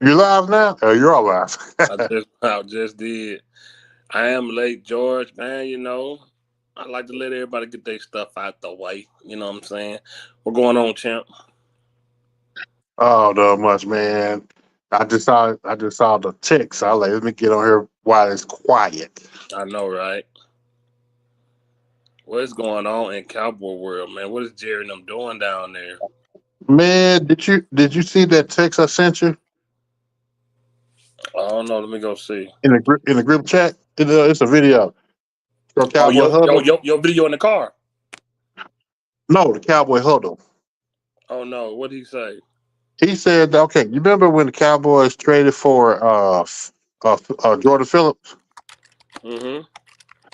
You live now? Oh, you're all live. I just did. I am late, George, man. I like to let everybody get their stuff out the way. You know what I'm saying? What's going on, champ? Oh, not much, man. I just saw the text. I was like, let me get on here while it's quiet. I know, right? What's going on in cowboy world, man? What is Jerry and them doing down there? Man, did you see that text I sent you I don't know. Let me go see. in the group chat? It's a video from Oh, Cowboy Huddle. your video in the car. No, the Cowboy Huddle. Oh no, what did he say? He said, okay, you remember when the Cowboys traded for Jordan Phillips? Mm-hmm.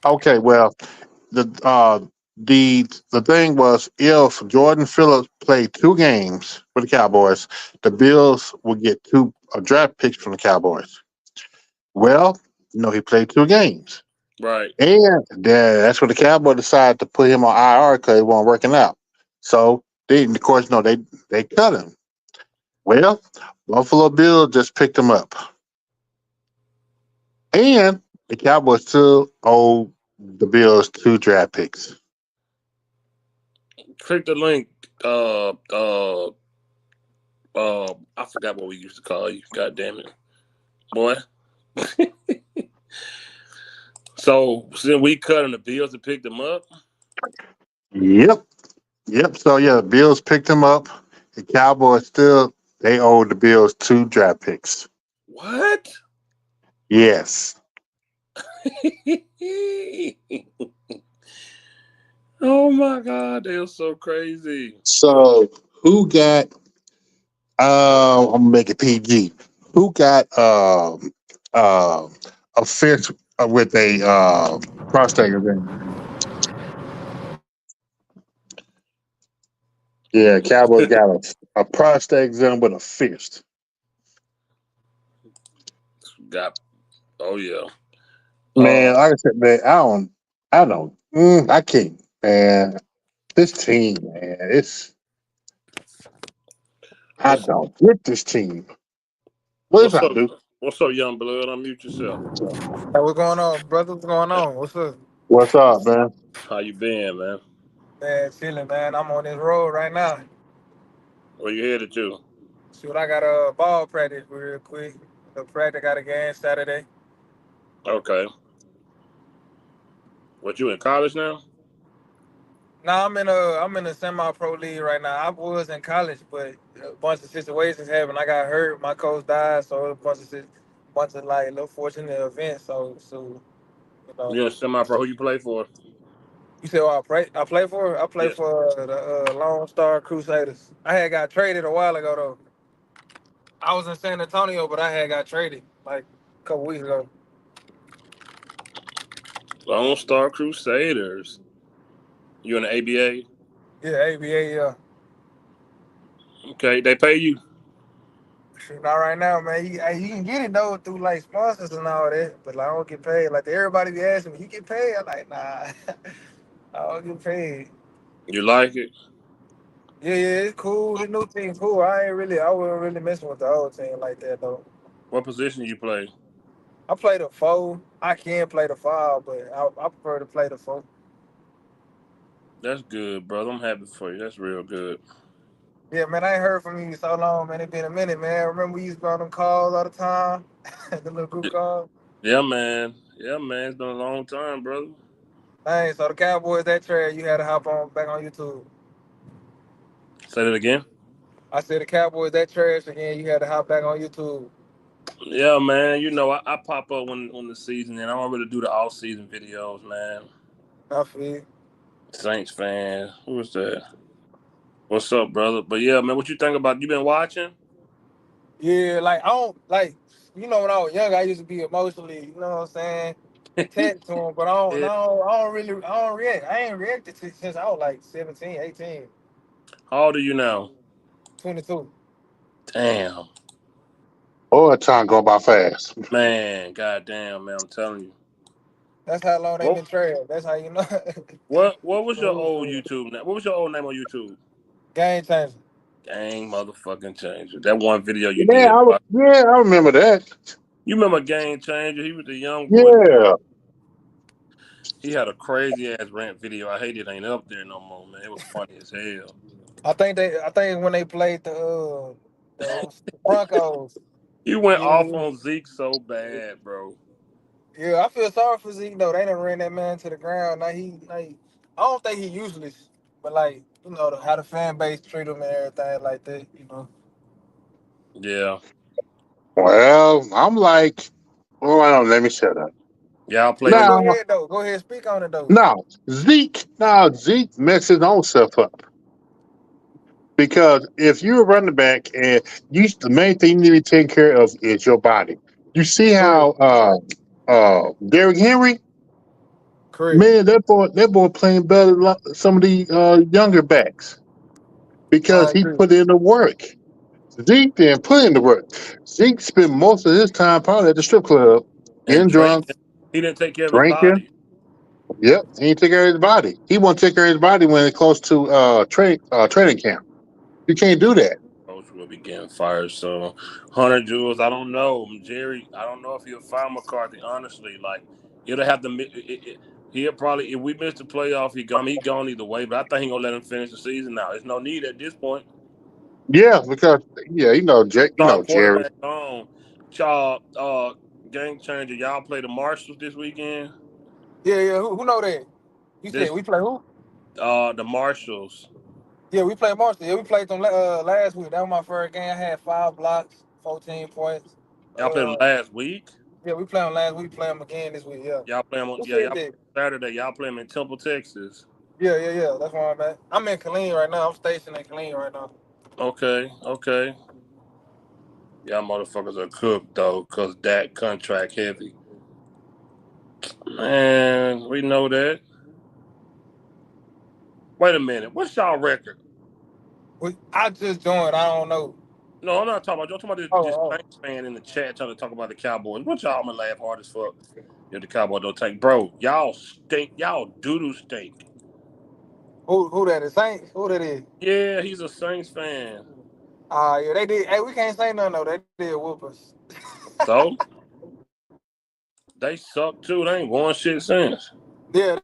Okay, well, the the thing was if Jordan Phillips played 2 games for the Cowboys, the Bills would get 2 draft picks from the Cowboys. Well, he played 2 games, Right. and that's when the Cowboys decided to put him on IR because it wasn't working out. So they, of course, no, they cut him. Well, Buffalo Bills just picked him up, and the Cowboys still owe the Bills 2 draft picks. Click the link. I forgot what we used to call you. God damn it, boy. So since we cut him, the Bills to pick them up. Yep. Yep. So yeah, the Bills picked him up. The Cowboys still they owe the Bills 2 draft picks. What? Yes. Oh my God, they are so crazy. So who got? I'm gonna make it PG. Who got uh, a fist with a prostate event? Yeah, Cowboys got a prostate exam with a fist. Got oh yeah. Man, Uh, like I said, man, I can't, man. This team, man, I what's don't get this team. What is what's I up? do? What's up, young blood? Unmute yourself. Hey, what's going on, brother? What's going on? What's up? What's up, man? How you been, man? Man, chilling, man. I'm on this road right now. Where you headed to? Shoot, I got a ball practice real quick. The practice got a game Saturday. Okay. What you in college now? Now I'm in a semi-pro league right now. I was in college, but a bunch of situations happened. I got hurt. My coach died, so a bunch of like little fortunate events. So you know. You in semi-pro? Who you play for? You said, "Oh, I play for? I play Yeah. for the Lone Star Crusaders. I had got traded a while ago though. I was in San Antonio, but I had got traded like a couple weeks ago. Lone Star Crusaders. You in the ABA? Yeah, ABA. Yeah. Okay. They pay you. Shoot, not right now, man. You can get it though through like sponsors and all that, but like, I don't get paid. Like everybody be asking me, you get paid? I'm like, nah, I don't get paid. You like it? Yeah, it's cool. The new team cool. I wasn't really messing with the old team like that though. What position you play? I play the four. I can play the five, but I prefer to play the four. That's good, brother. I'm happy for you. That's real good. Yeah, man, I ain't heard from you so long, man. It been a minute, man. Remember we used to go on them calls all the time, the little group call. Yeah, man. Yeah, man. It's been a long time, brother. Dang, so the Cowboys that trade, you had to hop on back on YouTube. Say that again. I said the Cowboys that trash again. You had to hop back on YouTube. Yeah, man. I pop up when the season, and I don't really do the off season videos, man. I feel. Saints fan. Who was that? What's up, brother? But yeah, man. What you think about? You been watching? Yeah, like I don't like. When I was young, I used to be emotionally, you know what I'm saying, attached to him. But I don't, Yeah. no, I don't react. I ain't reacted to since I was like 17, 18, How old are you now? 22. Damn, Boy, time go by fast. man. Goddamn, man. I'm telling you. That's how long they What been trailed. That's how you know. what was your old YouTube name? What was your old name on YouTube? Game changer. Gang motherfucking changer. That one video you Yeah, did. yeah, I remember that. You remember Game Changer? He was the young boy. Yeah. He had a crazy ass rant video. I hate it ain't up there no more, man. It was funny as hell. I think when they played the Broncos. He went off Yeah, on Zeke so bad, bro. yeah. I feel sorry for Zeke though. They done ran that man to the ground. I don't think he useless, but like how the fan base treat him and everything like that. Yeah. Well, I'm like, oh, I don't let me shut up. Y'all played But them. go Now, ahead though. Go ahead, speak on it though. now Zeke messed his own self up because if you're a running back and the main thing you need to take care of is your body. You see Correct, how Derrick Henry, correct. man, that boy playing better than some of the younger backs because I he agree. put in the work. Zeke didn't put in the work. Zeke spent most of his time probably at the strip club, And getting drunk, drinking. He didn't take care of his drinking. body. Yep, he didn't take care of his body. He won't take care of his body when it's close to training camp. You can't do that. Coach will be getting fired. So, Hunter Jules, I don't know. Jerry, I don't know if he'll fire McCarthy. Honestly, like it'll have to. He'll probably if we miss the playoff, he gone either way. But I think he gonna let him finish the season now. There's no need at this point. Yeah, because yeah, Star Jerry. quarterback on. Y'all, game changer. Y'all play the Marshals this weekend. Yeah, yeah. Who know that? You said This we play who? the Marshals. Yeah, we played Marshall. Yeah, we played them last week. That was my first game. I had 5 blocks, 14 points. Y'all played them Uh, last week. yeah, we played them last week. Play them again this week. Yeah. Y'all play them. Who Yeah, said y'all that? Saturday. Y'all play them in Temple, Texas. Yeah, yeah, yeah. That's where I'm at. I'm in Killeen right now. I'm stationed in Killeen right now. Okay, okay. Y'all motherfuckers are cooked though, cause that contract heavy. Man, we know that. Wait a minute, what's y'all record? I just joined. I don't know. No, I'm not talking about. I'm talking about Oh, this oh. Saints fan in the chat trying to talk about the Cowboys. What y'all gonna laugh hard as fuck if the Cowboys don't take? Bro, y'all stink. Y'all doo stink. Who that is? Saints? Who that is? Yeah, he's a Saints fan. Yeah, they did. Hey, we can't say nothing though. They did whoop us. So they suck too. They ain't won shit since. Yeah,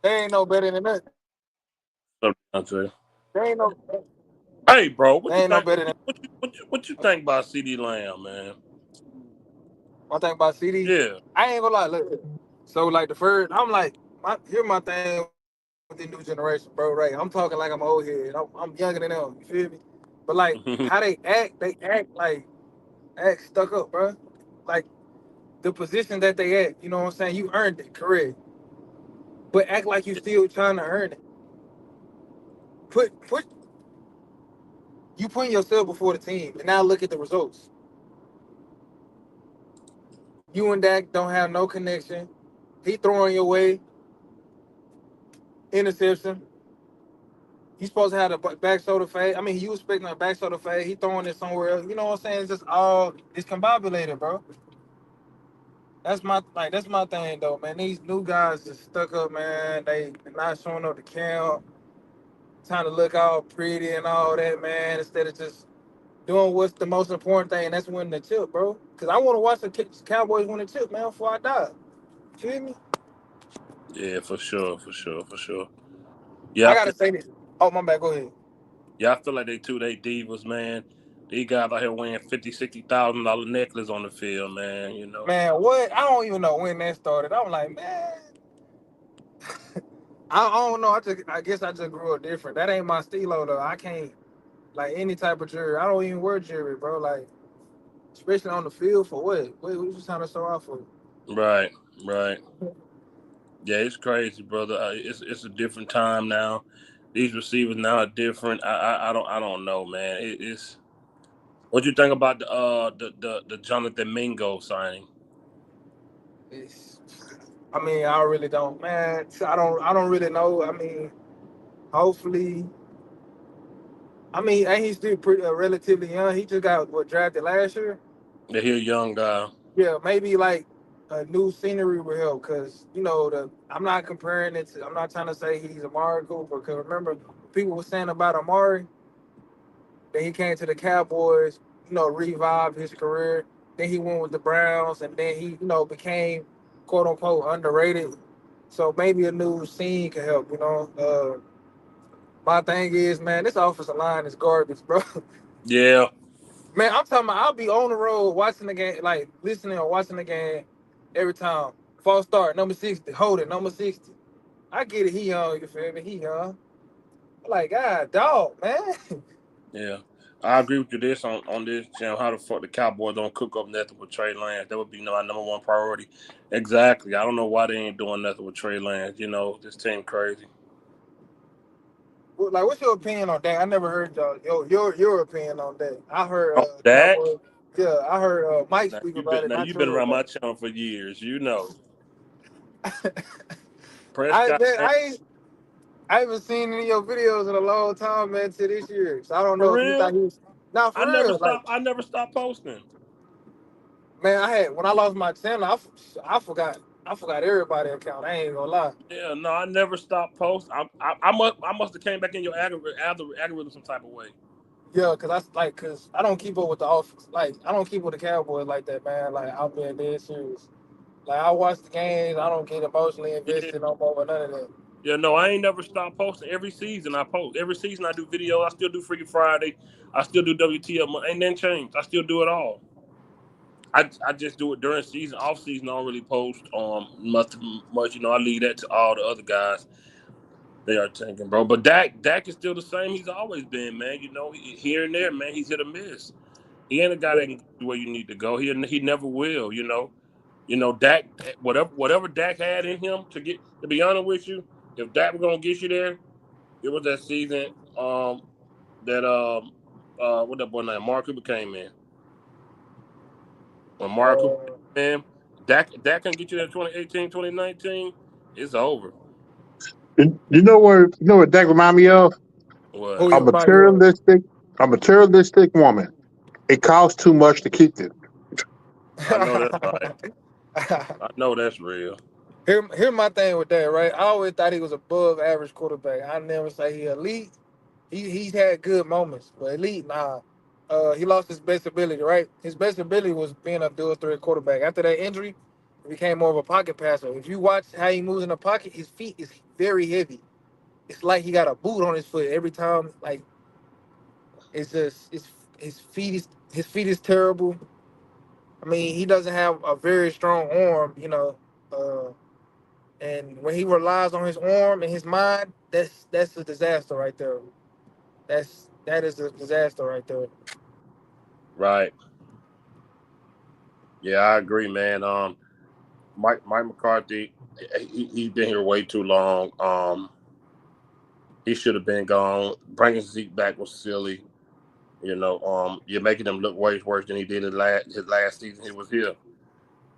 they ain't no better than that. So, I tell you. They ain't no. Hey, bro, what They you ain't no think? better than. What you think about CD Lamb, man? One thing about CD, Yeah. I ain't gonna lie. Look, so like the first, I'm like, here's my thing with the new generation, bro. Right? I'm talking like I'm old head. I'm younger than them. You feel me? But like how they act act stuck up, bro. Like the position that they at, you know what I'm saying? You earned it, correct? But act like you still trying to earn it. Put you putting yourself before the team, and now look at the results. You and Dak don't have no connection. He throwing your way, interception. He's supposed to have a back shoulder fade. I mean, you expecting a back shoulder fade. He throwing it somewhere else. You know what I'm saying? It's just all it's combobulated, bro. That's my thing though, man. These new guys just stuck up, man. They not showing up to camp, trying to look all pretty and all that, man. Instead of just doing what's the most important thing, and that's winning the chip, bro. Cause I want to watch the Cowboys win the chip, man, before I die. Feel me? Yeah, for sure, for sure, for sure. I Yeah, I feel gotta say this. Oh my bad. Go ahead. yeah, I feel like they divas, man. These guys out here wearing $50,000, $60,000 necklace on the field, man. You know. Man, what? I don't even know when that started. I'm like, man, I don't know. I guess I just grew up different. That ain't my stilo though. I can't like any type of jewelry. I don't even wear jewelry, bro. Like, especially on the field for what? What you trying to show off for? Right, right. Yeah, it's crazy, brother. It's a different time now. These receivers now are different. I don't know, man. It's what you think about the Jonathan Mingo signing? It's, I mean, I really don't, man. I don't really know. I mean, hopefully, I mean, ain't he still pretty relatively young? He just got what drafted last year. Yeah, he a young guy. Yeah, maybe like a new scenery will help because I'm not comparing it to. I'm not trying to say he's Amari Cooper because remember people were saying about Amari Then he came to the Cowboys, revived his career. Then he went with the Browns, and then he, became quote unquote underrated. So maybe a new scene could help. My thing is, man, this offensive line is garbage, bro. Yeah, Man, I'm talking about I'll be on the road watching the game, like listening or watching the game every time. False start, number 60, hold it, number 60. I get it, he young, you feel me? He young. Like, God, dog, man. yeah. I agree with you this on this, how the fuck the Cowboys don't cook up nothing with Trey Lance. That would be my number one priority. Exactly. I don't know why they ain't doing nothing with Trey Lance. This team crazy. Like, what's your opinion on that? I never heard your opinion on that. I heard Oh, Dak? Cowboy. Yeah, I heard Mike speak about it Now not you've been too around long my channel for years. ago. Prescott, Man, man, I haven't seen any of your videos in a long time, man, to this year. So I don't for know if you thought real. he was not I for never real. Like, stop. I never stop posting. man, I had when I lost my channel, I forgot everybody account. I ain't gonna lie. Yeah, no, I never stopped post. I must have came back in your algorithm some type of way. Yeah, cause I don't keep up with the offense. Like I don't keep with the Cowboys like that, man. Like I'm being dead serious. Like I watch the games, I don't get emotionally Yeah, invested no more with none of that. yeah, no, I ain't never stopped posting. Every season I post. Every season I do video. I still do Freaky Friday. I still do WTF. Ain't nothing changed. I still do it all. I just do it during season. Off season, I don't really post much. I leave that to all the other guys. They are tanking, bro. But Dak is still the same. He's always been, man. Here and there, man. He's hit or miss. He ain't a guy that can get you where you need to go. He never will. Dak. Whatever Dak had in him to get. To be honest with you, if Dak was gonna get you there, it was that season. That what that boy named Mark Cooper came in. When Mark Cooper Uh, came in, Dak can get you there 2018, 2019. It's over. You know what that remind me of? who What? A you remind you of? materialistic, a materialistic woman. It costs too much to keep it. I know that's right. I know that's real. Here my thing with that, right? I always thought he was above average quarterback. I never say he elite. He's had good moments, but elite, nah. He lost his best ability, right? His best ability was being a dual threat quarterback. After that injury, he became more of a pocket passer. If you watch how he moves in the pocket, his feet is very heavy. It's like he got a boot on his foot every time. Like it's just his feet is terrible. I mean, he doesn't have a very strong arm, and when he relies on his arm and his mind, that's a disaster right there. That is a disaster right there. Right. Yeah, I agree, man. Mike McCarthy, he's been here way too long. He should have been gone. Bringing Zeke back was silly. You're making him look way worse than he did his last season he was here.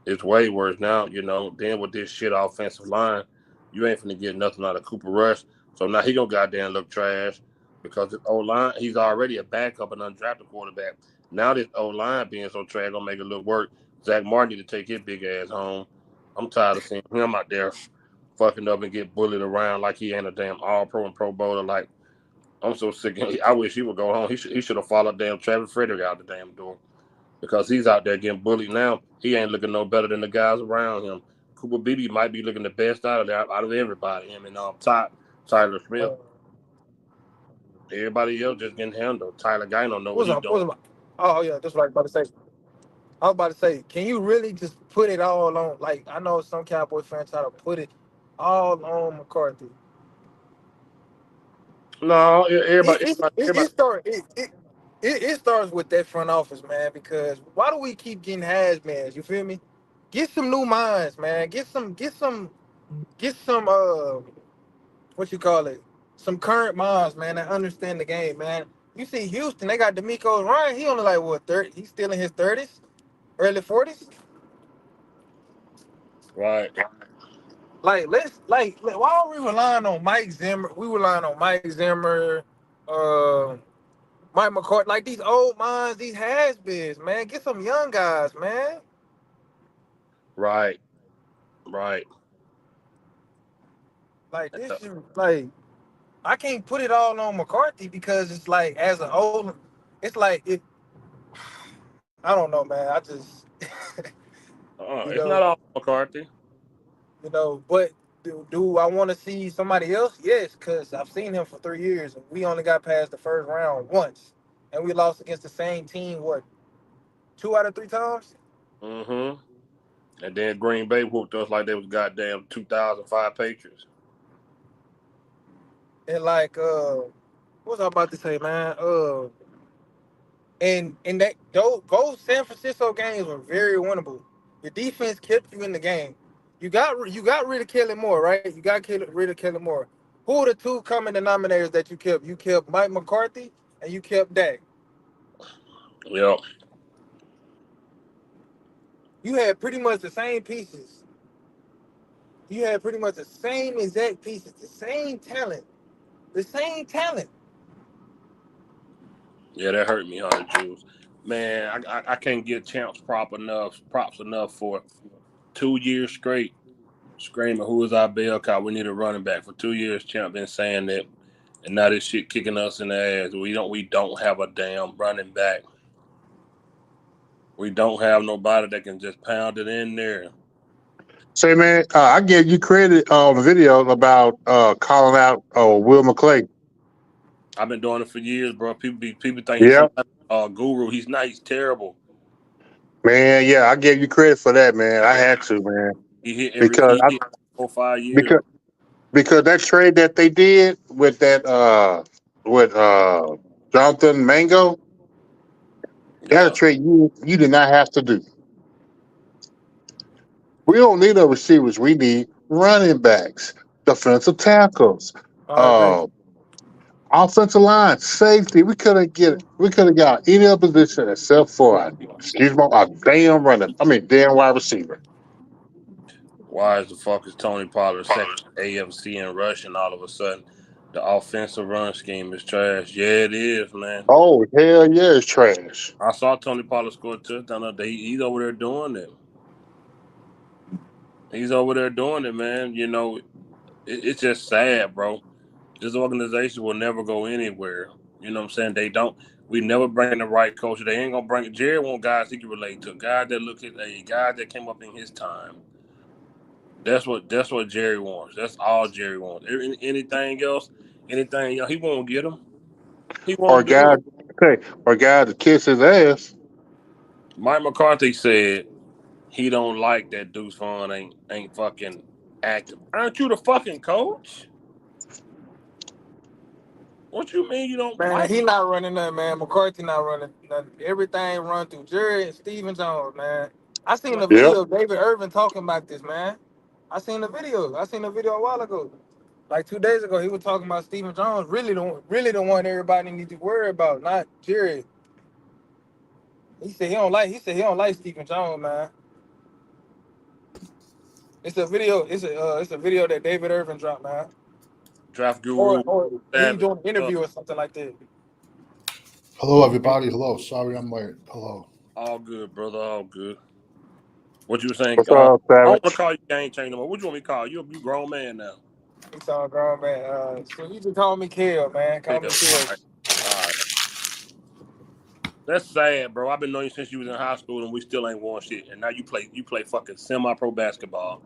It's way worse now. Then with this shit offensive line, you ain't finna get nothing out of Cooper Rush. So now he gonna goddamn look trash because the O line, he's already a backup and undrafted quarterback. Now this O line being so trash gonna make it look worse. Zach Martin need to take his big ass home. I'm tired of seeing him out there fucking up and get bullied around like he ain't a damn all pro and pro bowler. Like I'm so sick of him. I wish he would go home. He should have followed damn Travis Frederick out the damn door because he's out there getting bullied now. He ain't looking no better than the guys around him. Cooper Beebe might be looking the best out of everybody. Him and Tyler Smith. Uh, Everybody else just getting handled. Tyler Guy don't know what what's he's up? doing. What's up? Oh yeah, that's what I was about to say. I was about to say, can you really just put it all on? Like I know some Cowboy fans try to put it all on McCarthy. No, It everybody, it everybody, it, everybody. it start it starts with that front office, man. Because why do we keep getting has-beens? You feel me? Get some new minds, man. Get some what you call it? Some current minds, man, that understand the game, man. You see Houston, they got D'Amico Ryan. He only like what 30? He's still in his 30s, early 40s. Right, Like why are we relying on Mike Zimmer? We relying on Mike Zimmer, uh, Mike McCarthy, like these old minds, these has-beens, man. Get some young guys, man. right, right. Like like I can't put it all on McCarthy because it's like as an old. it's like it. I don't know, man. I just you It's know, not all McCarthy. But do I want to see somebody else? Yes, because I've seen him for 3 years, and we only got past the first round once, and we lost against the same team. What, 2 out of 3 times? Mm-hmm. And then Green Bay whooped us like they was goddamn 2005 Patriots. And like, what was I about to say, man? And that those San Francisco games were very winnable. Your defense kept you in the game. You got rid of Kelly Moore, right? You got rid of Kelly Moore. Who are the two common denominators that you kept? You kept Mike McCarthy and you kept Dak. Yep. You had pretty much the same pieces. You had pretty much the same exact pieces, the same talent, the same talent. Yeah, that hurt me, Hunter Jules. Man, I can't give champs props enough for 2 years straight screaming, "Who is our bell cow? We need a running back." For 2 years, champ been saying that, and now this shit kicking us in the ass. We don't have a damn running back. We don't have nobody that can just pound it in there. Say, man, I give you credit on the video about calling out Will McClay. I've been doing it for years, bro. People think he's Yeah, some guru. He's not. He's terrible. man. Yeah, I give you credit for that, man. I had to, man, because He I hit 4 5 years. because because that trade that they did with that with Jonathan Mango, that's a Yeah. trade you did not have to do. We don't need no receivers. We need running backs, defensive tackles, I agree. uh, offensive line, safety. We could have got any other position except for a damn running. I mean, damn wide receiver. Why is the fuck is Tony Pollard second AFC in rushing all of a sudden? The offensive run scheme is trash. Yeah, it is, man. Oh hell yeah, it's trash. I saw Tony Pollard score a touchdown the other day. He's over there doing it. He's over there doing it, man. It's just sad, bro. This organization will never go anywhere. You know what I'm saying? They don't. We never bring the right coach. They ain't gonna bring. Jerry want guys he can relate to. Guys that look at a guy that came up in his time. That's what Jerry wants. That's all Jerry wants. Anything else, he won't get them. He Or won't do guy, it. okay, or guy to kiss his ass. Mike McCarthy said he don't like that Deuce Vaughn ain't fucking active. Aren't you the fucking coach? What you mean you don't Man, like? he not running nothing, man. McCarthy not running nothing. Everything run through Jerry and Stephen Jones, man. I seen the Yep. video of David Irvin talking about this, man. I seen the video a while ago. Like 2 days ago, he was talking about Stephen Jones. Really the one everybody need to worry about, not Jerry. He said he don't like Stephen Jones, man. It's a video that David Irvin dropped, man. Draft Or guru or he Savage. doing an Up. interview or something like that. Hello, everybody. Hello. Sorry I'm late. Hello. All good, brother. All good. What you were saying? What's up, I don't want to Savage? call you game changer no more. What you want me to call you? You grown man now. He's all grown, man. So you can call me Kale, man. Yeah. Call me All Kale. right. All right. That's sad, bro. I've been knowing you since you was in high school, and we still ain't won shit. And now you play fucking semi-pro basketball,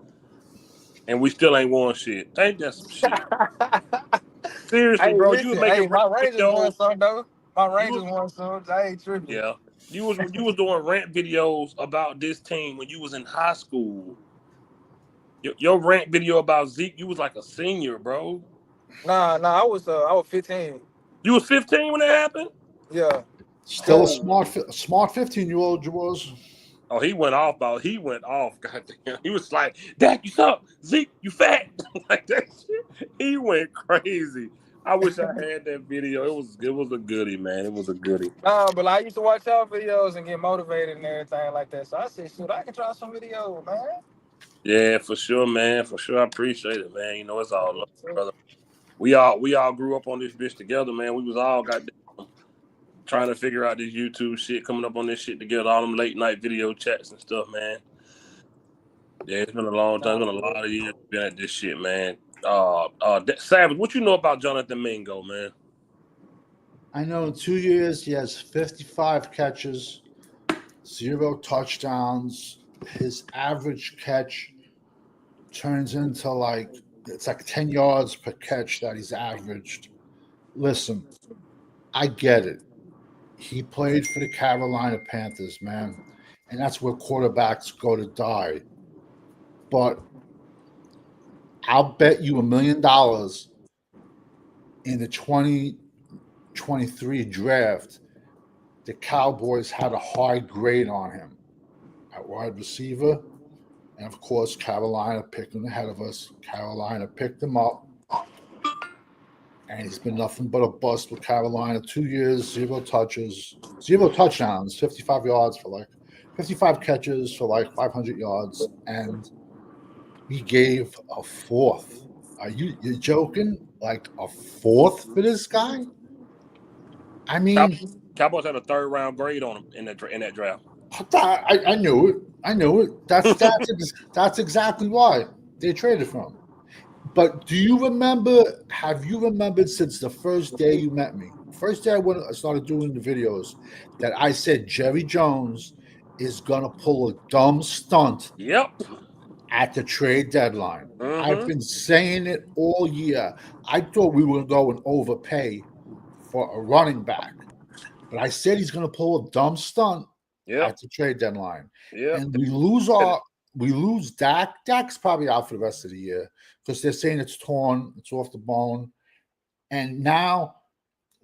and we still ain't won shit. Ain't that some shit? Seriously, Hey, bro. You was listen. making Hey, rant my Rangers won videos. some though. My You Rangers was won some. I ain't tripping. yeah. You was doing rant videos about this team when you was in high school. Your rant video about Zeke, you was like a senior, bro. Nah. I was 15. You was 15 when that happened. Yeah. Still a Oh, smart 15-year-old you was. oh, he went off, bro. He went off. Goddamn, he was like, "Dak, you suck. Zeke, you fat." Like that shit. He went crazy. I wish I had that video. It was a goodie, man. It was a goodie. Nah, but I used to watch y'all videos and get motivated and everything like that. So I said, shoot, I can try some videos, man. Yeah, for sure, man. For sure, I appreciate it, man. It's all love, brother. We all grew up on this bitch together, man. We was all goddamn trying to figure out this YouTube shit, coming up on this shit together, all them late night video chats and stuff, man. Yeah, it's been a long time. Nah, It's been a lot of years been at this shit, man. Savage, what you know about Jonathan Mingo, man? I know in 2 years he has 55 catches, 0 touchdowns. His average catch turns into it's like 10 yards per catch that he's averaged. Listen, I get it. He played for the Carolina Panthers, man, and that's where quarterbacks go to die. But I'll bet you $1 million in the 2023 draft, the Cowboys had a high grade on him at wide receiver. And of course, Carolina picked him ahead of us. Carolina picked him up. And he's been nothing but a bust with Carolina. 2 years, 0 touches, 0 touchdowns, 55 yards for 55 catches for 500 yards. And we gave a fourth. Are you joking? Like a fourth for this guy? I mean, Cowboys had a third round grade on him in that draft. I knew it. I knew it. That's exactly why they traded for him. But do you remember? Have you remembered since the first day you met me? First day I started doing the videos, that I said Jerry Jones is gonna pull a dumb stunt. Yep. At the trade deadline. I've Mm-hmm. been saying it all year. I thought we were going to go and overpay for a running back, but I said he's going to pull a dumb stunt at the trade deadline. Yep. And we lose Dak. Dak's probably out for the rest of the year because they're saying it's torn, it's off the bone. And now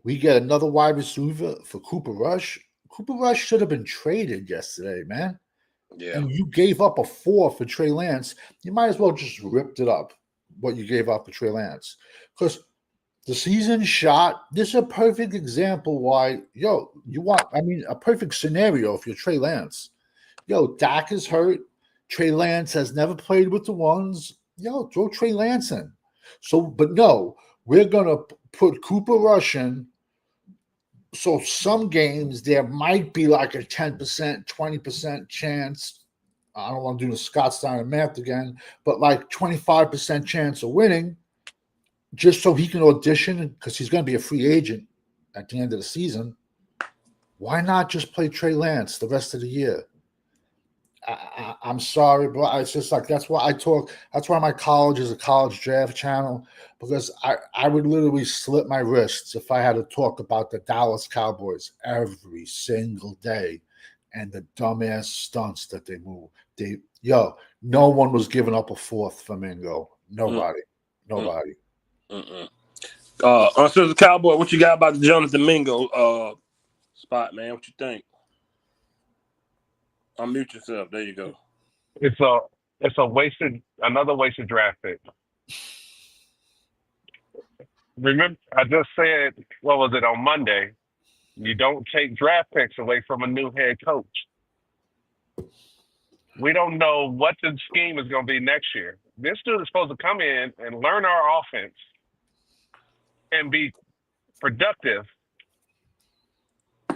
we get another wide receiver for Cooper Rush. Cooper Rush should have been traded yesterday, man. Yeah. And you gave up a 4 for Trey Lance. You might as well just ripped it up, what you gave up for Trey Lance. Because the season shot, this is a perfect example why, a perfect scenario if you're Trey Lance. Dak is hurt. Trey Lance has never played with the ones. Throw Trey Lance in. But no, we're going to put Cooper Rush in. So some games there might be like a 10%, 20% chance. I don't want to do the Scott Steiner math again, but like 25% chance of winning, just so he can audition because he's going to be a free agent at the end of the season. Why not just play Trey Lance the rest of the year? I'm sorry, bro. It's just like that's why I talk. That's why my college is a college draft channel, because I would literally slit my wrists if I had to talk about the Dallas Cowboys every single day and the dumbass stunts that they move. No one was giving up a fourth for Mingo. Nobody. So the Cowboy, what you got about the Jonathan Mingo spot, man? What you think? Unmute yourself. There you go. It's another wasted draft pick. Remember, I just said, what was it, on Monday? You don't take draft picks away from a new head coach. We don't know what the scheme is going to be next year. This dude is supposed to come in and learn our offense and be productive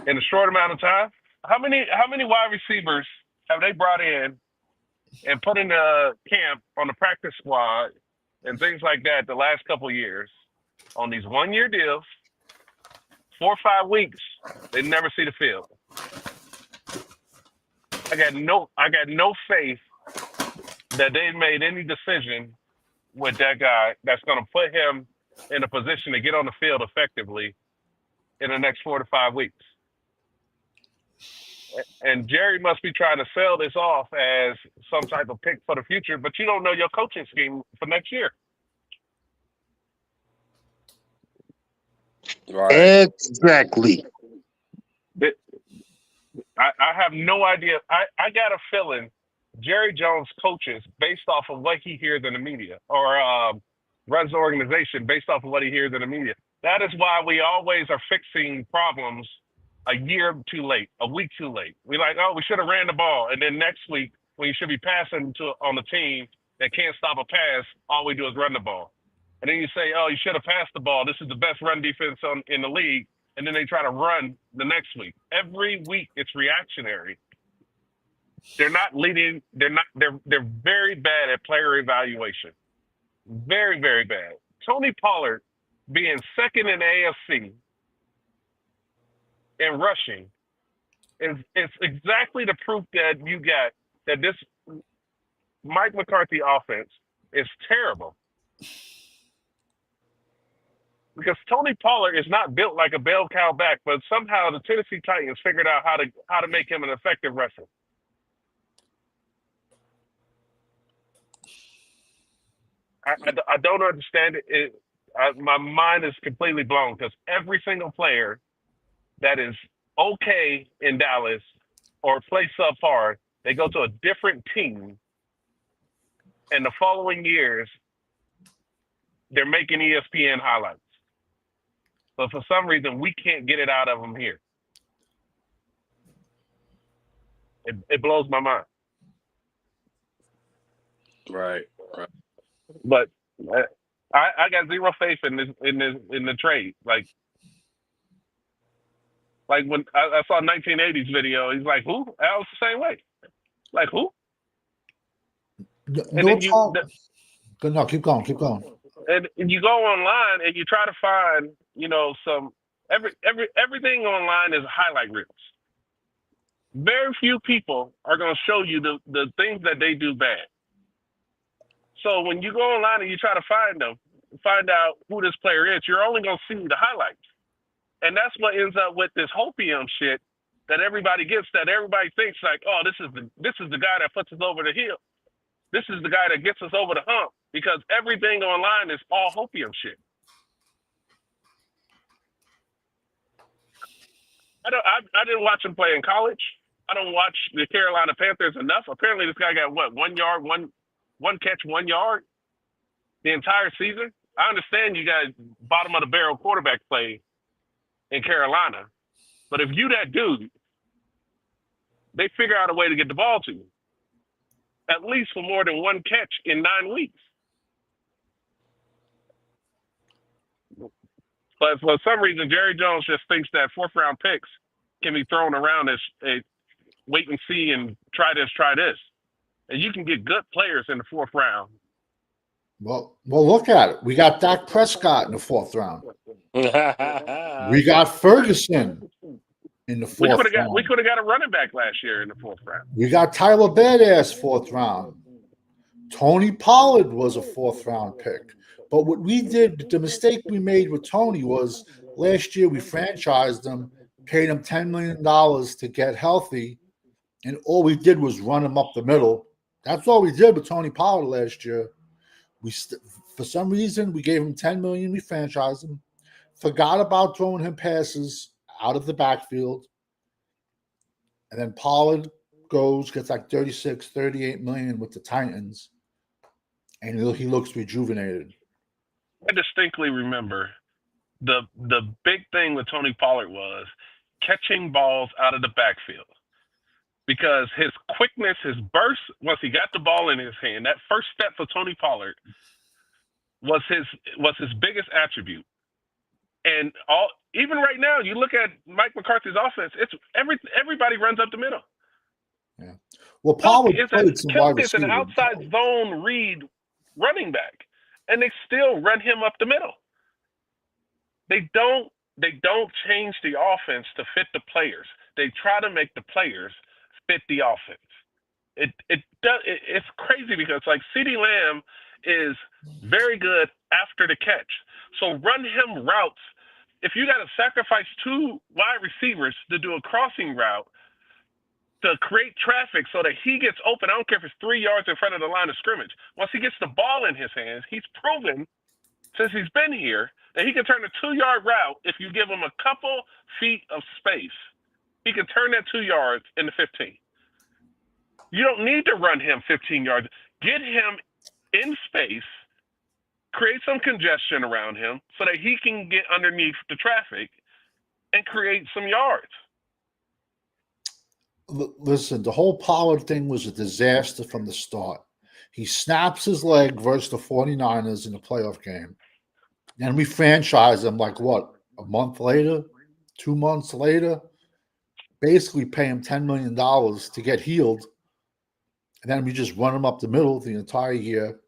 in a short amount of time. How many wide receivers have they brought in and put in the camp on the practice squad and things like that the last couple of years on these 1-year deals, 4 or 5 weeks, they never see the field. I got no faith that they made any decision with that guy that's going to put him in a position to get on the field effectively in the next 4 to 5 weeks. And Jerry must be trying to sell this off as some type of pick for the future, but you don't know your coaching scheme for next year. Right. Exactly. I have no idea. I got a feeling Jerry Jones coaches based off of what he hears in the media, or runs the organization based off of what he hears in the media. That is why we always are fixing problems a year too late, a week too late. We we should have ran the ball. And then next week, when you should be passing on the team that can't stop a pass, all we do is run the ball. And then you say, you should have passed the ball. This is the best run defense in the league. And then they try to run the next week. Every week, it's reactionary. They're not leading. They're very bad at player evaluation. Very, very bad. Tony Pollard being second in the AFC and rushing is exactly the proof that you got that this Mike McCarthy offense is terrible. Because Tony Pollard is not built like a bell cow back, but somehow the Tennessee Titans figured out how to make him an effective wrestler. I don't understand it. My mind is completely blown because every single player that is okay in Dallas or play subpar, they go to a different team, and the following years they're making ESPN highlights. But for some reason, we can't get it out of them here. It blows my mind. Right. But I got zero faith in the trade. Like when I saw 1980s video, he's like, "Who?" I was the same way. Like who? And No then talk. No, keep going. and you go online and you try to find some everything online is highlight reels. Very few people are going to show you the things that they do bad. So when you go online and you try to find out who this player is, you're only going to see the highlights. And that's what ends up with this hopium shit that everybody gets, that everybody thinks like, oh, this is the guy that puts us over the hill. This is the guy that gets us over the hump, because everything online is all hopium shit. I didn't watch him play in college. I don't watch the Carolina Panthers enough. Apparently, this guy got what, 1 yard, one catch, 1 yard the entire season. I understand you got bottom of the barrel quarterback play in Carolina, but if you that dude, they figure out a way to get the ball to you, at least for more than one catch in 9 weeks. But for some reason, Jerry Jones just thinks that 4th round picks can be thrown around as a wait and see and try this. And you can get good players in the 4th round. Well, look at it. We got Dak Prescott in the 4th round. We got Ferguson in the 4th round. We could have got a running back last year in the 4th round. We got Tyler Badass 4th round. Tony Pollard was a 4th round pick. But what we did, the mistake we made with Tony was last year we franchised him, paid him $10 million to get healthy, and all we did was run him up the middle. That's all we did with Tony Pollard last year. For some reason, we gave him $10 million, we franchised him, forgot about throwing him passes out of the backfield, and then Pollard gets like 36, 38 million with the Titans, and he looks rejuvenated. I distinctly remember the big thing with Tony Pollard was catching balls out of the backfield, because his quickness, his burst, once he got the ball in his hand, that first step for Tony Pollard was his biggest attribute. And even right now, you look at Mike McCarthy's offense; it's everybody runs up the middle. Yeah. Well, Pollard played some wide It's an outside zone read running back, and they still run him up the middle. They don't change the offense to fit the players. They try to make the players fit the offense. It's crazy because like CeeDee Lamb is very good after the catch. So run him routes. If you got to sacrifice 2 wide receivers to do a crossing route to create traffic so that he gets open, I don't care if it's 3 yards in front of the line of scrimmage. Once he gets the ball in his hands, he's proven since he's been here that he can turn a 2-yard route if you give him a couple feet of space. He can turn that 2 yards into 15. You don't need to run him 15 yards. Get him in space, create some congestion around him so that he can get underneath the traffic and create some yards. Listen, the whole Pollard thing was a disaster from the start. He snaps his leg versus the 49ers in the playoff game. And we franchised him like what, a month later, 2 months later, basically pay him $10 million to get healed. And then we just run him up the middle the entire year.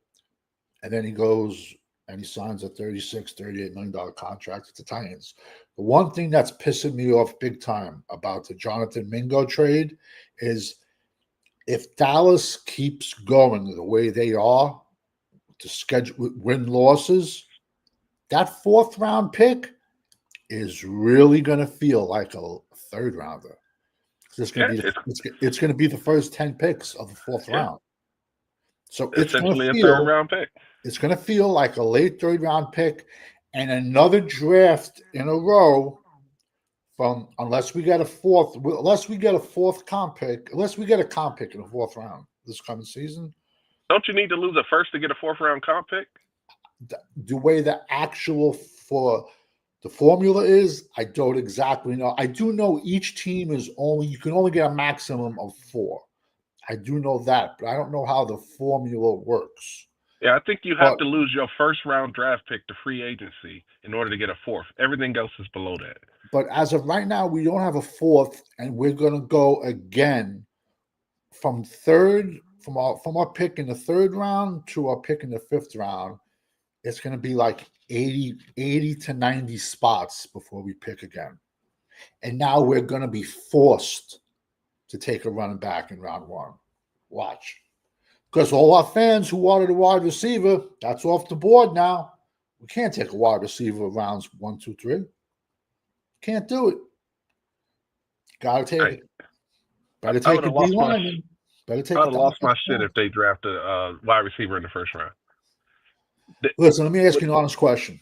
And then he goes and he signs a $36, $38 million contract with the Titans. The one thing that's pissing me off big time about the Jonathan Mingo trade is if Dallas keeps going the way they are, to schedule win losses, that fourth round pick is really going to feel like a third rounder. It's going to be it's going to be the first 10 picks of the fourth round. So it's going essentially to a feel third round pick. It's going to feel like a late third round pick and another draft in a row from unless we get a fourth comp pick, unless we get a comp pick in the fourth round this coming season. Don't you need to lose a first to get a fourth round comp pick? The way the actual for the formula is, I don't exactly know. I do know each team is you can only get a maximum of 4. I do know that, but I don't know how the formula works. Yeah, I think you have to lose your first round draft pick to free agency in order to get a fourth. Everything else is below that. But as of right now, we don't have a fourth, and we're going to go again from our pick in the third round to our pick in the fifth round. It's going to be like 80 to 90 spots before we pick again. And now we're going to be forced to take a running back in round 1. Watch. Because all our fans who wanted a wide receiver, that's off the board now. We can't take a wide receiver rounds 1, 2, 3. Can't do it. Gotta take it. Better take a D lineman. Better take. I would have lost my shit if they drafted a wide receiver in the first round. Listen, let me ask you an honest question.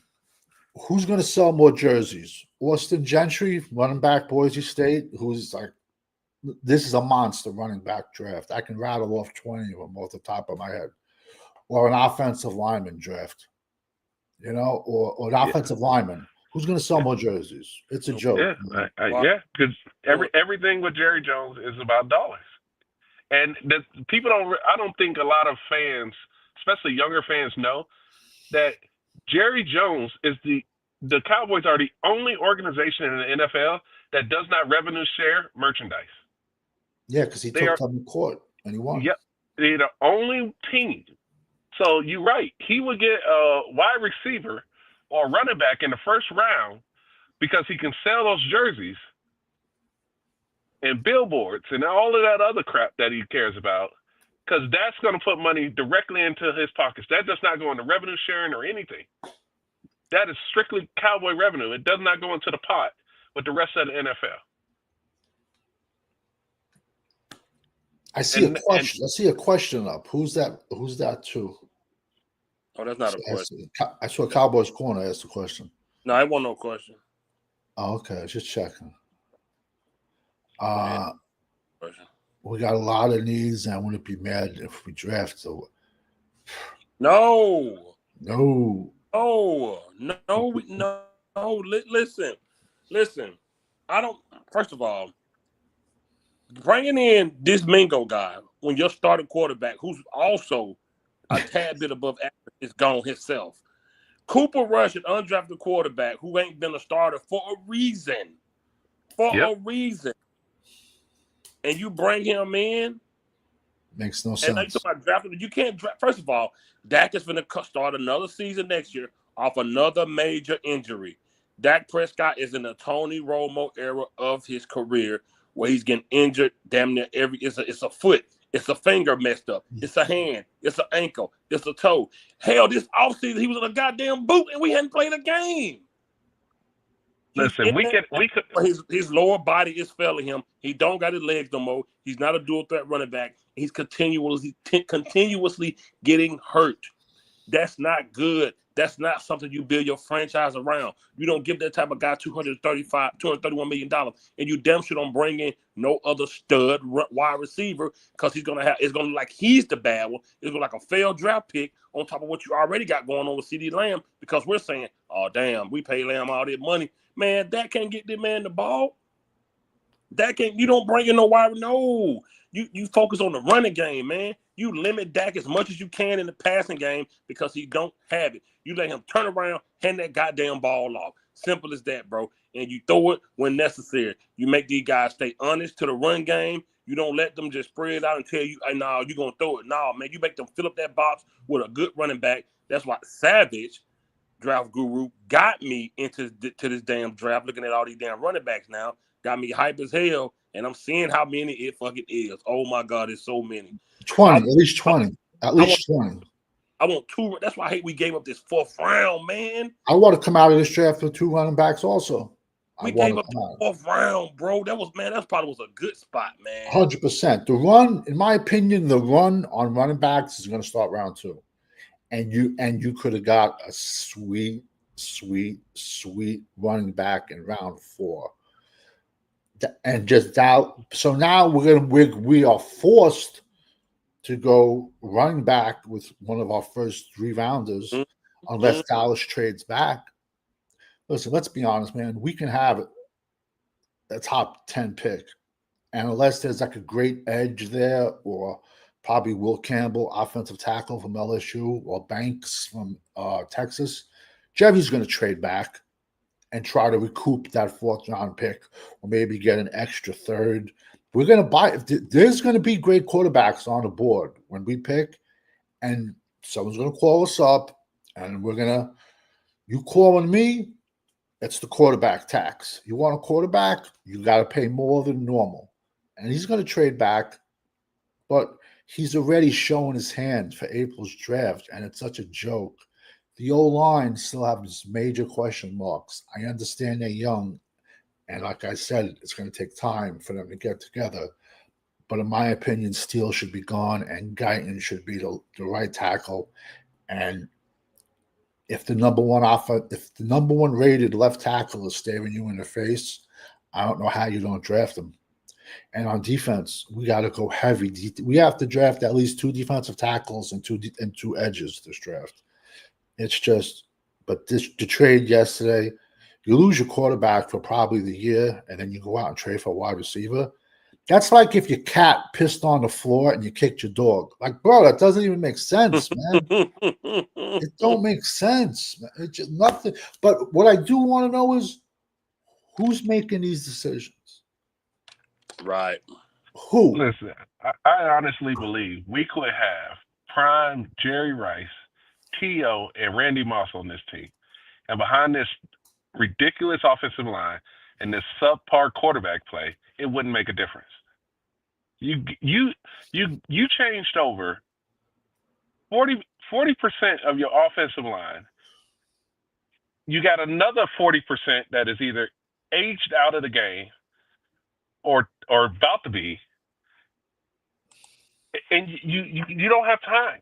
Who's going to sell more jerseys? Austin Gentry, running back, Boise State, who's like, this is a monster running back draft. I can rattle off 20 of them off the top of my head. Or an offensive lineman draft, or an offensive lineman. Who's going to sell more jerseys? It's a joke. Yeah, because everything with Jerry Jones is about dollars. And I don't think a lot of fans, especially younger fans, know that Jerry Jones is the Cowboys are the only organization in the NFL that does not revenue share merchandise. Yeah, because he took them to court and he won. Yep, they're the only team. So you're right. He would get a wide receiver or running back in the first round because he can sell those jerseys and billboards and all of that other crap that he cares about, because that's going to put money directly into his pockets. That does not go into revenue sharing or anything. That is strictly Cowboy revenue. It does not go into the pot with the rest of the NFL. I see a question up. Who's that to? Oh, that's not a question. I saw Cowboys Corner ask the question. No, I want no question. Oh, okay. Just checking. We got a lot of needs, and I wouldn't be mad if we draft. So, no. Listen. I don't. First of all, bringing in this Mingo guy when your starting quarterback, who's also a tad bit above average, is gone himself. Cooper Rush, an undrafted quarterback who ain't been a starter for a reason. A reason. And you bring him in. Makes no sense. And about drafting, you can't draft. First of all, Dak is going to start another season next year off another major injury. Dak Prescott is in the Tony Romo era of his career where he's getting injured damn near it's a foot, it's a finger messed up, it's a hand, it's an ankle, it's a toe. Hell, this offseason he was in a goddamn boot and we hadn't played a game. Listen, his lower body is failing him. He don't got his legs no more. He's not a dual threat running back. He's continuously getting hurt. That's not good. That's not something you build your franchise around. You don't give that type of guy $231 million, and you damn sure don't bring in no other stud wide receiver because it's gonna look like he's the bad one. It's gonna look like a failed draft pick on top of what you already got going on with CeeDee Lamb, because we're saying, oh damn, we pay Lamb all this money. Man, that can't get this man the ball. You don't bring in no wide. No. You focus on the running game, man. You limit Dak as much as you can in the passing game because he don't have it. You let him turn around, hand that goddamn ball off. Simple as that, bro. And you throw it when necessary. You make these guys stay honest to the run game. You don't let them just spread it out and tell you, hey, no, you're going to throw it. No, man, you make them fill up that box with a good running back. That's why Savage, draft guru, got me into to this damn draft. Looking at all these damn running backs now, got me hype as hell, and I'm seeing how many it fucking is. Oh my god, it's so many. 20, I, at least 20. At least 20. I want two. That's why I hate we gave up this fourth round, man. I want to come out of this draft with 2 running backs also. We gave up the fourth round, bro. That probably was a good spot, man. 100%. The run, in my opinion, the run on running backs is going to start round 2. And you could have got a sweet running back in round 4. And just now, so now we are forced to go running back with one of our first 3 rounders, unless Dallas trades back. Listen, let's be honest, man. We can have a top 10 pick, and unless there's like a great edge there, or probably Will Campbell, offensive tackle from LSU, or Banks from Texas, Jevy's going to trade back and try to recoup that 4th round pick, or maybe get an extra 3rd. We're going to buy. There's going to be great quarterbacks on the board when we pick, and someone's going to call us up, and you calling me, it's the quarterback tax. You want a quarterback, you got to pay more than normal. And he's going to trade back, but he's already shown his hand for April's draft, and it's such a joke. The O-line still has major question marks. I understand they're young, and like I said, it's going to take time for them to get together. But in my opinion, Steele should be gone, and Guyton should be the right tackle. And if the number one rated left tackle is staring you in the face, I don't know how you don't draft him. And on defense, we got to go heavy. We have to draft at least 2 defensive tackles and 2 edges this draft. It's just, but the trade yesterday, you lose your quarterback for probably the year, and then you go out and trade for a wide receiver. That's like if your cat pissed on the floor and you kicked your dog. Like, bro, that doesn't even make sense, man. It don't make sense. Man. It's just nothing. But what I do want to know is who's making these decisions? Right. Who? Listen, I honestly believe we could have prime Jerry Rice, T.O., and Randy Moss on this team. And behind this ridiculous offensive line and this subpar quarterback play, it wouldn't make a difference. You changed over 40% of your offensive line. You got another 40% that is either aged out of the game or about to be, and you don't have time.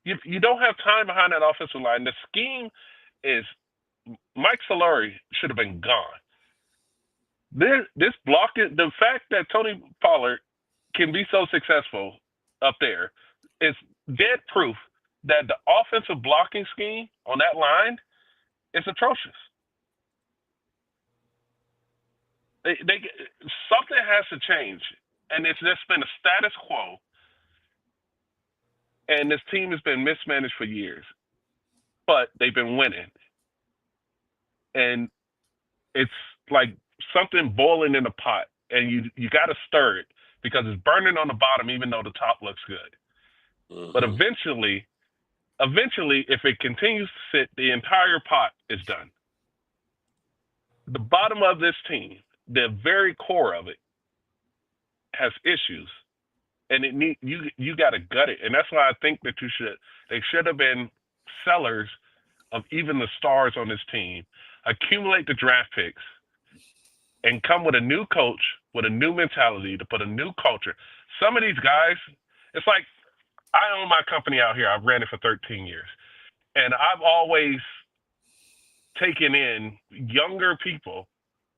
You don't have time behind that offensive line. The scheme is Mike Solari should have been gone. This blocking, the fact that Tony Pollard can be so successful up there is dead proof that the offensive blocking scheme on that line is atrocious. Something has to change, and it's just been a status quo. And this team has been mismanaged for years, but they've been winning, and it's like something boiling in a pot, and you got to stir it because it's burning on the bottom, even though the top looks good. Mm-hmm. But eventually, if it continues to sit, the entire pot is done. The bottom of this team, the very core of it, has issues, and you got to gut it, and that's why I think that they should have been sellers of even the stars on this team, accumulate the draft picks, and come with a new coach with a new mentality to put a new culture. Some of these guys, it's like I own my company out here. I've ran it for 13 years, and I've always taken in younger people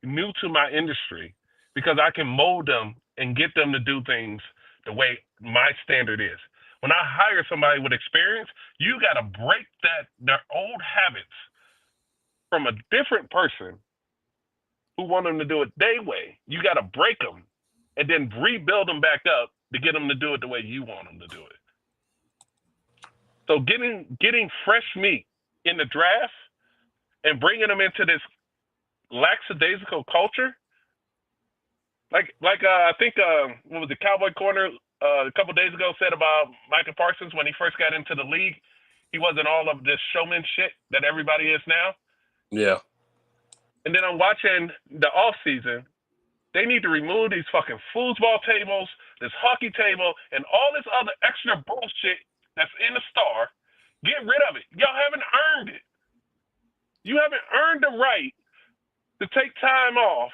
new to my industry because I can mold them and get them to do things the way my standard is. When I hire somebody with experience, you got to break their old habits from a different person who want them to do it their way. You got to break them and then rebuild them back up to get them to do it the way you want them to do it. So getting fresh meat in the draft and bringing them into this lackadaisical culture, like I think what was the Cowboy Corner a couple days ago said about Micah Parsons when he first got into the league. He wasn't all of this showman shit that everybody is now. Yeah. And then I'm watching the off season. They need to remove these fucking foosball tables, this hockey table, and all this other extra bullshit that's in the star. Get rid of it. Y'all haven't earned it. You haven't earned the right to take time off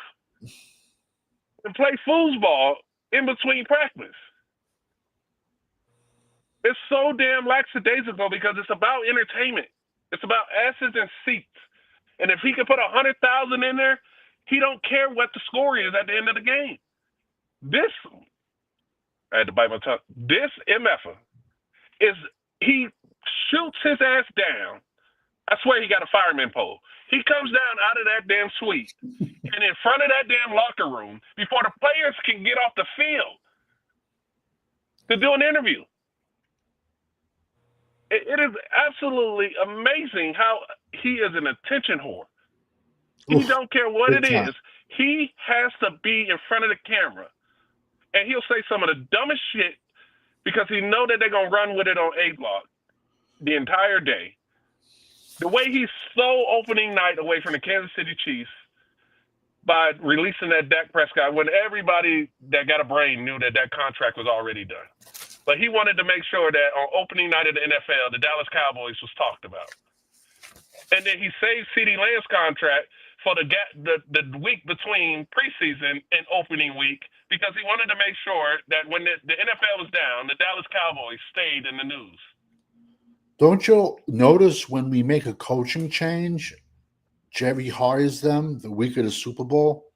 and play foosball in between practice. It's so damn lackadaisical because it's about entertainment. It's about asses and seats. And if he can put 100,000 in there, he don't care what the score is at the end of the game. This, I had to bite my tongue. This MFer is, he shoots his ass down. I swear he got a fireman pole. He comes down out of that damn suite and in front of that damn locker room before the players can get off the field to do an interview. It is absolutely amazing how he is an attention whore. He don't care what it is. He has to be in front of the camera. And he'll say some of the dumbest shit because he know that they're going to run with it on A-Block the entire day. The way he stole opening night away from the Kansas City Chiefs by releasing that Dak Prescott when everybody that got a brain knew that that contract was already done. But he wanted to make sure that on opening night of the NFL, the Dallas Cowboys was talked about. And then he saved CeeDee Lamb's contract for the week between preseason and opening week because he wanted to make sure that when the NFL was down, the Dallas Cowboys stayed in the news. Don't you notice when we make a coaching change, Jerry hires them the week of the Super Bowl?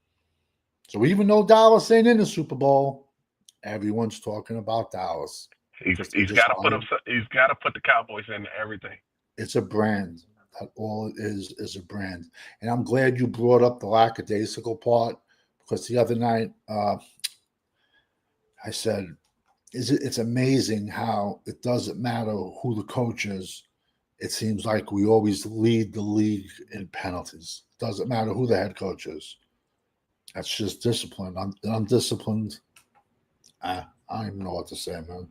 So even though Dallas ain't in the Super Bowl, everyone's talking about Dallas. He's got to put the Cowboys in everything. It's a brand. That all it is a brand. And I'm glad you brought up the lackadaisical part because the other night I said, it's amazing how it doesn't matter who the coach is. It seems like we always lead the league in penalties. It doesn't matter who the head coach is. That's just discipline. I'm disciplined. I don't even know what to say, man.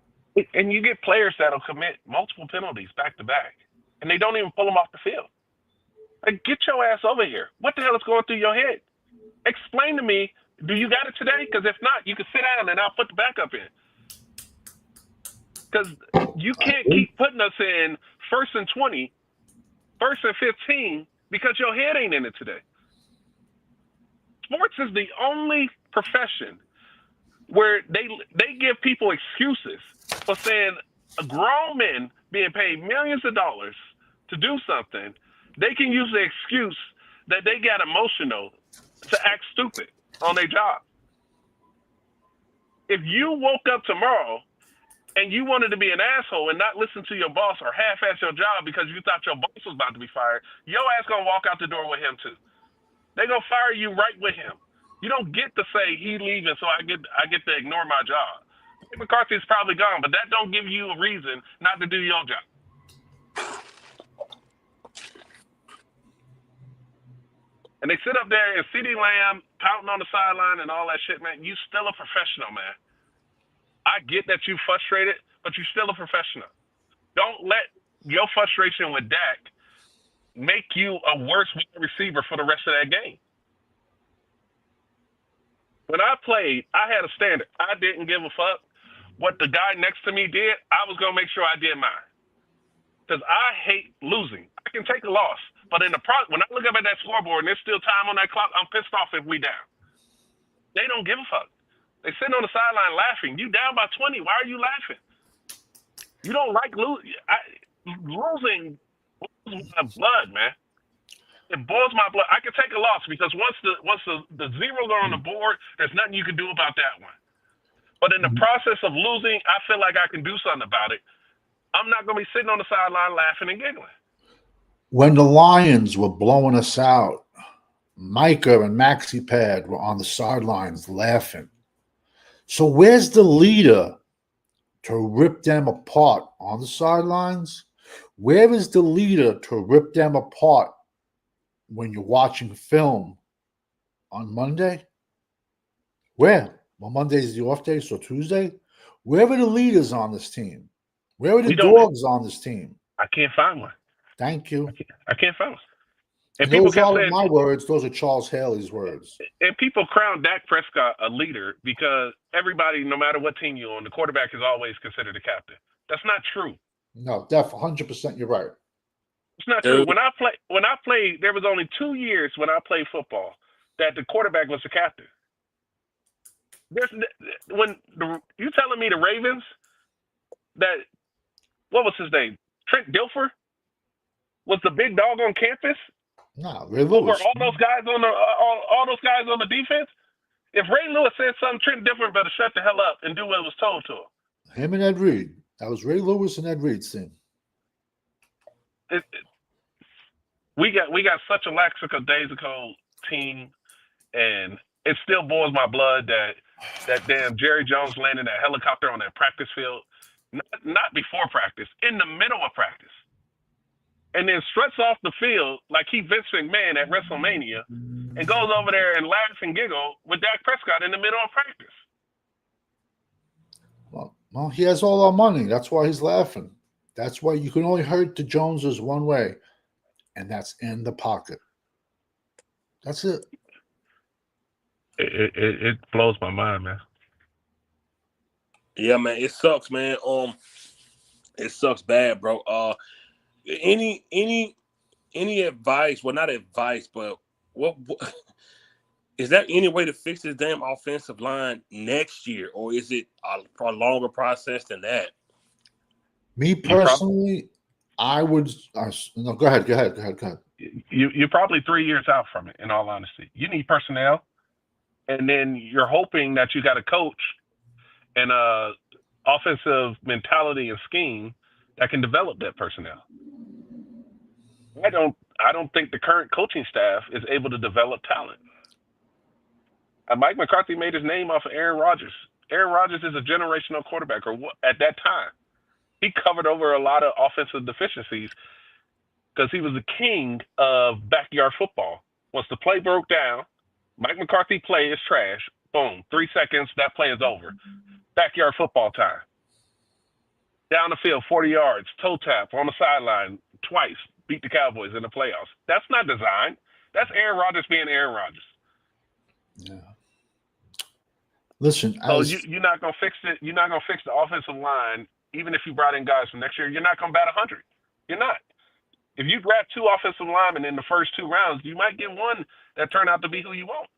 And you get players that'll commit multiple penalties back to back, and they don't even pull them off the field. Like, get your ass over here. What the hell is going through your head? Explain to me, do you got it today? Because if not, you can sit down and I'll put the backup in. Because you can't keep putting us in 1st and 20, 1st and 15, because your head ain't in it today. Sports is the only profession where they give people excuses for saying a grown man being paid millions of dollars to do something, they can use the excuse that they got emotional to act stupid on their job. If you woke up tomorrow and you wanted to be an asshole and not listen to your boss or half-ass your job because you thought your boss was about to be fired, your ass gonna walk out the door with him too. They gonna fire you right with him. You don't get to say he leaving, so I get to ignore my job. McCarthy's probably gone, but that don't give you a reason not to do your job. And they sit up there and CeeDee Lamb pouting on the sideline and all that shit, man. You still a professional, man. I get that you frustrated, but you're still a professional. Don't let your frustration with Dak make you a worse wide receiver for the rest of that game. When I played, I had a standard. I didn't give a fuck what the guy next to me did. I was going to make sure I did mine. Because I hate losing. I can take a loss. But when I look up at that scoreboard and there's still time on that clock, I'm pissed off if we down. They don't give a fuck. They sitting on the sideline laughing. You down by 20. Why are you laughing? You don't like losing. Losing boils my blood, man. It boils my blood. I can take a loss because once the zeros are on the board, there's nothing you can do about that one. But in the process of losing, I feel like I can do something about it. I'm not going to be sitting on the sideline laughing and giggling. When the Lions were blowing us out, Micah and Maxi Pad were on the sidelines laughing. So where's the leader to rip them apart on the sidelines? Where is the leader to rip them apart when you're watching film on Monday? Where? Well, Monday's the off day, so Tuesday? Where are the leaders on this team? Where are the dogs on this team? I can't find one. Thank you. I can't find one. And And people those kept aren't saying, my words. Those are Charles Haley's words. and people crown Dak Prescott a leader because everybody, no matter what team you're on, the quarterback is always considered a captain. That's not true. No, 100%. You're right. It's not true. Dude, When I played, there was only 2 years when I played football that the quarterback was the captain. There's you telling me the Ravens that what was his name? Trent Dilfer was the big dog on campus No, Ray over Lewis. all those guys on the all those guys on the defense. If Ray Lewis said something, Trent Dilfer better shut the hell up and do what was told to him. Him and Ed Reed. That was Ray Lewis and Ed Reed's team. We got such a lackadaisical team, and it still boils my blood that damn Jerry Jones landed that helicopter on that practice field, not before practice, in the middle of practice, and then struts off the field like he Vince McMahon at WrestleMania, and goes over there and laughs and giggles with Dak Prescott in the middle of practice. Well, he has all our money. That's why he's laughing. That's why you can only hurt the Joneses one way, and that's in the pocket. That's it. It blows my mind, man. yeah, man, it sucks, man. It sucks bad, bro. Any advice? Well, not advice, but what is there any way to fix this damn offensive line next year, or is it a longer process than that? Me personally, I would. No, go ahead. You're probably 3 years out from it. In all honesty, you need personnel, and then you're hoping that you got a coach and a offensive mentality and scheme that can develop that personnel. I don't think the current coaching staff is able to develop talent. Mike McCarthy made his name off of Aaron Rodgers. Aaron Rodgers is a generational quarterback, or at that time, he covered over a lot of offensive deficiencies because he was the king of backyard football. Once the play broke down, Mike McCarthy play is trash. Boom, 3 seconds, that play is over. Backyard football time. Down the field, 40 yards, toe tap on the sideline twice, beat the Cowboys in the playoffs. That's not design. That's Aaron Rodgers being Aaron Rodgers. Yeah. Listen, so you're not gonna fix it. You're not gonna fix the offensive line, even if you brought in guys from next year. You're not gonna bat 100. You're not. If you grab 2 offensive linemen in the first 2 rounds, you might get one that turned out to be who you want.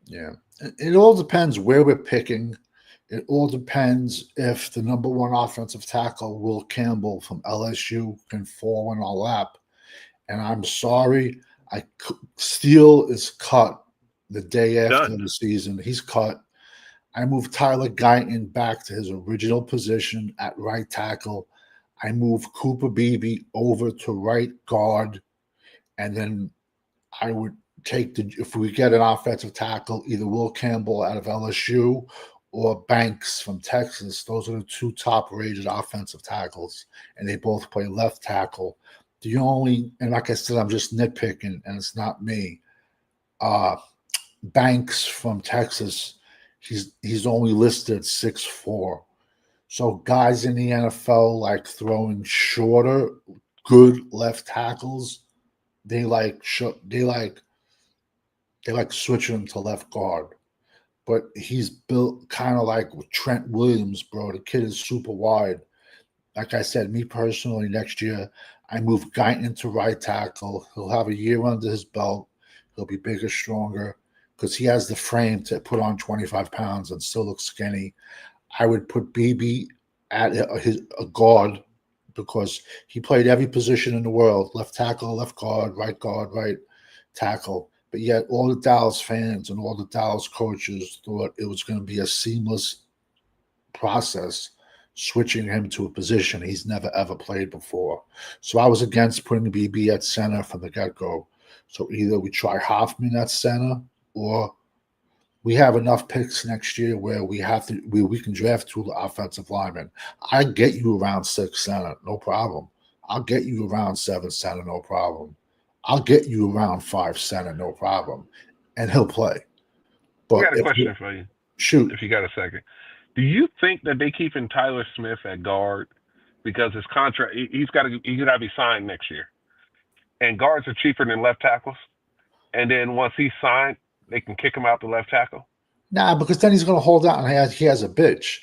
Yeah, it all depends where we're picking. It all depends if the number 1 offensive tackle, Will Campbell from LSU, can fall in our lap. And I'm sorry, Steele is cut the day after the season. He's cut. I moved Tyler Guyton back to his original position at right tackle. I moved Cooper Beebe over to right guard. And then I would take if we get an offensive tackle, either Will Campbell out of LSU or Banks from Texas. Those are the 2 top-rated offensive tackles, and they both play left tackle. And like I said, I'm just nitpicking, and it's not me. Banks from Texas, he's only listed 6'4". So guys in the NFL like throwing shorter, good left tackles. They like switching him to left guard. But he's built kind of like with Trent Williams, bro. The kid is super wide. Like I said, me personally, next year, I move Guyton to right tackle. He'll have a year under his belt. He'll be bigger, stronger, because he has the frame to put on 25 pounds and still look skinny. I would put BB at a guard because he played every position in the world: left tackle, left guard, right tackle. But yet all the Dallas fans and all the Dallas coaches thought it was going to be a seamless process switching him to a position he's never, ever played before. So I was against putting BB at center from the get-go. So either we try Hoffman at center, or we have enough picks next year where we can draft 2 offensive linemen. I get you around 6 center, no problem. I'll get you around 7 center, no problem. I'll get you around 5 center, no problem. And he'll play. But I got a question for you. Shoot. If you got a second. Do you think that they keeping Tyler Smith at guard because his contract he's got to be signed next year, and guards are cheaper than left tackles. And then once he's signed, they can kick him out to left tackle. Nah, because then he's going to hold out and he has a bitch.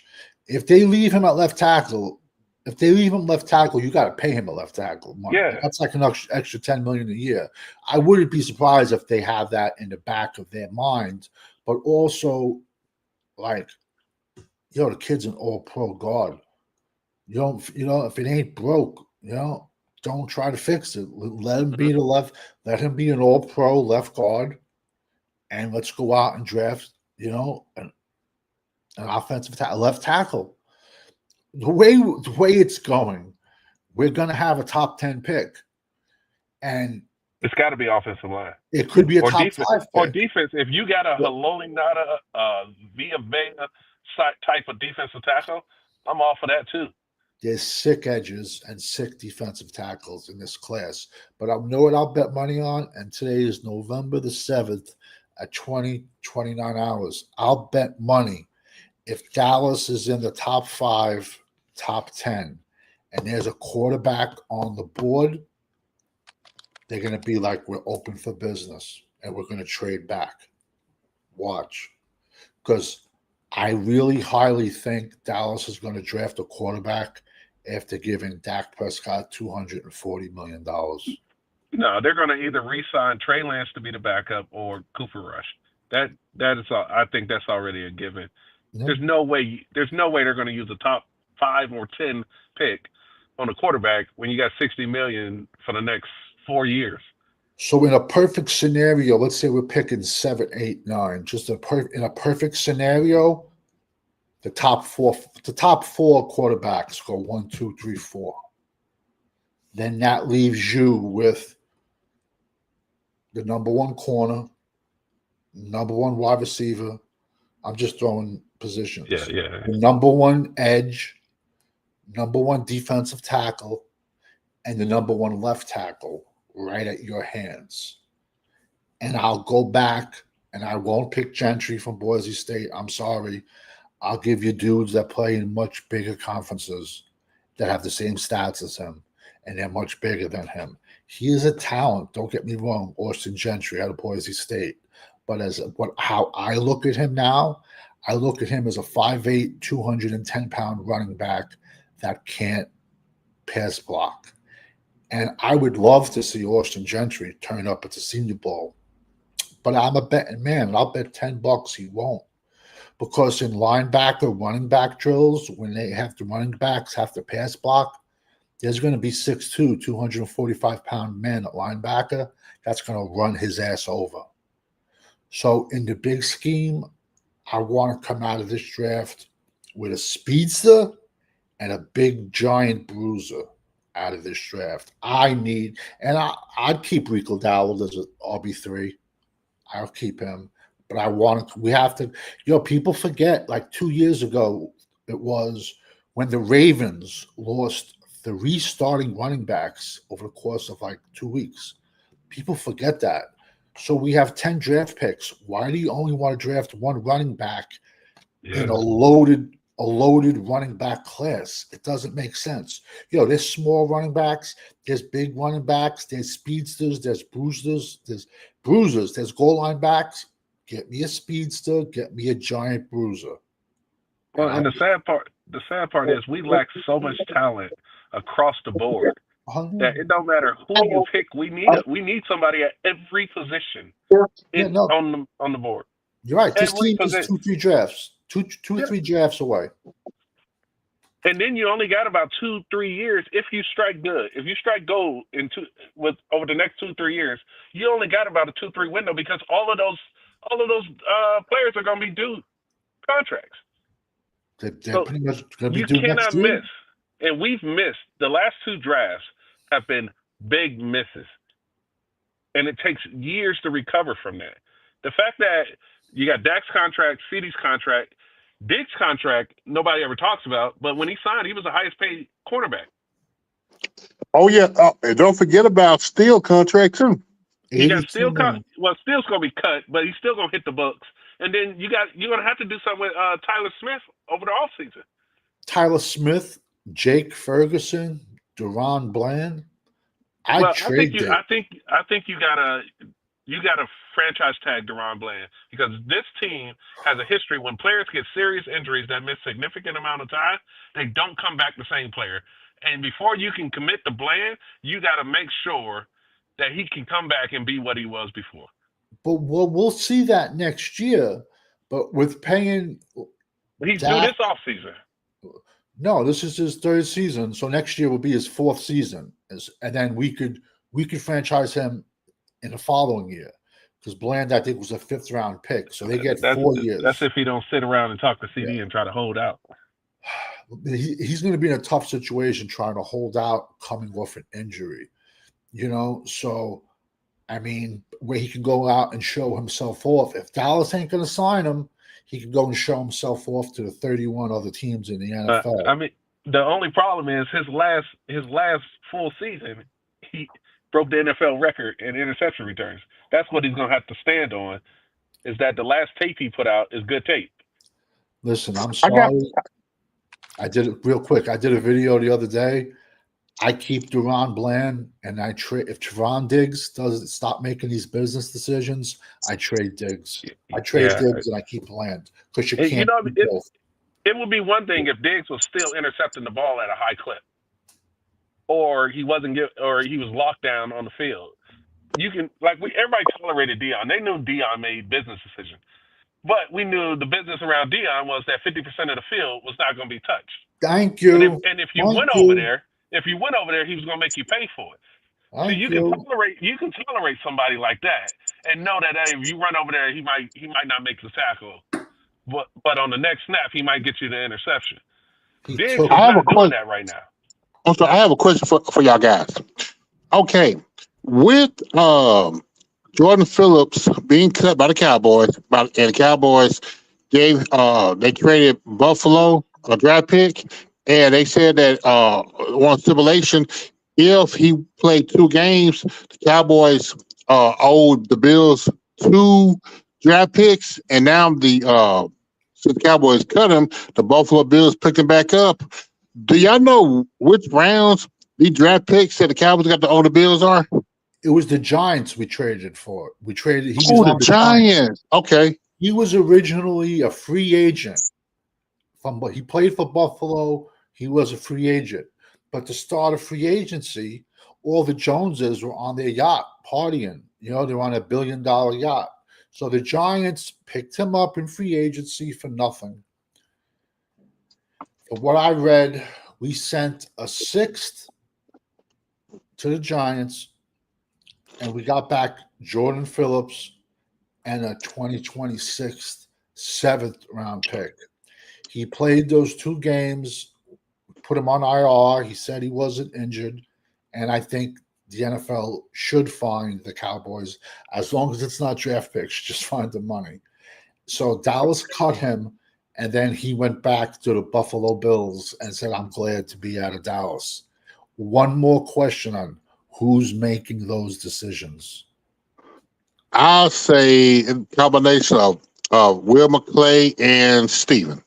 If they leave him at left tackle, you got to pay him a left tackle money. Yeah. That's like an extra $10 million a year. I wouldn't be surprised if they have that in the back of their mind, but also, like, the kid's an all-pro guard. If it ain't broke, don't try to fix it. Let him be let him be an all-pro left guard, and let's go out and draft, an offensive left tackle. The way it's going, we're gonna have a top 10 pick, and it's got to be offensive line. It could be a or top defense, 5 pick. or defense. If you got a Haloli Nada, Via Vega type of defensive tackle, I'm all for that too. There's sick edges and sick defensive tackles in this class, but I know what I'll bet money on. And today is November the 7th at 29 hours. I'll bet money if Dallas is in the top 5, top 10, and there's a quarterback on the board, they're going to be like, we're open for business and we're going to trade back. Watch. Because I really highly think Dallas is going to draft a quarterback after giving Dak Prescott $240 million. No, they're going to either re-sign Trey Lance to be the backup or Cooper Rush. That is all. I think that's already a given. Yeah. There's no way they're going to use a top 5 or 10 pick on a quarterback when you got $60 million for the next 4 years. So in a perfect scenario, let's say we're picking 7, 8, 9. In a perfect scenario, the top four quarterbacks go 1, 2, 3, 4. Then that leaves you with the number 1 corner, number 1 wide receiver. I'm just throwing positions. Yeah. The number 1 edge, number 1 defensive tackle, and the number 1 left tackle right at your hands. And I'll go back and I won't pick Gentry from Boise State. I'm sorry. I'll give you dudes that play in much bigger conferences that have the same stats as him, and they're much bigger than him. He is a talent. Don't get me wrong. Austin Gentry out of Boise State. But how I look at him now, I look at him as a 5'8", 210-pound running back that can't pass block. And I would love to see Austin Gentry turn up at the Senior Bowl. But I'm a betting man, and I'll bet $10 he won't. Because in linebacker, running back drills, when they have the running backs have to pass block, there's going to be 6'2", 245-pound men at linebacker that's going to run his ass over. So in the big scheme, I want to come out of this draft with a speedster and a big giant bruiser out of this draft. I'd keep Rico Dowell as an RB3. I'll keep him. But we have to, people forget, like 2 years ago, it was when the Ravens lost 3 starting running backs over the course of like 2 weeks. People forget that. So we have 10 draft picks. Why do you only want to draft 1 running back in a loaded running back class? It doesn't make sense. There's small running backs, there's big running backs, there's speedsters, there's bruisers, there's goal line backs. Get me a speedster, get me a giant bruiser. Well, and the sad part is we lack so much talent across the board that it don't matter who you pick. We need somebody at every position on the board. You're right. This team is 2-3 drafts, two or 3 drafts away. And then you only got about 2-3 years if you strike good. If you strike gold over the next 2-3 years, you only got about a 2-3 window because all of those players are going to be due contracts. They're pretty much going to be you due cannot next year. miss. And we've missed. The last 2 drafts have been big misses. And it takes years to recover from that. The fact that you got Dak's contract, CeeDee's contract, Diggs' contract, nobody ever talks about. But when he signed, he was the highest paid cornerback. Oh, yeah. And don't forget about Steele contract, too. You got Steele. Steele's going to be cut, but he's still going to hit the books. And then you're going to have to do something with Tyler Smith over the offseason. Tyler Smith Jake Ferguson, Duron Bland. I'd Well, I think trade you, Dick. I think you gotta franchise tag Deron Bland because this team has a history when players get serious injuries that miss significant amount of time, they don't come back the same player. And before you can commit to Bland, you got to make sure that he can come back and be what he was before. But we'll see that next year. But with paying He's due Dak, this offseason. no, this is his third season, so next year will be his fourth season, and then we could franchise him in the following year because Bland I think was a fifth round pick, so they get That's 4 years. if he don't sit around and talk to Yeah. CD and try to hold out. He's going to be in a tough situation trying to hold out coming off an injury, So I mean, where he can go out and show himself off. If Dallas ain't going to sign him, he can go and show himself off to the 31 other teams in the NFL. I mean, the only problem is his last full season, he broke the NFL record in interception returns. That's what he's gonna have to stand on. Is that the last tape he put out is good tape? Listen, I'm I got sorry. I did it real quick. I did a video the other day. I keep Duron Bland, and I trade if Trevon Diggs doesn't stop making these business decisions. I trade Diggs. I trade Yeah, Diggs, and I keep Bland because you you can't know, do it both. it would be one thing if Diggs was still intercepting the ball at a high clip, or he wasn't or he was locked down on the field. You can everybody tolerated Dion. They knew Dion made business decisions. But we knew the business around Dion was that 50% of the field was not going to be touched. Thank And if you. and if you Thank went over you. there, he was going to make you pay for it. So Thank you. you can tolerate somebody like that and know that hey, if you run over there, he might not make the tackle, but on the next snap he might get you the interception. He Diggs took is I have a not doing question. that right now. Also, I have a question for y'all guys. Okay, with Jordan Phillips being cut by the Cowboys, and the Cowboys they traded Buffalo a draft pick, and they said that on stipulation, if he played 2 games, the Cowboys owed the Bills 2 draft picks, and now since the Cowboys cut him, the Buffalo Bills picked him back up. Do y'all know which rounds these draft picks that the Cowboys got to own the Bills are? It was the Giants we traded for. We traded. He was Oh, the on the Giants. Giants. Okay. He was originally a free agent but he played for Buffalo. He was a free agent. But to start a free agency, all the Joneses were on their yacht partying. They're on $1 billion yacht. So the Giants picked him up in free agency for nothing. From what I read, we sent a sixth to the Giants, and we got back Jordan Phillips and a 2026 seventh round pick. He played those 2 games, put him on IR. He said he wasn't injured. And I think the NFL should fine the Cowboys as long as it's not draft picks, just find the money. So Dallas cut him, and then he went back to the Buffalo Bills and said, I'm glad to be out of Dallas. One more question on who's making those decisions. I'll say a combination of Will McClay and Steven.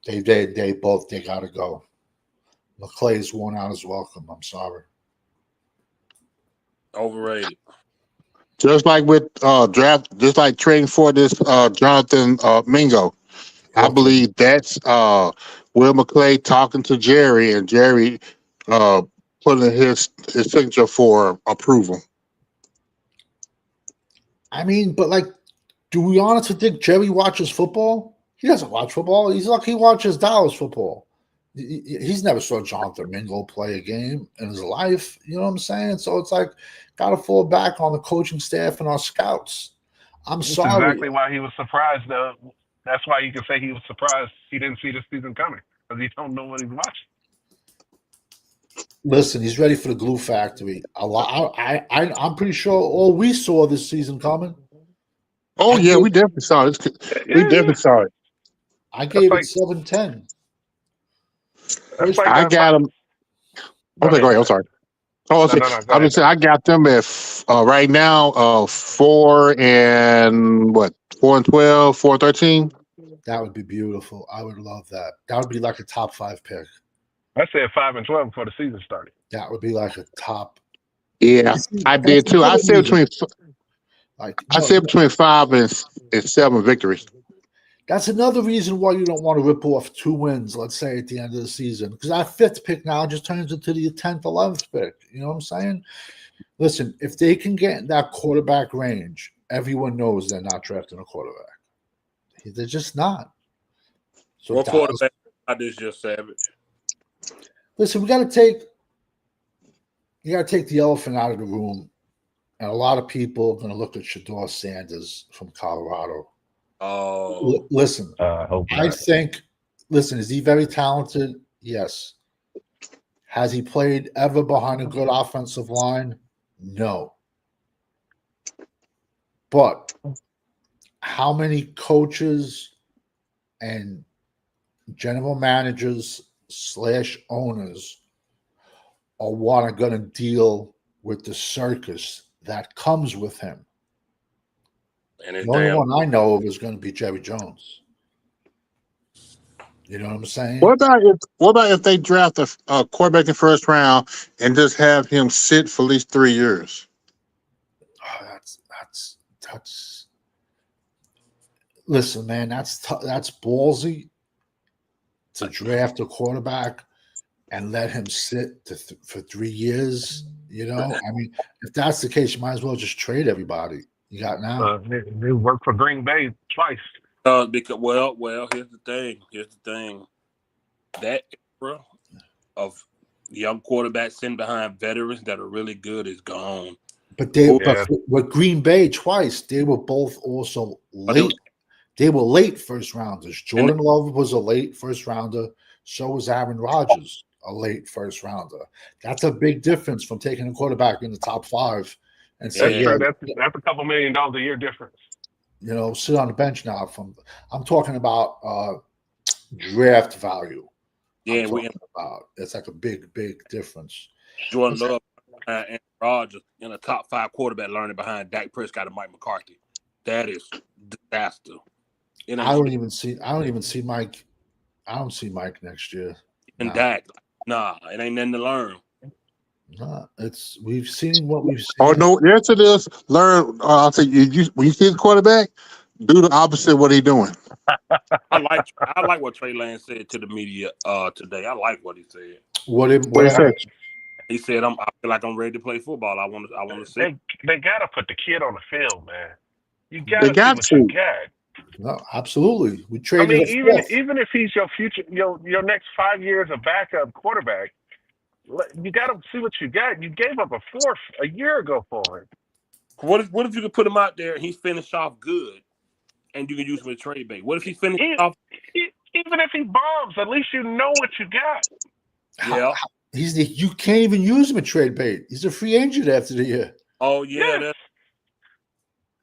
They got to go. McClay's worn out his welcome. I'm sorry. Overrated. Just like with just like trading for this Jonathan Mingo. I Okay. believe that's Will McClay talking to Jerry, and Jerry putting his signature for approval. I mean, but do we honestly think Jerry watches football? He doesn't watch football. He's like he watches Dallas football. He's never saw Jonathan Mingo play a game in his life. You know what I'm saying? So it's got to fall back on the coaching staff and our scouts. I'm That's sorry. exactly why he was surprised. That's why you can say he was surprised he didn't see the season coming because he don't know what he's watching. Listen, he's ready for the glue factory. I'm pretty sure all we saw this season coming. Oh yeah, we definitely saw it. We definitely saw it. I gave it 7-10. I got them. Okay, go ahead. I'm sorry. Oh, I would say I got them at right now 4 and 4-12, 4-13. That would be beautiful. I would love that. That would be like a top 5 pick. I said 5-12 before the season started. That would be like a top. Yeah, I did too. I said between Like I said between 5 and 7 victories. that's another reason why you don't want to rip off 2 wins, let's say, at the end of the season. Because that 5th pick now just turns into the 10th, 11th pick. You know what I'm saying? Listen, if they can get in that quarterback range, everyone knows they're not drafting a quarterback. They're just not. So What quarterback I this year, Savage? listen, you got to take the elephant out of the room. And a lot of people are going to look at Shador Sanders from Colorado. Oh, Listen, I hope I not. think, listen, is he very talented? Yes. Has he played ever behind a good offensive line? No. But how many coaches and general managers / owners are going to deal with the circus that comes with him? and it's The only damn. one I know of is going to be Jerry Jones. You know what I'm saying? What about if they draft a quarterback in the first round and just have him sit for at least 3 years? Oh, that's. Listen, man, that's ballsy to draft a quarterback and let him sit for 3 years. You know, I mean, if that's the case, you might as well just trade everybody you got now. They worked for Green Bay twice. Because well, here's the thing. That era of young quarterbacks sitting behind veterans that are really good is gone. But Yeah. with Green Bay twice, they were both also late. They were late first rounders. Jordan Love was a late first rounder. So was Aaron Rodgers, a late first rounder. That's a big difference from taking a quarterback in the top 5 and say, That's true. That's a couple $1 million a year difference. you know, sit on the bench now. I'm talking about draft value. Yeah, It's like a big difference. Jordan Love and Rodgers in a top 5 quarterback learning behind Dak Prescott and Mike McCarthy. That is disaster. I don't even see Mike. I don't see Mike next year. And Dak, it ain't nothing to learn. Nah, we've seen what we've seen. Oh no, yes it is. Learn. I'll say when you see the quarterback, do the opposite of what he's doing. I like what Trey Lance said to the media today. I like what he said. What he said? He said, I feel like I'm ready to play football. I want to see. They gotta put the kid on the field, man. You gotta see what you got. No, absolutely. We I traded. mean, even if he's your future, your next 5 years of backup quarterback, you got to see what you got. You gave up a 4th a year ago for him. What if you could put him out there and he finished off good, and you can use him as trade bait? What if he finished off? Even if he bombs, at least you know what you got. Yeah, you can't even use him at trade bait. He's a free agent after the year. Oh yeah. Yes.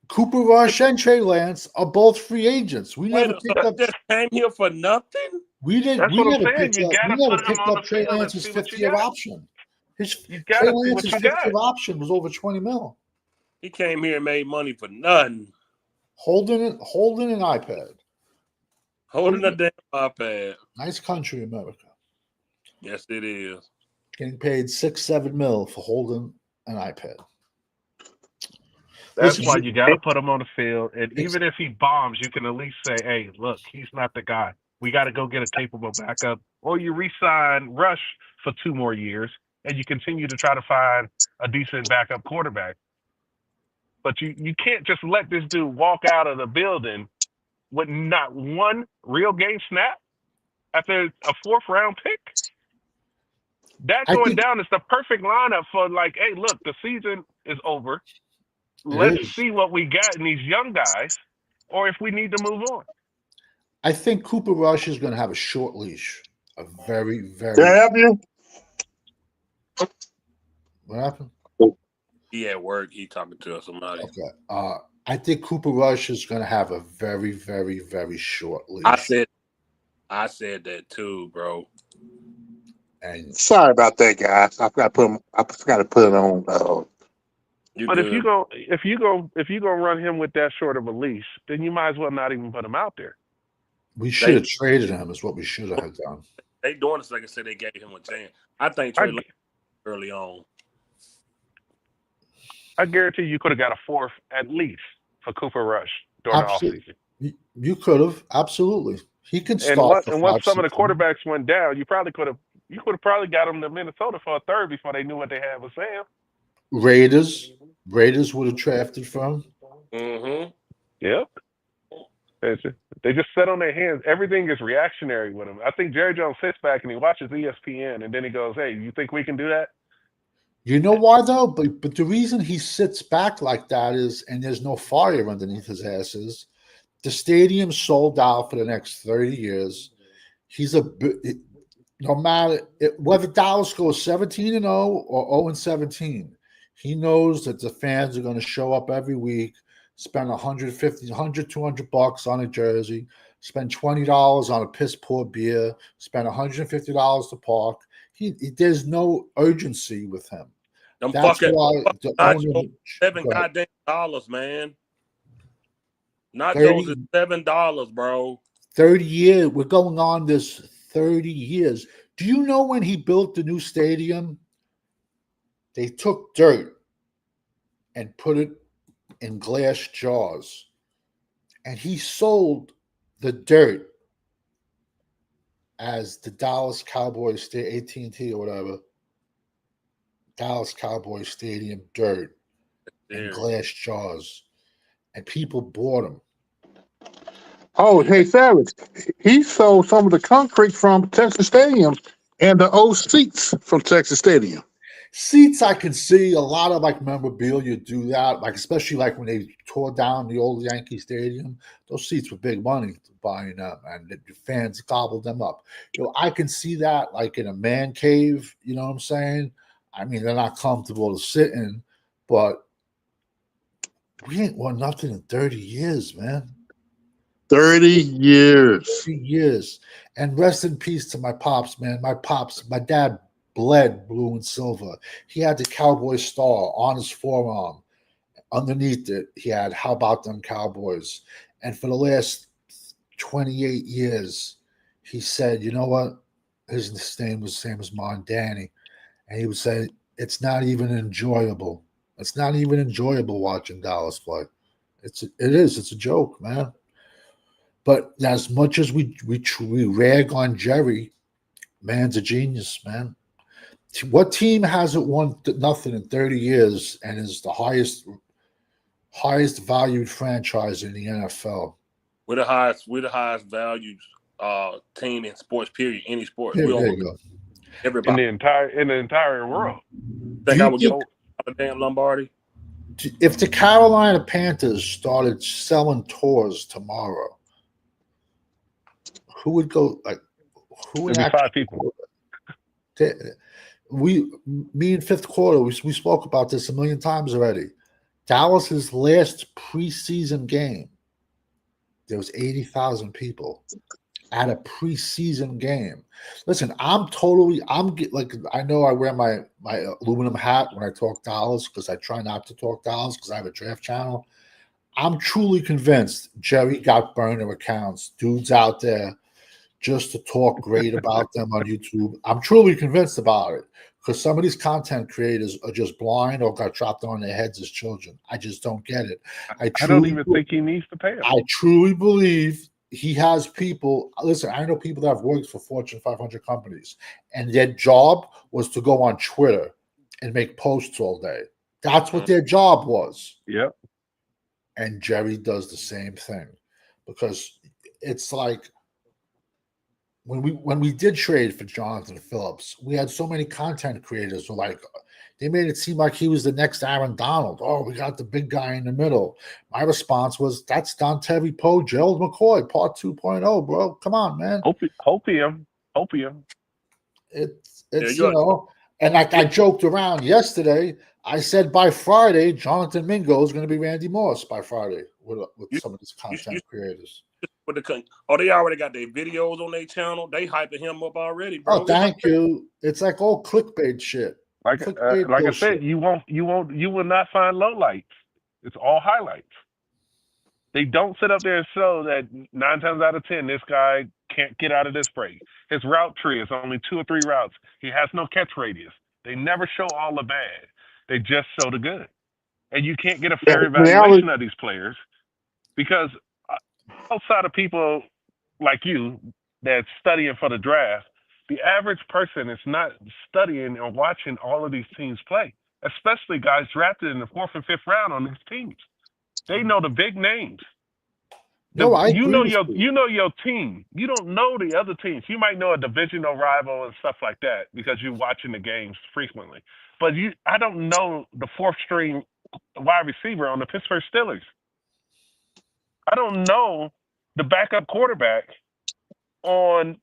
Cooper Rush and Trey Lance are both free agents. We never picked up. Just came here for nothing. We didn't. That's We what I'm never saying. picked You up. gotta We never put him picked on up the Trey field and Lance's see what 5th you year got. option. You Trey gotta see what Lance's you 5th got. year option was over $20 million. He came here and made money for nothing. Holding an iPad. Holding a damn iPad. Nice country, America. Yes, it is. Getting paid $6-7 million for holding an iPad. That's why you got to put him on the field. And even if he bombs, you can at least say, hey, look, he's not the guy. We got to go get a capable backup. Or you re-sign Rush for 2 more years, and you continue to try to find a decent backup quarterback. But you can't just let this dude walk out of the building with not one real game snap after a 4th round pick. That going down is the perfect lineup for like, hey, look, the season is over. Let's see what we got in these young guys, or if we need to move on. I think Cooper Rush is going to have a short leash. A very, very. Can I help you? What happened? He at work. He talking to somebody. Okay. I think Cooper Rush is going to have a very, very, very short leash. I said that too, bro. And sorry about that, guys. I forgot to put it on. But if you go run him with that short of a leash, then you might as well not even put him out there. We should have traded him. Is what we should have done. they doing this like I said. They gave him a chance. I think Trey Lance early on. I guarantee you could have got a fourth at least for Cooper Rush during the Absolutely. offseason. You could have. Absolutely. He can And start for once 5, some of 6 the quarterbacks went down, you could have probably got him to Minnesota for a third before they knew what they had with Sam. Raiders would have drafted from. Mm-hmm. Yep. They just sit on their hands. Everything is reactionary with him. I think Jerry Jones sits back and he watches ESPN and then he goes, "Hey, you think we can do that?" You know why though? But the reason he sits back like that is, and there's no fire underneath his ass, is the stadium sold out for the next 30 years. He's no matter whether Dallas goes 17-0 or 0-17, he knows that the fans are going to show up every week, spend 150, 100, 200 bucks on a jersey, spend $20 on a piss poor beer, spend $150 to park. There's no urgency with him. Them That's fucking why the owner $7 goddamn dollars, man. Nachos 30, is $7, bro. 30 years. We're going on this 30 years. Do you know when he built the new stadium? They took dirt and put it in glass jars. And he sold the dirt as the Dallas Cowboys, AT&T or whatever, Dallas Cowboys Stadium dirt in glass jars. And people bought them. Oh, hey, Savage. He sold some of the concrete from Texas Stadium and the old seats from Texas Stadium. Seats, I can see a lot of like memorabilia do that, like especially like when they tore down the old Yankee Stadium. Those seats were big money buying them, and the fans gobbled them up. I can see that like in a man cave. You know what I'm saying? I mean, they're not comfortable to sit in, but we ain't won nothing in 30 years, man. 30 years. 30 years. And rest in peace to my pops, man. My dad bled blue and silver. He had the Cowboy star on his forearm. Underneath it, he had "How about them Cowboys?" And for the last 28 years, he said, "You know what?" His name was the same as mine, Danny. And he would say, "It's not even enjoyable. It's not even enjoyable watching Dallas play. It is. It's a joke, man." But as much as we rag on Jerry, man's a genius, man. What team hasn't won nothing in 30 years and is the highest valued franchise in the NFL? We're the highest valued team in sports. Period. Any sports. There We you go. everybody. In the entire world. Think I would get a damn Lombardi? If the Carolina Panthers started selling tours tomorrow, who would go? Like, who would It'd be 5 people. Me in fifth quarter, we spoke about this a million times already. Dallas's last preseason game, there was 80,000 people at a preseason game. Listen, I know I wear my aluminum hat when I talk Dallas because I try not to talk Dallas because I have a draft channel. I'm truly convinced Jerry got burner accounts, dudes out there just to talk great about them on YouTube. I'm truly convinced about it because some of these content creators are just blind or got dropped on their heads as children. I just don't get it. I don't even think he needs to pay them. I truly believe he has people. Listen, I know people that have worked for Fortune 500 companies, and their job was to go on Twitter and make posts all day. That's what their job was. Yep. And Jerry does the same thing because it's like when we did trade for Jonathan Phillips, we had so many content creators who they made it seem like he was the next Aaron Donald. Oh, we got the big guy in the middle. My response was, that's Don Terry Poe, Gerald McCoy, part 2.0, bro. Come on, man. Hopium. It's and I joked around yesterday. I said by Friday, Jonathan Mingo is going to be Randy Moss by Friday with some of these content creators. They already got their videos on their channel. They hyping him up already, bro. Oh, thank you. It's like all clickbait shit. Like I said, you will not find lowlights. It's all highlights. They don't sit up there and show that 9 times out of 10, this guy can't get out of this break. His route tree is only 2 or 3 routes. He has no catch radius. They never show all the bad. They just show the good. And you can't get a fair Reality, evaluation of these players because outside of people like you that's studying for the draft, the average person is not studying or watching all of these teams play, especially guys drafted in the 4th and 5th round on these teams. They know the big names. No, I You agree know with you. your team. You don't know the other teams. You might know a divisional rival and stuff like that because you're watching the games frequently. But I don't know the 4th string wide receiver on the Pittsburgh Steelers. I don't know the backup quarterback on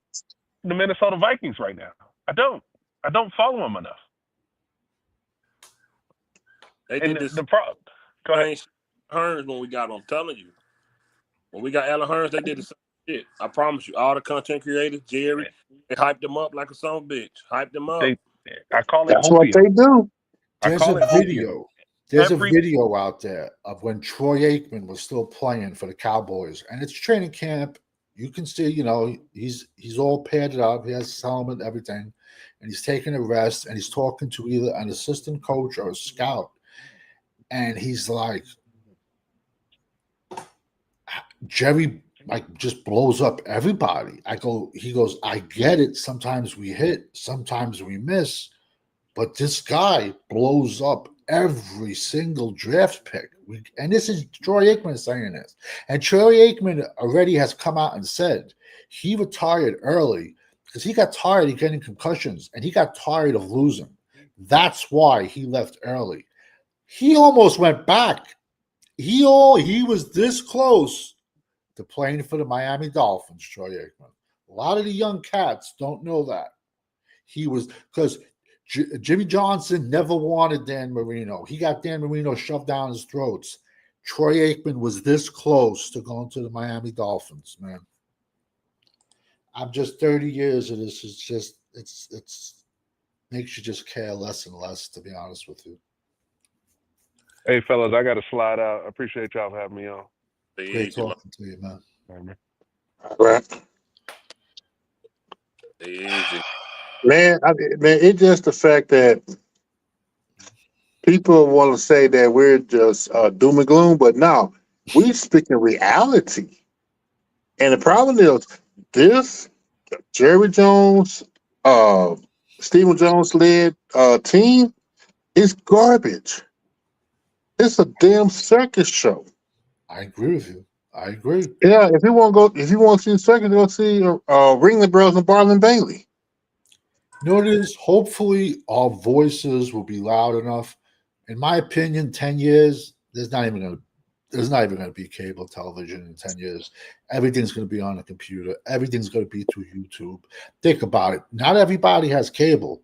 the Minnesota Vikings right now. I don't. I don't follow them enough. They And did this the problem. Go ahead. same shit with Hearns when we got him. I'm telling you. When we got Alan Hearns, they did the same shit. I promise you. All the content creators, Jerry, they hyped him up like a son of a bitch. Hyped him up. I call it that's what they hopium. do. I There's call a it hopium. video. There's a Every video out there of when Troy Aikman was still playing for the Cowboys, and it's training camp. You can see, he's all padded up. He has his helmet, everything, and he's taking a rest, and he's talking to either an assistant coach or a scout, and he's like, Jerry just blows up everybody. He goes, I get it. Sometimes we hit, sometimes we miss, but this guy blows up every single draft pick. And this is Troy Aikman saying this. And Troy Aikman already has come out and said he retired early because he got tired of getting concussions and he got tired of losing. That's why he left early. He almost went back. He was this close to playing for the Miami Dolphins, Troy Aikman. A lot of the young cats don't know that. He was, because Jimmy Johnson never wanted Dan Marino. He got Dan Marino shoved down his throats. Troy Aikman was this close to going to the Miami Dolphins, man. I'm just 30 years of this. It's just, it's makes you just care less and less, to be honest with you. Hey, fellas, I got to slide out. I appreciate y'all for having me on. Great talking to you, man. All right. Easy. Man, it's just the fact that people want to say that we're just doom and gloom, but no, we speaking reality. And the problem is this Jerry Jones, Stephen Jones led team is garbage. It's a damn circus show. I agree with you. I agree. Yeah, if you want to see the circus, go see Ringling Brothers and Barlin Bailey. You know what it is? Hopefully our voices will be loud enough. In my opinion, 10 years, there's not even going to be cable television in 10 years. Everything's going to be on a computer. Everything's going to be through YouTube. Think about it. Not everybody has cable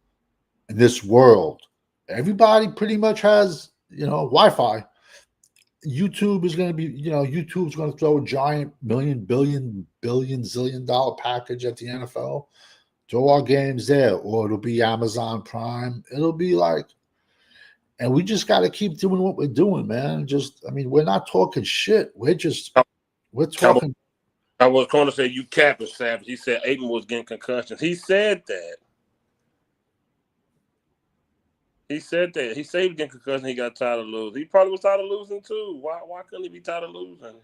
in this world. Everybody pretty much has, Wi-Fi. YouTube is going to be, YouTube's going to throw a giant zillion dollar package at the NFL. Throw our games there, or it'll be Amazon Prime. It'll be like, and we just got to keep doing what we're doing, man. We're not talking shit. We're talking. I was going to say you capping, Savage. He said Aiden was getting concussions. He said that. He said he was getting concussions. He got tired of losing. He probably was tired of losing too. Why couldn't he be tired of losing?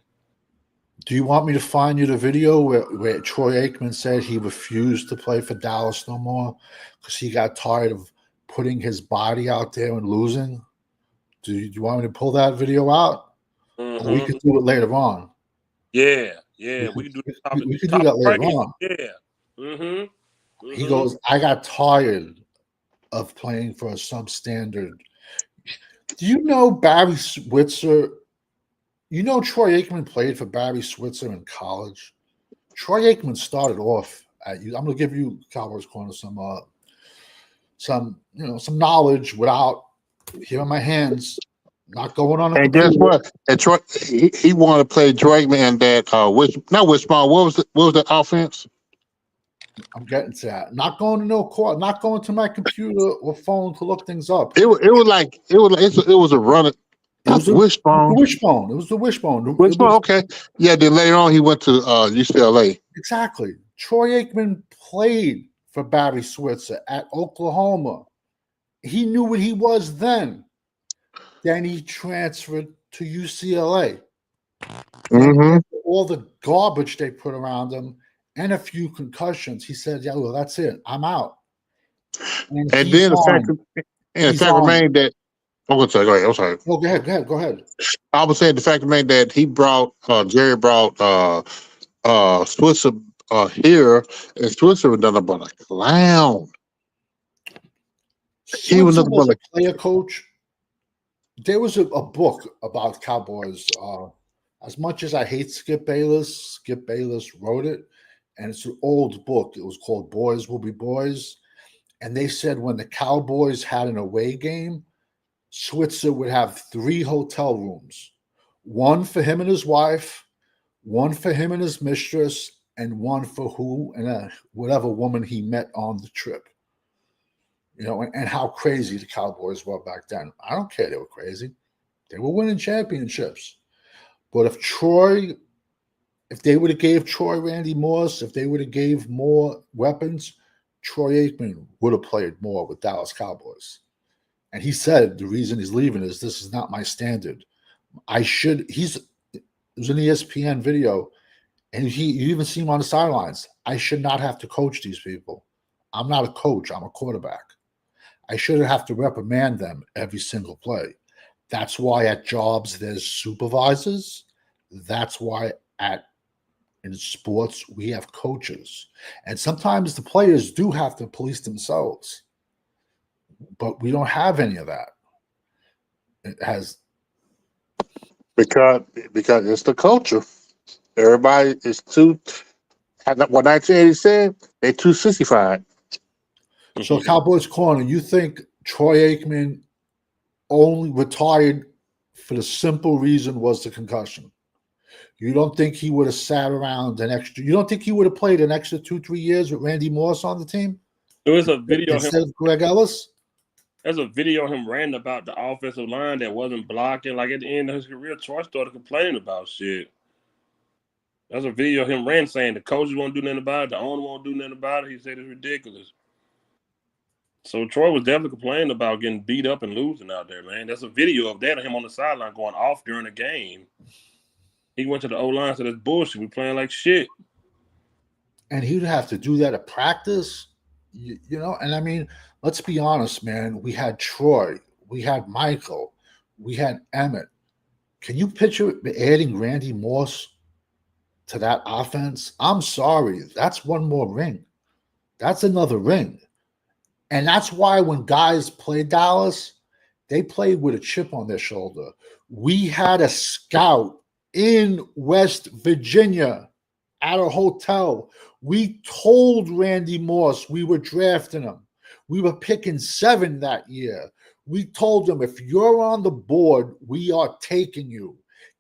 Do you want me to find you the video where Troy Aikman said he refused to play for Dallas no more because he got tired of putting his body out there and losing? Do you want me to pull that video out? Mm-hmm. Or we can do it later on. Yeah. We can do that later on. Yeah. Mm-hmm. He goes, I got tired of playing for a substandard. Do you know Barry Switzer? You know Troy Aikman played for Barry Switzer in college. Troy Aikman started off at you. I'm going to give you Cowboys Corner some knowledge without here in my hands. Not going on. And guess what? And Troy, he wanted to play Troy Aikman and that not Wishbone. What was the offense? I'm getting to that. Not going to no court. Not going to my computer or phone to look things up. It was a run. It was the Wishbone. It was the Wishbone. Wishbone. Okay. Yeah. Then later on, he went to UCLA. Exactly. Troy Aikman played for Barry Switzer at Oklahoma. He knew what he was then. Then he transferred to UCLA. Then Mm-hmm. all the garbage they put around him and a few concussions, he said, "Yeah, well, that's it. I'm out." And And then the He's fact on. remained that. Oh, I'm sorry. Go ahead. I'm sorry. Oh, go ahead. I was saying the fact remained that he brought Jerry brought Switzer here, and Switzer was nothing but a clown. He was Switzer nothing but was a a player coach. There was a book about Cowboys. As much as I hate Skip Bayless wrote it, and it's an old book. It was called Boys Will Be Boys. And they said when the Cowboys had an away game, Switzer would have 3 hotel rooms, one for him and his wife, one for him and his mistress, and one for whatever woman he met on the trip. And how crazy the Cowboys were back then. I don't care. They were crazy. They were winning championships. But if they would have gave Troy Randy Moss, if they would have gave more weapons, Troy Aikman would have played more with Dallas Cowboys. And he said the reason he's leaving is this is not my standard. It was an ESPN video, and you even see him on the sidelines. I should not have to coach these people. I'm not a coach. I'm a quarterback. I shouldn't have to reprimand them every single play. That's why at jobs there's supervisors. That's why in sports we have coaches. And sometimes the players do have to police themselves. But we don't have any of that. It has because it's the culture. Everybody is too. What 1980 said, they too sissified. So Cowboys Corner, you think Troy Aikman only retired for the simple reason was the concussion? You don't think he would have sat around you don't think he would have played an extra 2-3 years with Randy Moss on the team? There was a video instead of Greg Ellis? There's a video of him ranting about the offensive line that wasn't blocking. Like at the end of his career, Troy started complaining about shit. There's a video of him ranting saying the coaches won't do nothing about it, the owner won't do nothing about it. He said it's ridiculous. So Troy was definitely complaining about getting beat up and losing out there, man. There's a video of that of him on the sideline going off during the game. He went to the O-line and said, that's bullshit. We playing like shit. And he'd have to do that at practice, And I mean, let's be honest, man. We had Troy. We had Michael. We had Emmett. Can you picture adding Randy Moss to that offense? I'm sorry. That's one more ring. That's another ring. And that's why when guys play Dallas, they played with a chip on their shoulder. We had a scout in West Virginia at a hotel. We told Randy Moss we were drafting him. We were picking 7 that year. We told him, if you're on the board, we are taking you.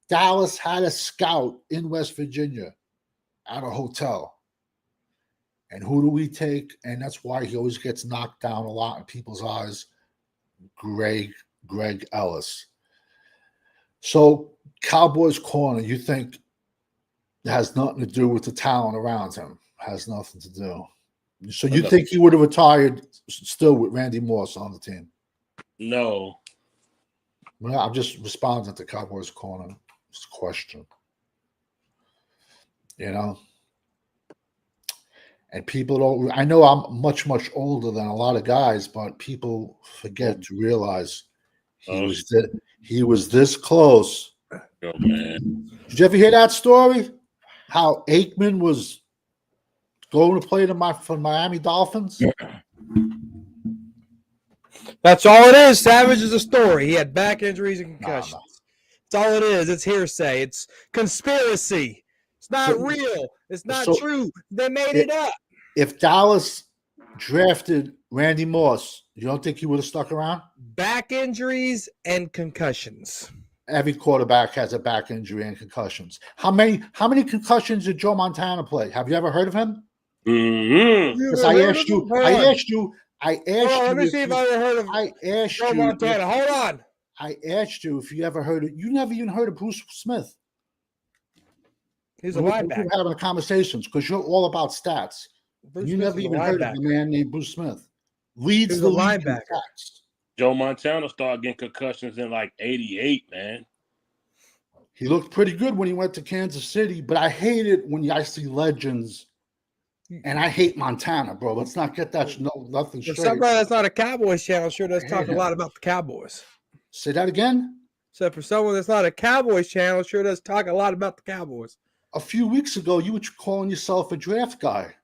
Dallas had a scout in West Virginia at a hotel. And who do we take? And that's why he always gets knocked down a lot in people's eyes. Greg Ellis. So Cowboys Corner, you think it has nothing to do with the talent around him? Has nothing to do. So you think he would have retired still with Randy Moss on the team? No. Well, I'm just responding to Cowboys Corner question. And people don't. I know I'm much older than a lot of guys, but people forget to realize he was this close. Oh, man. Did you ever hear that story? How Aikman was going to play for Miami Dolphins? That's all it is. Savage is a story. He had back injuries and concussions. No. That's all it is. It's hearsay. It's conspiracy. It's not real. It's not true. They made it up. If Dallas drafted Randy Moss, you don't think he would have stuck around? Back injuries and concussions. Every quarterback has a back injury and concussions. How many concussions did Joe Montana play? Have you ever heard of him? Mm-hmm. Because I asked you. Let me see if I ever heard of Joe Montana. Hold on. I asked you if you ever heard of. You never even heard of Bruce Smith. He's a linebacker. We're having conversations because you're all about stats. Bruce You Smith never is a even heard of a linebacker. man named Bruce Smith. Leads He's the a league in linebacker. stats. Joe Montana started getting concussions in like '88, man. He looked pretty good when he went to Kansas City, but I hate it when I see legends. And I hate Montana, bro. Let's not get that nothing For straight. somebody that's not a Cowboys channel, sure does talk a lot about the Cowboys. Say that again? So for someone that's not a Cowboys channel, sure does talk a lot about the Cowboys. A few weeks ago, you were calling yourself a draft guy.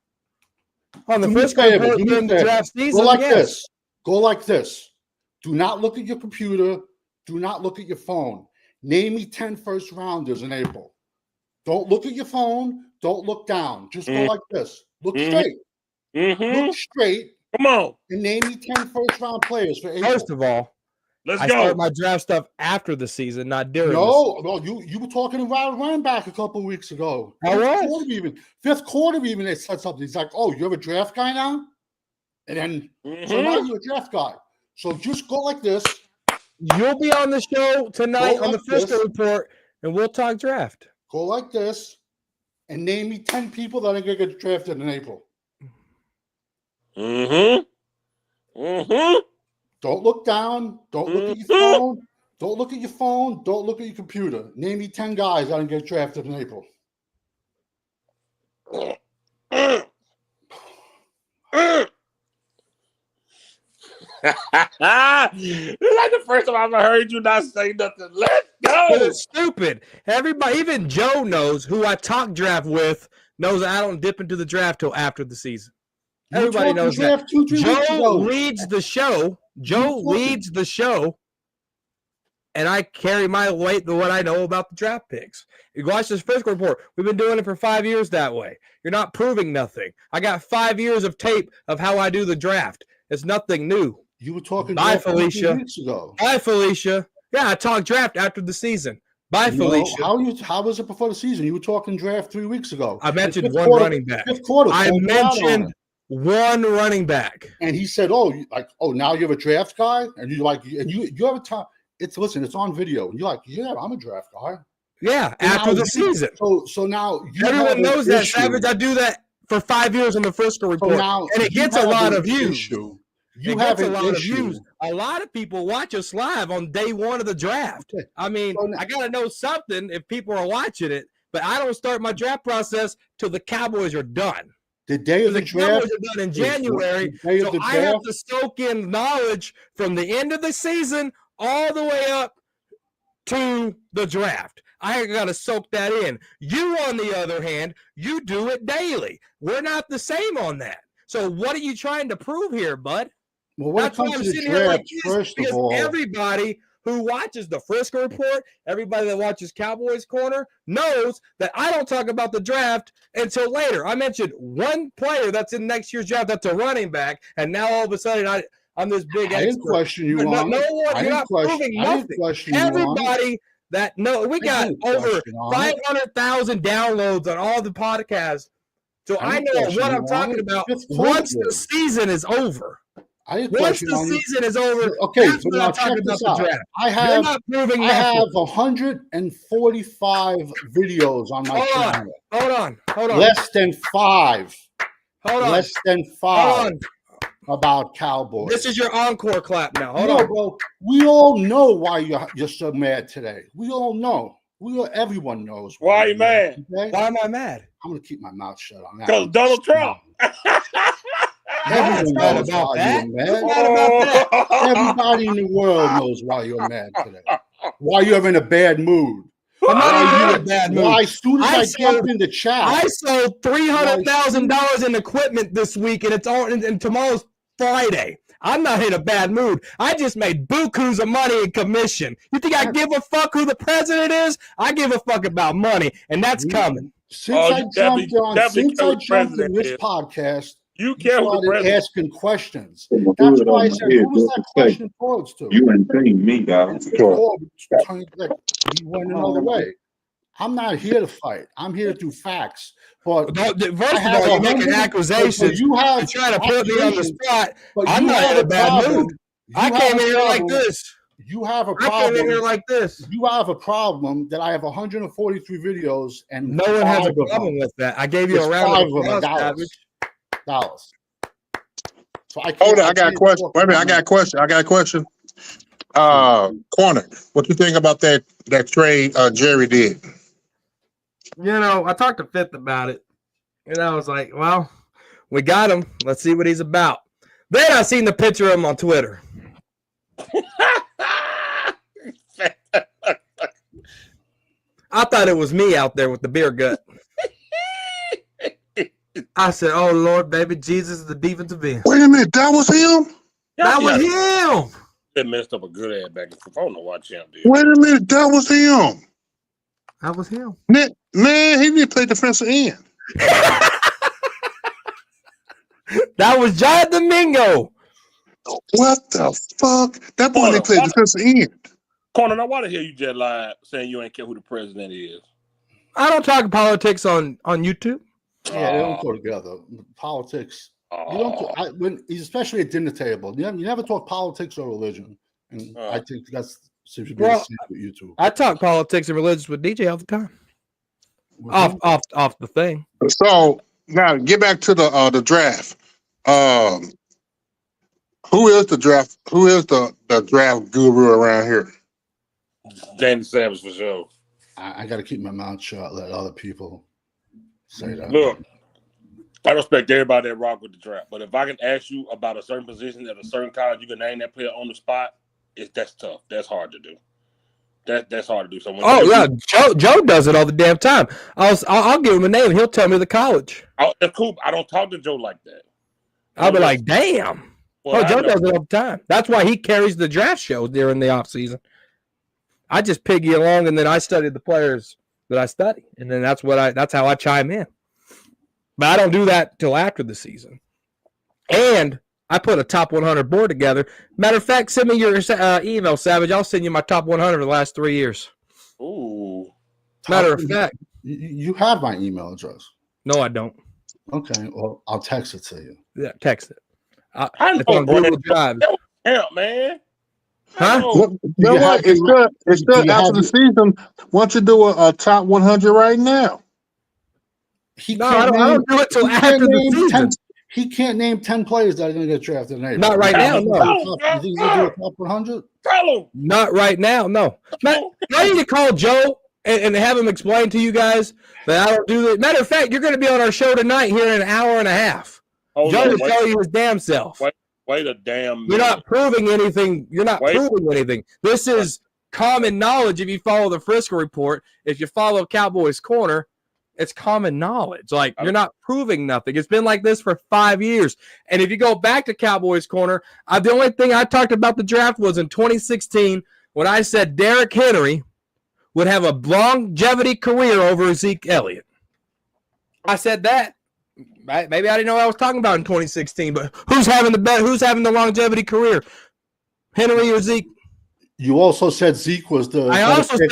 On the Do me a first favor, report do me a during the favor. draft season, Go like yes. this. Go like this. Do not look at your computer. Do not look at your phone. Name me 10 first rounders in April. Don't look at your phone. Don't look down. Just go like this. Look straight. Look straight. Come on. And name me 10 first round players for April. First of all, Let's I go. start my draft stuff after the season, not during. No, you were talking about running back a couple of weeks ago. I was. Fifth quarter even they said something. He's like, "Oh, you're a draft guy now," and then so now you're a draft guy. So just go like this. You'll be on the show tonight Go on the like this. Frisco Report, and we'll talk draft. Go like this, and name me 10 people that are gonna get drafted in April. Don't look down. Don't look at your phone. Don't look at your phone. Don't look at your computer. Name me 10 guys that are gonna get drafted in April. It's like the first time I've ever heard you not say nothing. Let's go. It's stupid. Everybody, even Joe knows, who I talk draft with, knows I don't dip into the draft till after the season. Everybody knows that. Joe leads the show. And I carry my weight to what I know about the draft picks. You watch this Frisco Report. We've been doing it for 5 years that way. You're not proving nothing. I got 5 years of tape of how I do the draft. It's nothing new. You were talking Bye, Felicia. weeks ago. Bye, Felicia. Yeah, I talk draft after the season. Bye, Felicia. How was it before the season? You were talking draft 3 weeks ago. I mentioned one running back. Fifth quarter. I mentioned one running back. And he said, now you have a draft guy? And you're like, and you have a time. It's on video. And you're like, yeah, I'm a draft guy. Yeah, after the season. So now everyone knows that, Savage. I do that for 5 years on the Frisco Report. And it gets a lot of views. You have a lot of views. A lot of people watch us live on day one of the draft. I mean, I got to know something if people are watching it, but I don't start my draft process till the Cowboys are done. The day of the draft Cowboys are done in January, so I have to soak in knowledge from the end of the season all the way up to the draft. I got to soak that in. You, on the other hand, you do it daily. We're not the same on that. So what are you trying to prove here, bud? Well, when it comes to the draft, first of all, everybody who watches the Frisco Report, everybody that watches Cowboys Corner knows that I don't talk about the draft until later. I mentioned one player that's in next year's draft that's a running back, and now all of a sudden I'm this big expert. I didn't question you on it. You're not proving nothing. Everybody that we got over 500,000 downloads on all the podcasts. So I know what I'm talking about once the season is over. Once the season is over, okay, that's what I'm talking about the draft. I have 145 videos on my channel. Hold on. Less than 5. Less than 5. Hold on. About Cowboys. This is your encore clap now. Hold on, bro. We all know why you're so mad today. We all know. Everyone knows why are you mad. Okay? Why am I mad? I'm gonna keep my mouth shut on that. Because Donald Trump. Everyone knows why you're mad. Everybody in the world knows why you're mad today. Why you're in a bad mood. I'm not in a bad mood. Why, as soon as I jump in the chat, I sold $300,000 in equipment this week, and it's all. And tomorrow's Friday. I'm not in a bad mood. I just made bukus of money in commission. You think I give a fuck who the president is? I give a fuck about money, and that's coming. Since I jumped in this podcast, you started asking questions. That's why I said, who was that question towards to? You ain't paying me, guys. He went another way. I'm not here to fight. I'm here to do facts. But first of all, you're making accusations. You're trying to put me on the spot. I'm not in a bad mood. I came in here like this. You have a I came in here problem. like this. You have a problem that I have 143 videos and No one has a 5 of problem them. with that. I gave you There's a round 5 of of them are applause, Savage. Dallas. So I can't. Hold on, I got a can't question. talk Wait a minute, I about got a question. I got a question. Corner, what you think about that trade Jerry did? You know, I talked to Fifth about it, and I was like, well, we got him. Let's see what he's about. Then I seen the picture of him on Twitter. I thought it was me out there with the beer gut. I said, oh, Lord, baby, Jesus is the defensive end. Wait a minute, that was him? That was him. They messed up a good ad back and forth. I don't know why Champ did. Wait a minute, that was him. That was him. Man, he didn't play defensive end. That was John Domingo. What the fuck? That boy didn't play defensive end. Corner, now why the hell you just lied saying you ain't care who the president is? I don't talk politics on YouTube. Yeah, they don't go together. Politics. You don't. Especially at dinner table. You never talk politics or religion, and I think that's seems to be the same with you two. I talk politics and religion with DJ all the time. Off the thing. So now get back to the draft. Who is the draft? Who is the draft guru around here? Danny Savage for sure. I got to keep my mouth shut. Let other people say that. Look, I respect everybody that rock with the draft, but if I can ask you about a certain position at a certain college, you can name that player on the spot. That's tough. That's hard to do. That's hard to do. So Joe does it all the damn time. I'll give him a name. He'll tell me the college. That's cool. I don't talk to Joe like that. I'll be like, damn. Well, Joe does it all the time. That's why he carries the draft show during the off season. I just piggy along, and then I study the players that I study, and then that's how I chime in. But I don't do that till after the season. And I put a top 100 board together. Matter of fact, send me your email, Savage. I'll send you my top 100 for the last 3 years. Ooh. Matter of fact. You have my email address. No, I don't. Okay, well, I'll text it to you. Yeah, text it. I know, Google Drive. Hell, man. Huh? You know what? It's still after the season. Why don't you do a top 100 right now? I don't do it till after the season. He can't name 10 players that are going to get drafted in April. Not right now, no. You think he's going to do a top 100? Not right now, no. I need to call Joe and have him explain to you guys that I don't do that. Matter of fact, you're going to be on our show tonight here in an hour and a half. Joe will tell you his damn self. Wait a damn minute. You're not proving anything. Proving anything. This is common knowledge if you follow the Frisco Report. If you follow Cowboys Corner, it's common knowledge. Like, you're not proving nothing. It's been like this for 5 years. And if you go back to Cowboys Corner, the only thing I talked about the draft was in 2016 when I said Derrick Henry would have a longevity career over Zeke Elliott. I said that. Maybe I didn't know what I was talking about in 2016, but who's having the longevity career? Henry or Zeke? You also said Zeke was the. I also said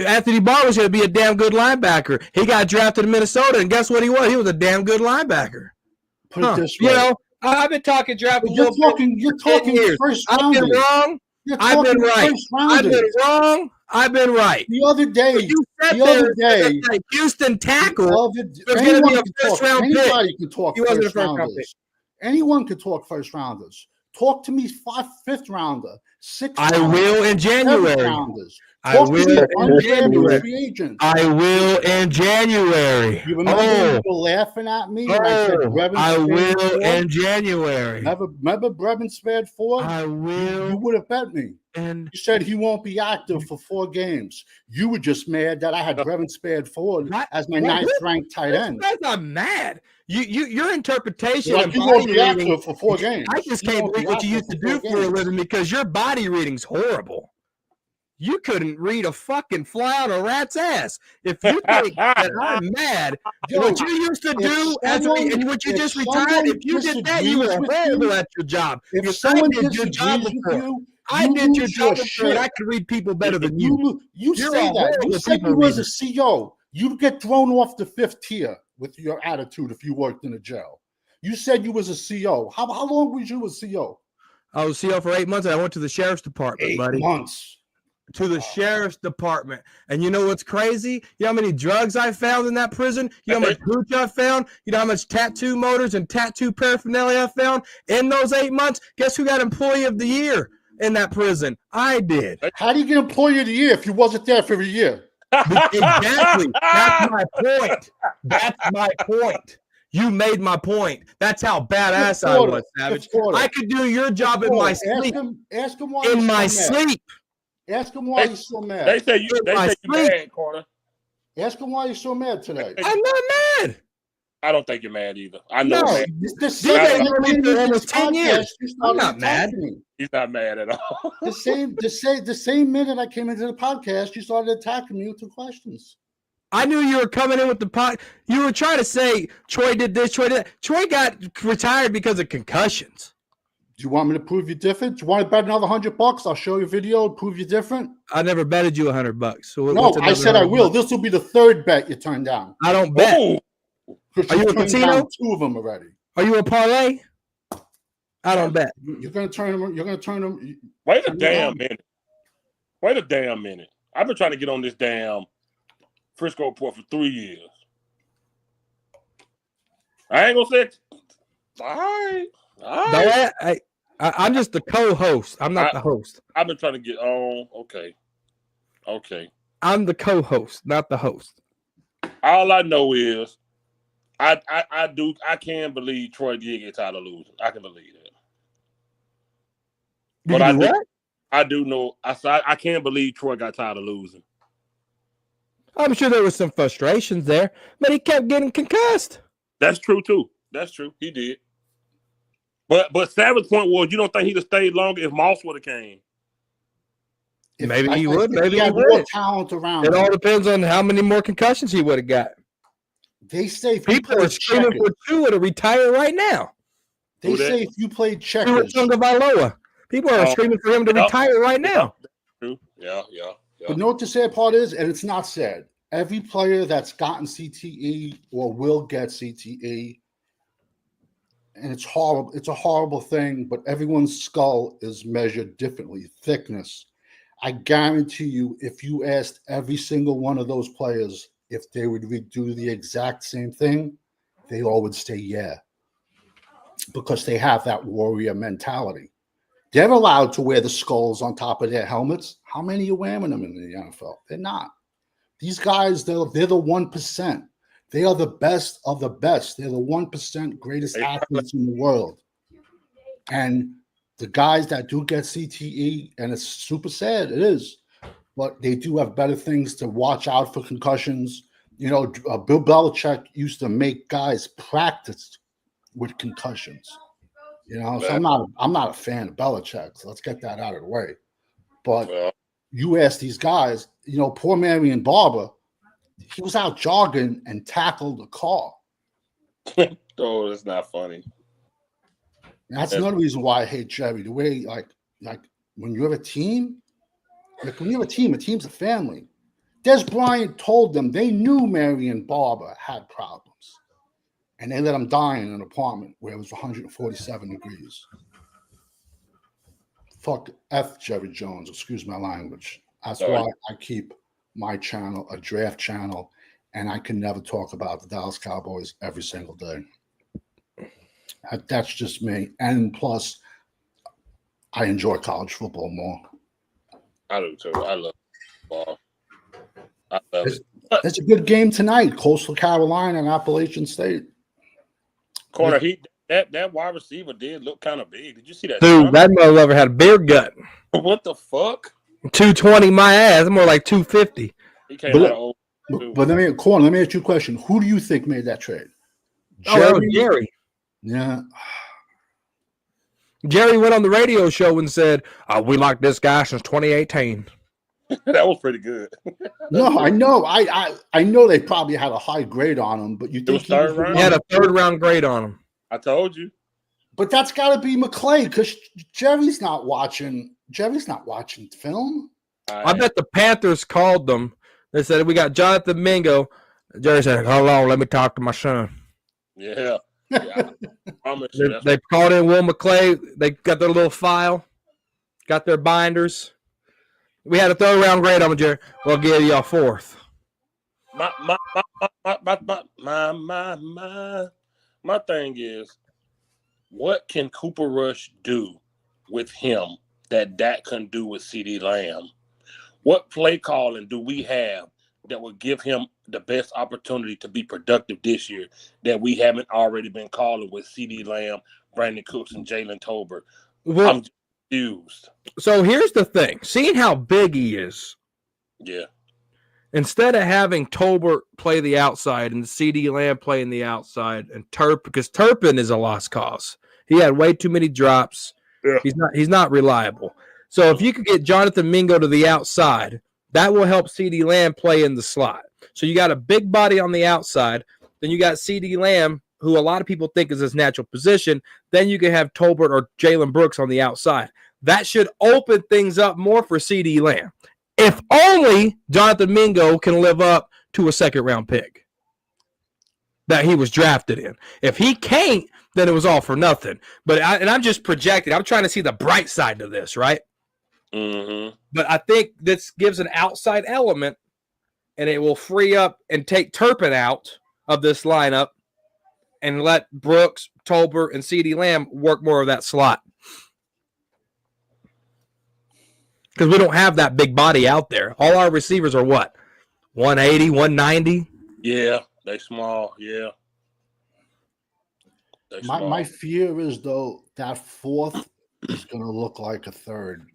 Anthony Barr was going to be a damn good linebacker. He got drafted in Minnesota, and guess what he was? He was a damn good linebacker. Put it this way. You know, I've been talking draft. You're talking first rounders. I've been wrong. I've been right. I've been wrong. I've been right. The other day, Houston tackle was going to be a first-round pick. Anybody can talk first rounders. Anyone can talk first rounders. Talk to me, fifth rounder, sixth. I will in January. I will in January. I will in January. You remember people laughing at me when I said Brevin I will in January. Remember Brevin spared 4? I will. You would have bet me. And you said he won't be active for 4 games. You were just mad that I had Brevin spared 4 as my 9th ranked tight end. That's not mad. Your interpretation like of you body won't be reading, active for 4 games. I just can't believe what you used to do for a living because your body reading's horrible. You couldn't read a fucking fly on a rat's ass. If you think that I'm mad, what you used to do and what you just retired, if you did that, you were horrible at your job. If someone did your job before, I did your job before, and I could read people better than you. You say that. You said you was a CO. You'd get thrown off the 5th tier with your attitude if you worked in a jail. You said you was a CO. How long was you a CO? I was CO for 8 months, and I went to the sheriff's department, 8 buddy. months. To the sheriff's department. And you know what's crazy? You know how many drugs I found in that prison? You know how much hooch I found? You know how much tattoo motors and tattoo paraphernalia I found in those 8 months? Guess who got Employee of the Year in that prison? I did. How do you get Employee of the Year if you wasn't there for a year? Exactly. That's my point. That's my point. You made my point. That's how badass I was, Savage. I could do your job in my sleep. Ask him why in my sleep. Ask him why he's so mad. They say you mad, Corner. Ask him why he's so mad today. I'm not mad. I don't think you're mad either. I know. No, I'm not mad. He's not mad at all. The same minute I came into the podcast, you started attacking me with the questions. I knew you were coming in with the pot. You were trying to say Troy did this, Troy did that. Troy got retired because of concussions. Do you want me to prove you different? Do you want to bet another $100? I'll show you a video and prove you different. I never betted you $100. So no, I said I will. This will be the third bet you turned down. I don't bet. Ooh. Are you a casino? 2 of them already. Are you a parlay? I don't bet. You're gonna turn them. You're gonna turn them. Wait a damn minute. Wait a damn minute. I've been trying to get on this damn Frisco report for 3 years. I ain't gonna say it. All right. No, I'm just the co-host. I'm not the host. I've been trying to get on. Okay. I'm the co-host, not the host. All I know is I can believe Troy did get tired of losing. I can believe that. But I do know I can't believe Troy got tired of losing. I'm sure there was some frustrations there, but he kept getting concussed. That's true too. That's true. He did. But Savage's point was, you don't think he'd have stayed longer if Moss would have came? Maybe he would. Maybe he he had would. more talent around. It all depends on how many more concussions he would have got. They say if people are screaming for Tua to retire right now. They say if you played checkers, people are screaming for him to retire right now. Yeah. But know what the sad part is, and it's not sad. Every player that's gotten CTE or will get CTE, and it's horrible. It's a horrible thing, but everyone's skull is measured differently. Thickness. I guarantee you, if you asked every single one of those players if they would do the exact same thing, they all would say yeah, because they have that warrior mentality. They're allowed to wear the skulls on top of their helmets. How many are wearing them in the NFL? They're not. These guys, they're the 1%. They are the best of the best. They're the 1% greatest athletes in the world. And the guys that do get CTE, and it's super sad, it is, but they do have better things to watch out for concussions. You know, Bill Belichick used to make guys practice with concussions. You know, so I'm not a fan of Belichick, so let's get that out of the way. But you ask these guys, you know, poor Marion Barber, he was out jogging and tackled a car. Oh, that's not funny. That's another reason why I hate Jerry. The way, like when you have a team, a team's a family. Des Bryant told them they knew Marion Barber had problems, and they let him die in an apartment where it was 147 degrees. Fuck F Jerry Jones, excuse my language. That's why I keep my channel a draft channel, and I can never talk about the Dallas Cowboys every single day. That's just me. And plus, I enjoy college football more. I do too. I love football. I love it. It's a good game tonight. Coastal Carolina and Appalachian State. Corner, that wide receiver did look kind of big. Did you see that? Dude, that motherfucker had a beer gut. What the fuck? 220 my ass. More like 250. He came out of old. But let me ask you a question. Who do you think made that trade? Jerry. Yeah. Jerry went on the radio show and said, we like this guy since 2018. That was pretty good. No, I know. I know they probably had a high grade on him, but you think he had a third round grade on him. I told you. But that's got to be McClay because Jerry's not watching film. I bet the Panthers called them. They said, we got Jonathan Mingo. Jerry said, hold on, let me talk to my son. Yeah. Yeah, I promise you. That's They called in Will McClay. They got their little file, got their binders. We had a third round grade on Jerry. We'll give you a fourth. my thing is, what can Cooper Rush do with him that Dak couldn't do with CeeDee Lamb? What play calling do we have that will give him the best opportunity to be productive this year that we haven't already been calling with CeeDee Lamb, Brandon Cooks, and Jalen Tolbert? Well, I'm confused. So here's the thing. Seeing how big he is, Yeah. instead of having Tolbert play the outside and CeeDee Lamb playing the outside, and because Turpin is a lost cause. He had way too many drops. Yeah. He's not reliable. So if you could get Jonathan Mingo to the outside, that will help CeeDee Lamb play in the slot. So you got a big body on the outside. Then you got CeeDee Lamb, who a lot of people think is his natural position. Then you can have Tolbert or Jalen Brooks on the outside. That should open things up more for CeeDee Lamb. If only Jonathan Mingo can live up to a second-round pick that he was drafted in. If he can't, then it was all for nothing. But I'm just projecting. I'm trying to see the bright side of this, right? Mm-hmm. But I think this gives an outside element, and it will free up and take Turpin out of this lineup and let Brooks, Tolbert, and CeeDee Lamb work more of that slot. Because we don't have that big body out there. All our receivers are what? 180, 190? Yeah, they small. Yeah. My fear is, though, that fourth is going to look like a third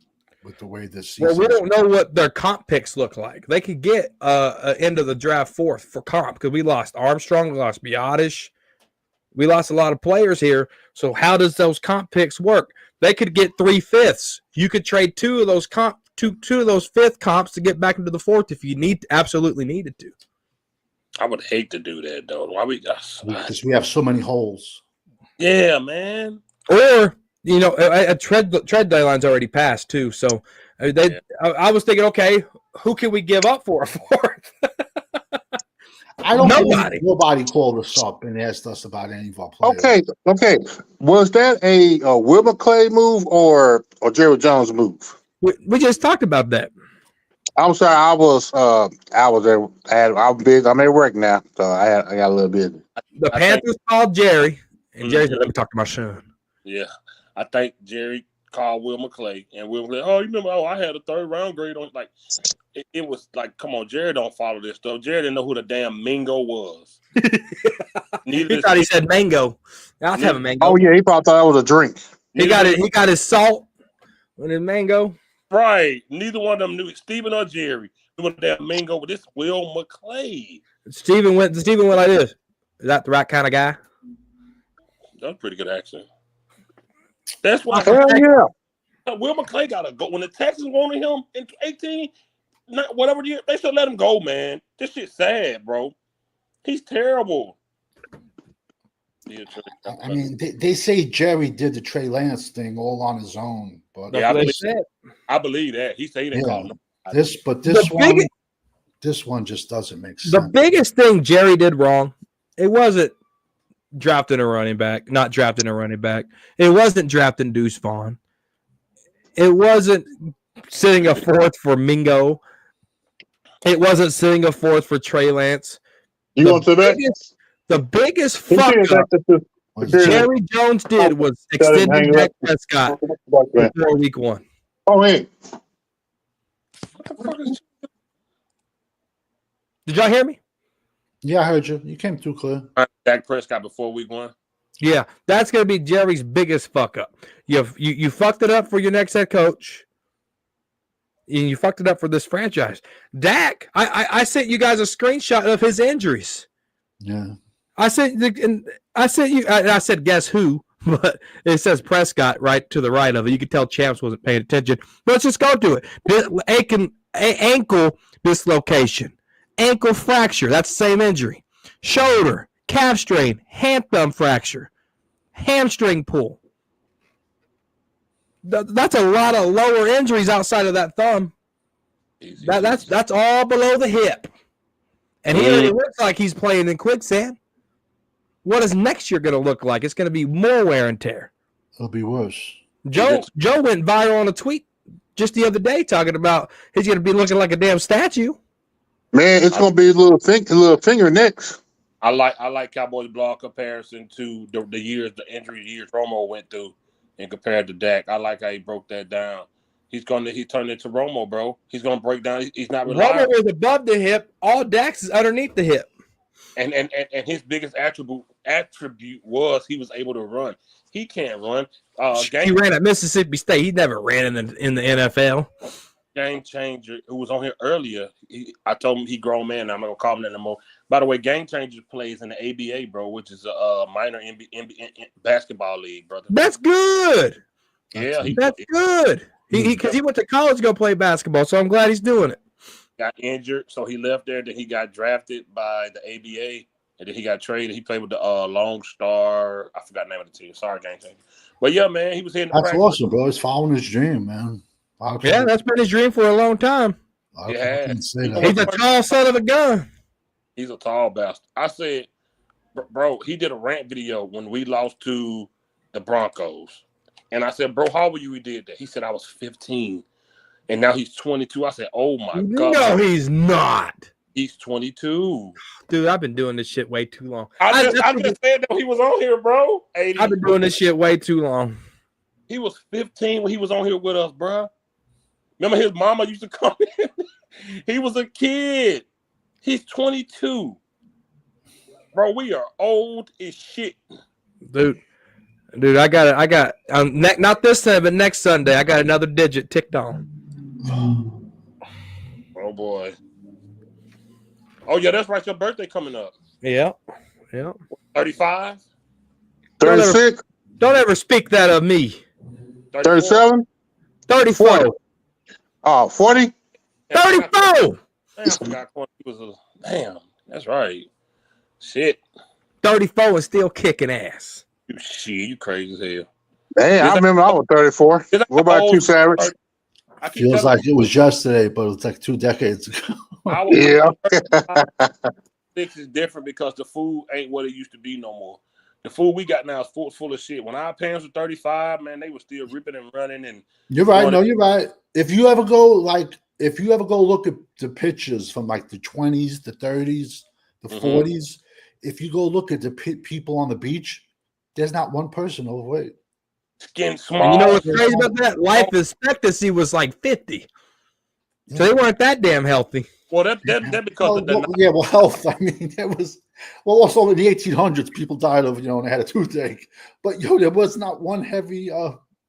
with the way this season. Well, we don't know what their comp picks look like. They could get an end of the draft fourth for comp because we lost Armstrong, we lost Biotish. We lost a lot of players here. So how does those comp picks work? They could get 3/5. You could trade two of those fifth comps to get back into the fourth if you absolutely needed to. I would hate to do that though. Why because we have so many holes. Yeah, man. Or a trade deadline's already passed too. So I was thinking, okay, who can we give up for a fourth? I don't nobody called us up and asked us about any of our Okay. players. Was that a Will McClay move or Jerry Jones move? We just talked about that. I'm sorry, I'm busy. I'm at work now, so I got a little busy. The Panthers called Jerry, and Jerry said, "Let me talk to my son." Yeah, I think Jerry called Will McClay, and Will McClay, oh, you remember? Oh, I had a third round grade on. Like, it was like, come on, Jerry don't follow this stuff. Jerry didn't know who the damn Mingo was. He thought he said mango. I'll have a mango. Oh yeah, he probably thought that was a drink. He got it. He got his salt with his mango. Right. Neither one of them knew Stephen or Jerry. Knew what damn Mingo with this Will McClay. Stephen went like this. Is that the right kind of guy? That's a pretty good accent. That's why. Yeah. Will McClay got to go. When the Texans wanted him in 18, whatever year, they should let him go, man. This shit's sad, bro. He's terrible. I mean, they say Jerry did the Trey Lance thing all on his own, but yeah, I believe that. He said he didn't call him. This one just doesn't make sense. The biggest thing Jerry did wrong, it wasn't drafting a running back, not drafting a running back. It wasn't drafting Deuce Vaughn. It wasn't sitting a fourth for Mingo. It wasn't sitting a fourth for Trey Lance. The biggest fuck up Jerry Jones did was extending Dak Prescott before week 1. Oh, hey. What the fuck is Did y'all hear me? Yeah, I heard you. You came through clear. Dak Prescott before week 1? Yeah, that's going to be Jerry's biggest fuck up. You fucked it up for your next head coach. And you fucked it up for this franchise. Dak, I sent you guys a screenshot of his injuries. Yeah. I said, guess who? But it says Prescott right to the right of it. You could tell Champs wasn't paying attention. But let's just go to it. Ankle dislocation, ankle fracture. That's the same injury. Shoulder, calf strain, hand thumb fracture, hamstring pull. That's a lot of lower injuries outside of that thumb. That's all below the hip. And he already looks like he's playing in quicksand. what is next year going to look like? It's going to be more wear and tear. It'll be worse. Joe went viral on a tweet just the other day talking about he's going to be looking like a damn statue. Man, it's gonna be a little finger next. I like Cowboys blog comparison to the injury years Romo went through, and compared to Dak. I like how he broke that down. He turned into Romo, bro. He's gonna break down. He's not reliable. Romo was above the hip. All Dax is underneath the hip. And his biggest attribute was he was able to run. He can't run. He ran at Mississippi State. He never ran in the NFL. Game Changer, who was on here earlier, I told him he grown man. Now I'm not gonna call him that no more. By the way, Game Changer plays in the ABA, bro, which is a minor NBA basketball league, brother. That's good. Yeah, that's good. Because he went to college to go play basketball, so I'm glad he's doing it. Got injured, so he left there. Then he got drafted by the ABA, and then he got traded. He played with the Lone Star. I forgot the name of the team. Sorry, Game Changer. But yeah, man, he was hitting. That's awesome, bro. He's following his dream, man. Yeah, that's been his dream for a long time. Yeah, he's a tall son of a gun. He's a tall bastard. I said, bro, he did a rant video when we lost to the Broncos. And I said, bro, how old were you? He did that. He said, I was 15. And now he's 22. I said, oh, my God. No, he's not. He's 22. Dude, I've been doing this shit way too long. I just said that he was on here, bro. 80. I've been doing this shit way too long. He was 15 when he was on here with us, bro. Remember his mama used to come in? He was a kid. He's 22. Bro, we are old as shit. Dude, I got not this Sunday, but next Sunday, I got another digit ticked on. Oh, boy. Oh, yeah, that's right. Your birthday coming up. Yeah. 35? 36? Don't ever speak that of me. 37? 34. 40. Oh, 40? 34. Damn, that's right. Shit. 34 is still kicking ass. You crazy as hell. Damn, I remember I was 34. What about you, Savage? Feels like it was yesterday, but it's like 2 decades ago. Yeah. 6 is different because the food ain't what it used to be no more. The food we got now is full of shit. When our parents were 35, man, they were still ripping and running. And you're right. No, you're right. If you ever go look at the pictures from like the 20s, the 30s, the 40s, if you go look at the people on the beach, there's not one person overweight. Skin small. And you know what's crazy about that? Life expectancy was like 50. Yeah. So they weren't that damn healthy. Well, that because health. I mean, it was also in the 1800s, people died of and they had a toothache. But there was not one heavy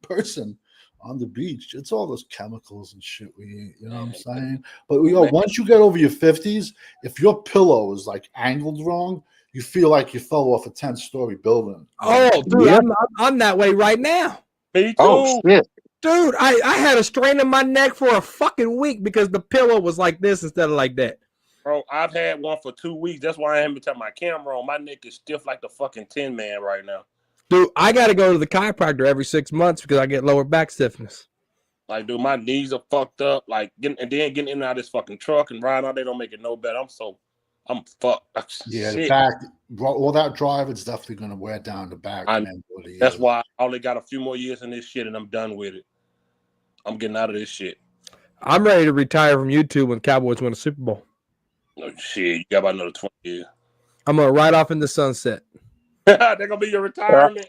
person on the beach. It's all those chemicals and shit we eat. You know what I'm saying? But once you get over your 50s, if your pillow is like angled wrong, you feel like you fell off a 10-story building. Oh, dude, yeah. I'm that way right now. Me too. Oh, shit. Dude, I had a strain in my neck for a fucking week because the pillow was like this instead of like that. Bro, I've had one for 2 weeks. That's why I haven't turned my camera on. My neck is stiff like the fucking Tin Man right now. Dude, I got to go to the chiropractor every 6 months because I get lower back stiffness. Like, dude, my knees are fucked up. Like, getting in and out of this fucking truck and riding all day don't make it no better. I'm fucked. Yeah, the back, all that drive, it's definitely going to wear down the back. That's why I only got a few more years in this shit and I'm done with it. I'm getting out of this shit. I'm ready to retire from YouTube when Cowboys win a Super Bowl. No shit, you got about another 20 years. I'm going to ride off in the sunset. They're going to be your retirement.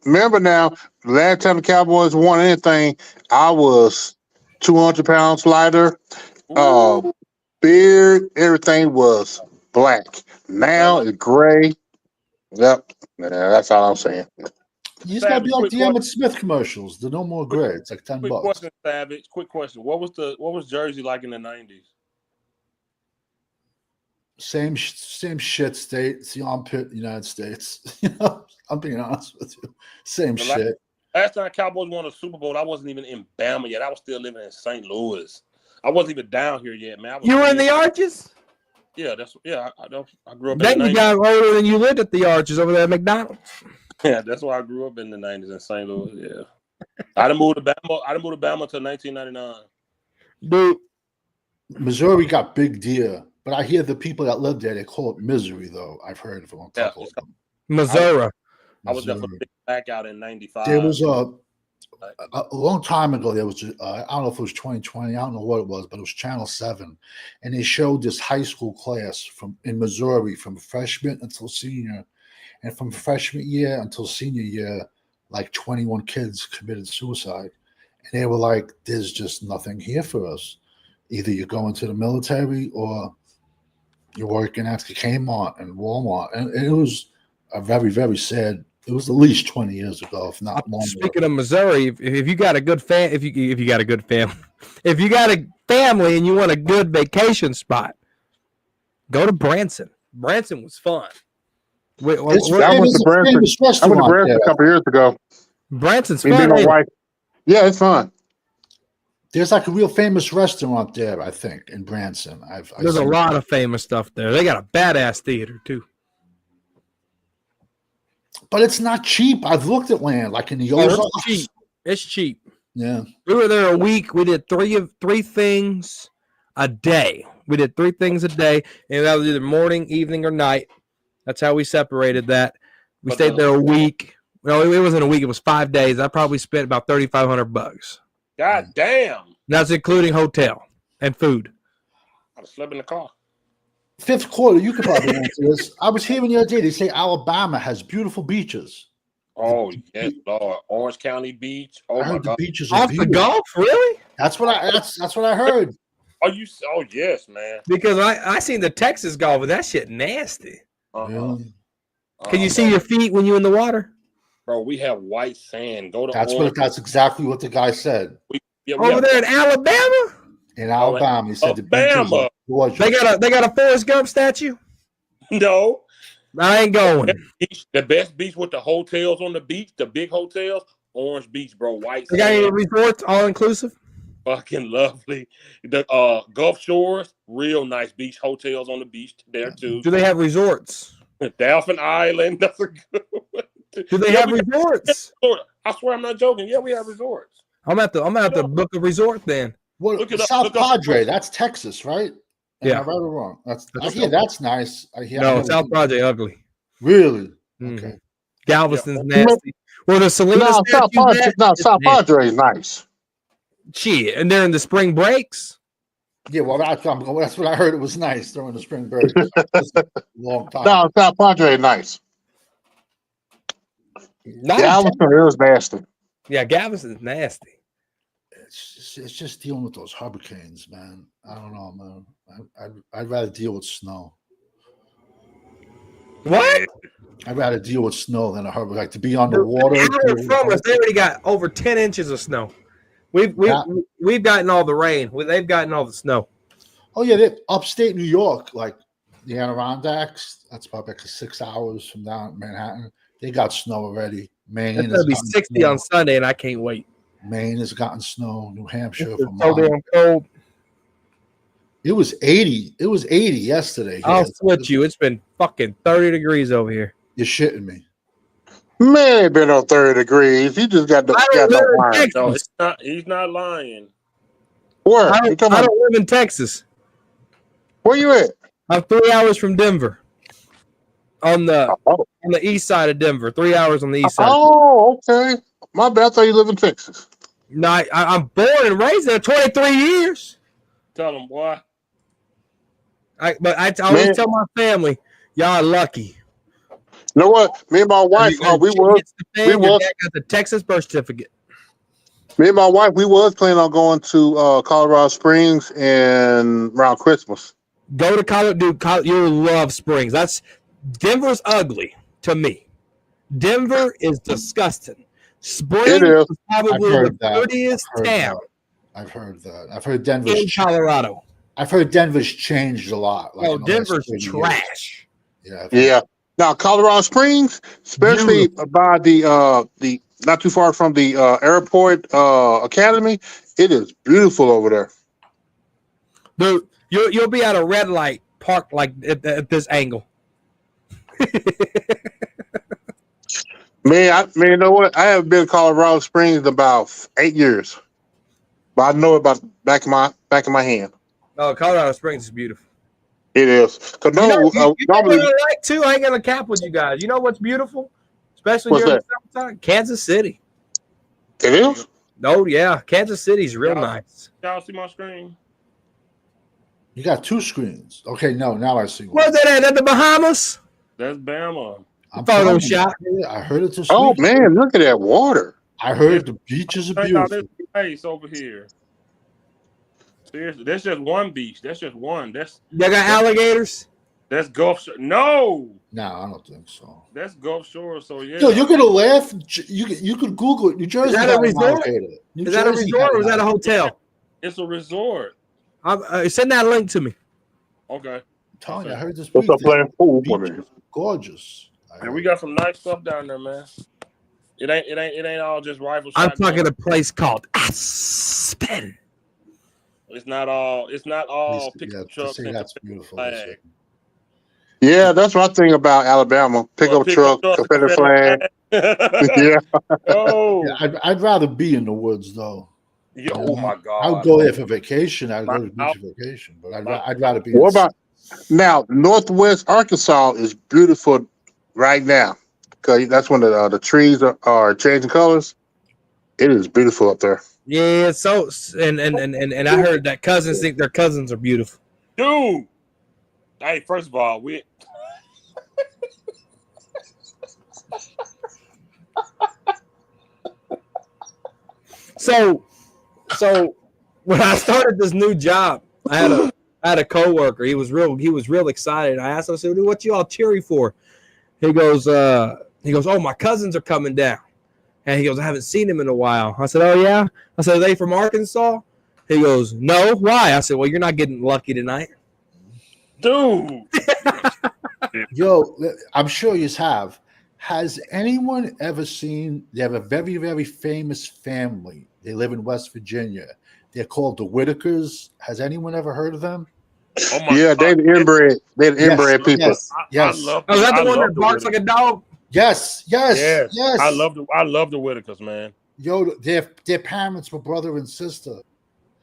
Remember now, the last time the Cowboys won anything, I was 200 pounds lighter. Beard, everything was black. Now it's gray. Yep. Yeah, that's all I'm saying. You just got to be like the Emmett Smith commercials. They're no more gray. It's like $10. Quick question, Savage. Quick question. What was Jersey like in the 90s? Same shit state. It's the armpit United States. I'm being honest with you. Same shit. Last time Cowboys won a Super Bowl, I wasn't even in Bama yet. I was still living in St. Louis. I wasn't even down here yet, man. You were in the Arches? Yeah, I grew up. Then you got older than you lived at the Arches over there at McDonald's. Yeah, that's why I grew up in the 90s in St. Louis. Yeah, I done moved to Bama until 1999. Dude, Missouri got big deer But I hear the people that live there, they call it Misery, though. I've heard from a couple of them. Missouri. I was there for the blackout in '95. There was a long time ago. There was I don't know if it was 2020. I don't know what it was, but it was Channel 7, and they showed this high school class in Missouri from freshman until senior, and from freshman year until senior year, like 21 kids committed suicide, and they were like, "There's just nothing here for us. Either you're going to the military or you're working at Kmart and Walmart," and it was a very, very sad. It was at least 20 years ago, if not longer. Speaking of Missouri, if you got a good if you got a good family, if you got a family and you want a good vacation spot, go to Branson. Branson was fun. I went to Branson a couple years ago. Branson's fun. Yeah, it's fun. There's like a real famous restaurant there, I think, in Branson. There's a lot of famous stuff there. They got a badass theater too. But it's not cheap. I've looked at land like in the Ozarks. It's cheap. It's cheap. Yeah. We were there a week. We did three things a day. We did 3 things a day, and that was either morning, evening, or night. That's how we separated that. We stayed there a week. No, it wasn't a week. It was 5 days. I probably spent about $3,500. God damn. That's including hotel and food. I slept in the car. Fifth quarter, you could probably answer this. I was hearing the other day, they say Alabama has beautiful beaches. Oh, yes, Lord. Orange County Beach. Oh, I heard my the God. beaches are Off the Gulf, really? That's what I heard. Oh, oh, yes, man. Because I seen the Texas Gulf, but that shit nasty. Uh-huh. Can you see your feet when you're in the water? Bro, we have white sand. Go to That's exactly what the guy said. Over there in Alabama? In Alabama, he said the beaches are gorgeous. They got a Forrest Gump statue? No. I ain't going. The best beach with the hotels on the beach, the big hotels, Orange Beach, bro. White sand. They got any resorts, all inclusive? Fucking lovely. The Gulf Shores, real nice beach hotels on the beach there too. Do they have resorts? Dolphin Island. That's a good one. Do they have resorts? I swear I'm not joking. Yeah, we have resorts. I'm gonna have to book a resort then. Well, South Padre, that's Texas, right? Am I right or wrong? I hear that's nice. South Padre ugly. Really? Mm-hmm. Okay. Galveston's nasty. Well, the Salinas South Padre is nice. Shit, and they're in the spring breaks. Yeah, well, that's what I heard. It was nice during the spring break. Long time. No, South Padre is nice. Galveston is nasty. Yeah, Galveston's nasty. It's just dealing with those hurricanes, man. I don't know, man. I'd rather deal with snow. What? I'd rather deal with snow than a hurricane. Like to be on the water. From us, they already got over 10 inches of snow. We've gotten all the rain. They've gotten all the snow. Oh yeah, upstate New York, like the Adirondacks. That's about like 6 hours from down Manhattan. They got snow already. Maine it's gonna be 60 on Sunday, and I can't wait. Maine has gotten snow. New Hampshire. It's so damn cold. It was 80. It was 80 yesterday. I'll switch you. It's been fucking 30 degrees over here. You're shitting me. Man, it been on 30 degrees. He just got no wine. No, he's not lying. Where? I don't live in Texas. Where you at? I'm 3 hours from Denver. On the east side of Denver. 3 hours on the east side. Oh, okay. My bad. I thought you live in Texas. No, I'm born and raised there 23 years. Tell them why. I always tell my family, y'all are lucky. You know what? Me and my wife, we got the Texas birth certificate. Me and my wife, we was planning on going to Colorado Springs and around Christmas. Go to Colorado, dude. You'll love Springs. Denver's ugly to me. Denver is disgusting. Springs is probably the prettiest town. I've heard that. I've heard Denver's in Colorado. I've heard Denver's changed a lot. Like Denver's trash. Yeah. Now Colorado Springs, especially by the not too far from the airport academy, it is beautiful over there. Dude, you'll be at a red light parked like at this angle. Man, you know what? I haven't been to Colorado Springs in about 8 years, but I know it about back of my hand. Oh, Colorado Springs is beautiful. It is. Cause You know, no, you know normally what I like too? I ain't gonna cap with you guys. You know what's beautiful, especially what's during that? the summertime? Kansas City. It is. Oh yeah, Kansas City's real nice. Y'all see my screen? You got two screens. Okay, no, now I see one. Where's that at? At the Bahamas? That's Bama. I'm Photo telling you, shot. I heard it's a Oh sweet. man, look at that water. I heard the beaches are Check out beautiful. this place over here. Seriously, that's just one beach. That's just one. They got alligators. That's Gulf Shore. No, No, I don't think so. that's Gulf Shore. So yeah. Yo, you're gonna laugh. You could Google it. New Jersey that got a an resort? alligator. New Is that a Jersey resort got or is an that a alligator. hotel? It's a resort. Send that link to me. Okay. I'm telling you, I heard this What's week. up playing pool for me? Beaches, gorgeous. And we got some nice stuff down there, man. It ain't all just rifle I'm shotgun. talking a place called Aspen. It's not all Yeah, pickup to trucks say and that's beautiful. flag. Yeah, that's one thing about Alabama. Pickup truck, Confederate flag. Yeah. Oh. Yeah, I'd rather be in the woods though. Yeah, oh my God. I would go there for vacation. I'd go to the beach for vacation, but I'd rather be. What about now? Northwest Arkansas is beautiful right now because that's when the trees are changing colors. It is beautiful up there. Yeah, so and I heard that cousins think their cousins are beautiful. Dude. Hey, first of all, we So when I started this new job, I had a coworker. He was real excited. I asked him, I said, "What you all cheery for?" He goes, "Oh, my cousins are coming down." And he goes, "I haven't seen him in a while." I said, "Oh yeah?" I said, "Are they from Arkansas?" He goes, "No, why?" I said, "Well, you're not getting lucky tonight." dude. Yo, I'm sure you have. Has anyone ever seen? They have a very, very famous family. They live in West Virginia. They're called the Whitakers. Has anyone ever heard of them? Oh my Yeah, God. they the inbred. They the inbred people. Yes. I love Oh, is that the one that the barks like a dog? Yes. I love the Whitakers, man. Yo, their parents were brother and sister.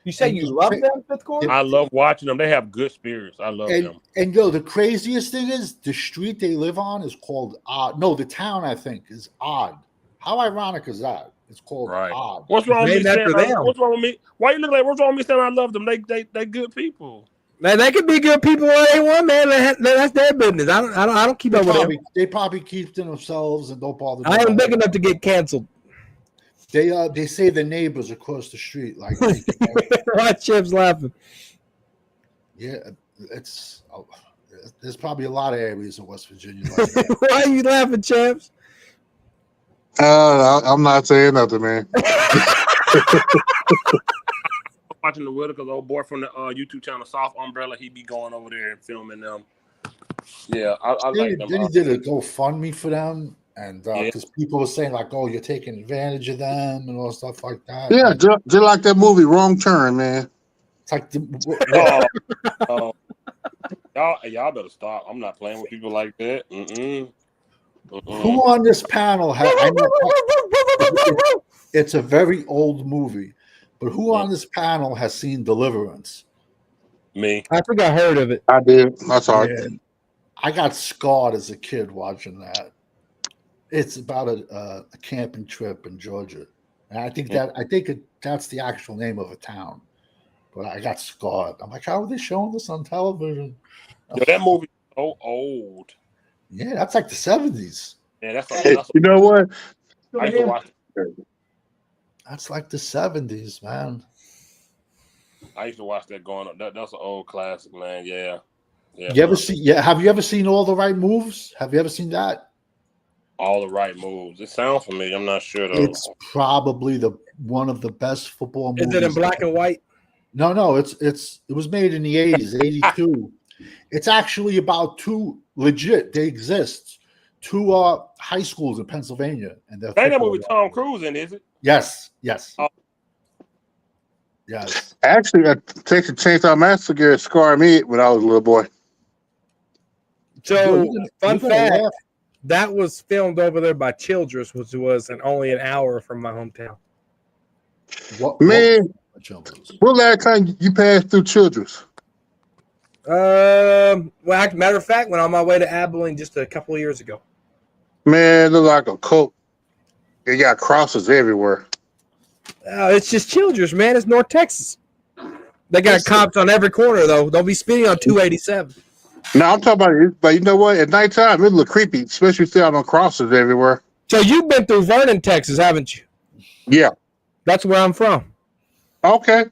You say you love them, Fifth Quarter? I love watching them. They have good spirits. I love them. And yo, the craziest thing is the street they live on is called Odd. No, the town I think is Odd. How ironic is that? It's called Odd. What's wrong with me saying? them. What's wrong with me? Why you look like? What's wrong with me saying I love them? They good people. Man, they could be good people all they want, man. That's their business. I don't keep up with them. They probably keep to themselves and don't bother. I ain't big enough to get canceled. They say the neighbors across the street like. Why Chip's laughing? Yeah, there's probably a lot of areas in West Virginia. Like that. Why are you laughing, Champs? I'm not saying nothing, man. Watching the Whitakers, old boy from the YouTube channel Soft Umbrella, he be going over there and filming them. Yeah, I like them. Then he did a GoFundMe for them, and because people were saying like, "Oh, you're taking advantage of them" and all stuff like that. Yeah, just like that movie Wrong Turn, man. It's like y'all better stop. I'm not playing with people like that. Who on this panel has? It's a very old movie, but who on this panel has seen Deliverance? Me. I think I heard of it. I did. I saw it. I got scarred as a kid watching that. It's about a camping trip in Georgia, and I think that's the actual name of a town. But I got scarred. I'm like, how are they showing this on television? Yo, that movie is so old. Yeah, that's like the 70s. Yeah, You know what? I used to watch it. That's like the 70s, man. I used to watch that going up. That's an old classic, man. Yeah. You ever see? Yeah, have you ever seen All the Right Moves? Have you ever seen that? All the Right Moves. It sounds familiar. I'm not sure though. It's probably one of the best football movies. Is it in black and white? No. It was made in the 80s, 82. It's actually about two legit. They exist. Two high schools in Pennsylvania, and they're that movie Tom Cruise in, is it? Yes. Oh. Yes. Actually, Texas Chainsaw Massacre scarred me when I was a little boy. So, fun fact, that was filmed over there by Childress, which was only an hour from my hometown. Man, when last time you passed through Childress? Well, matter of fact, went on my way to Abilene just a couple of years ago. Man, it look like a cult. It got crosses everywhere. It's just Childress, man. It's North Texas. They got cops on every corner, though. Don't be speeding on 287. No, I'm talking about it, but you know what? At nighttime, it look creepy, especially see out on crosses everywhere. So you've been through Vernon, Texas, haven't you? Yeah. That's where I'm from. Okay.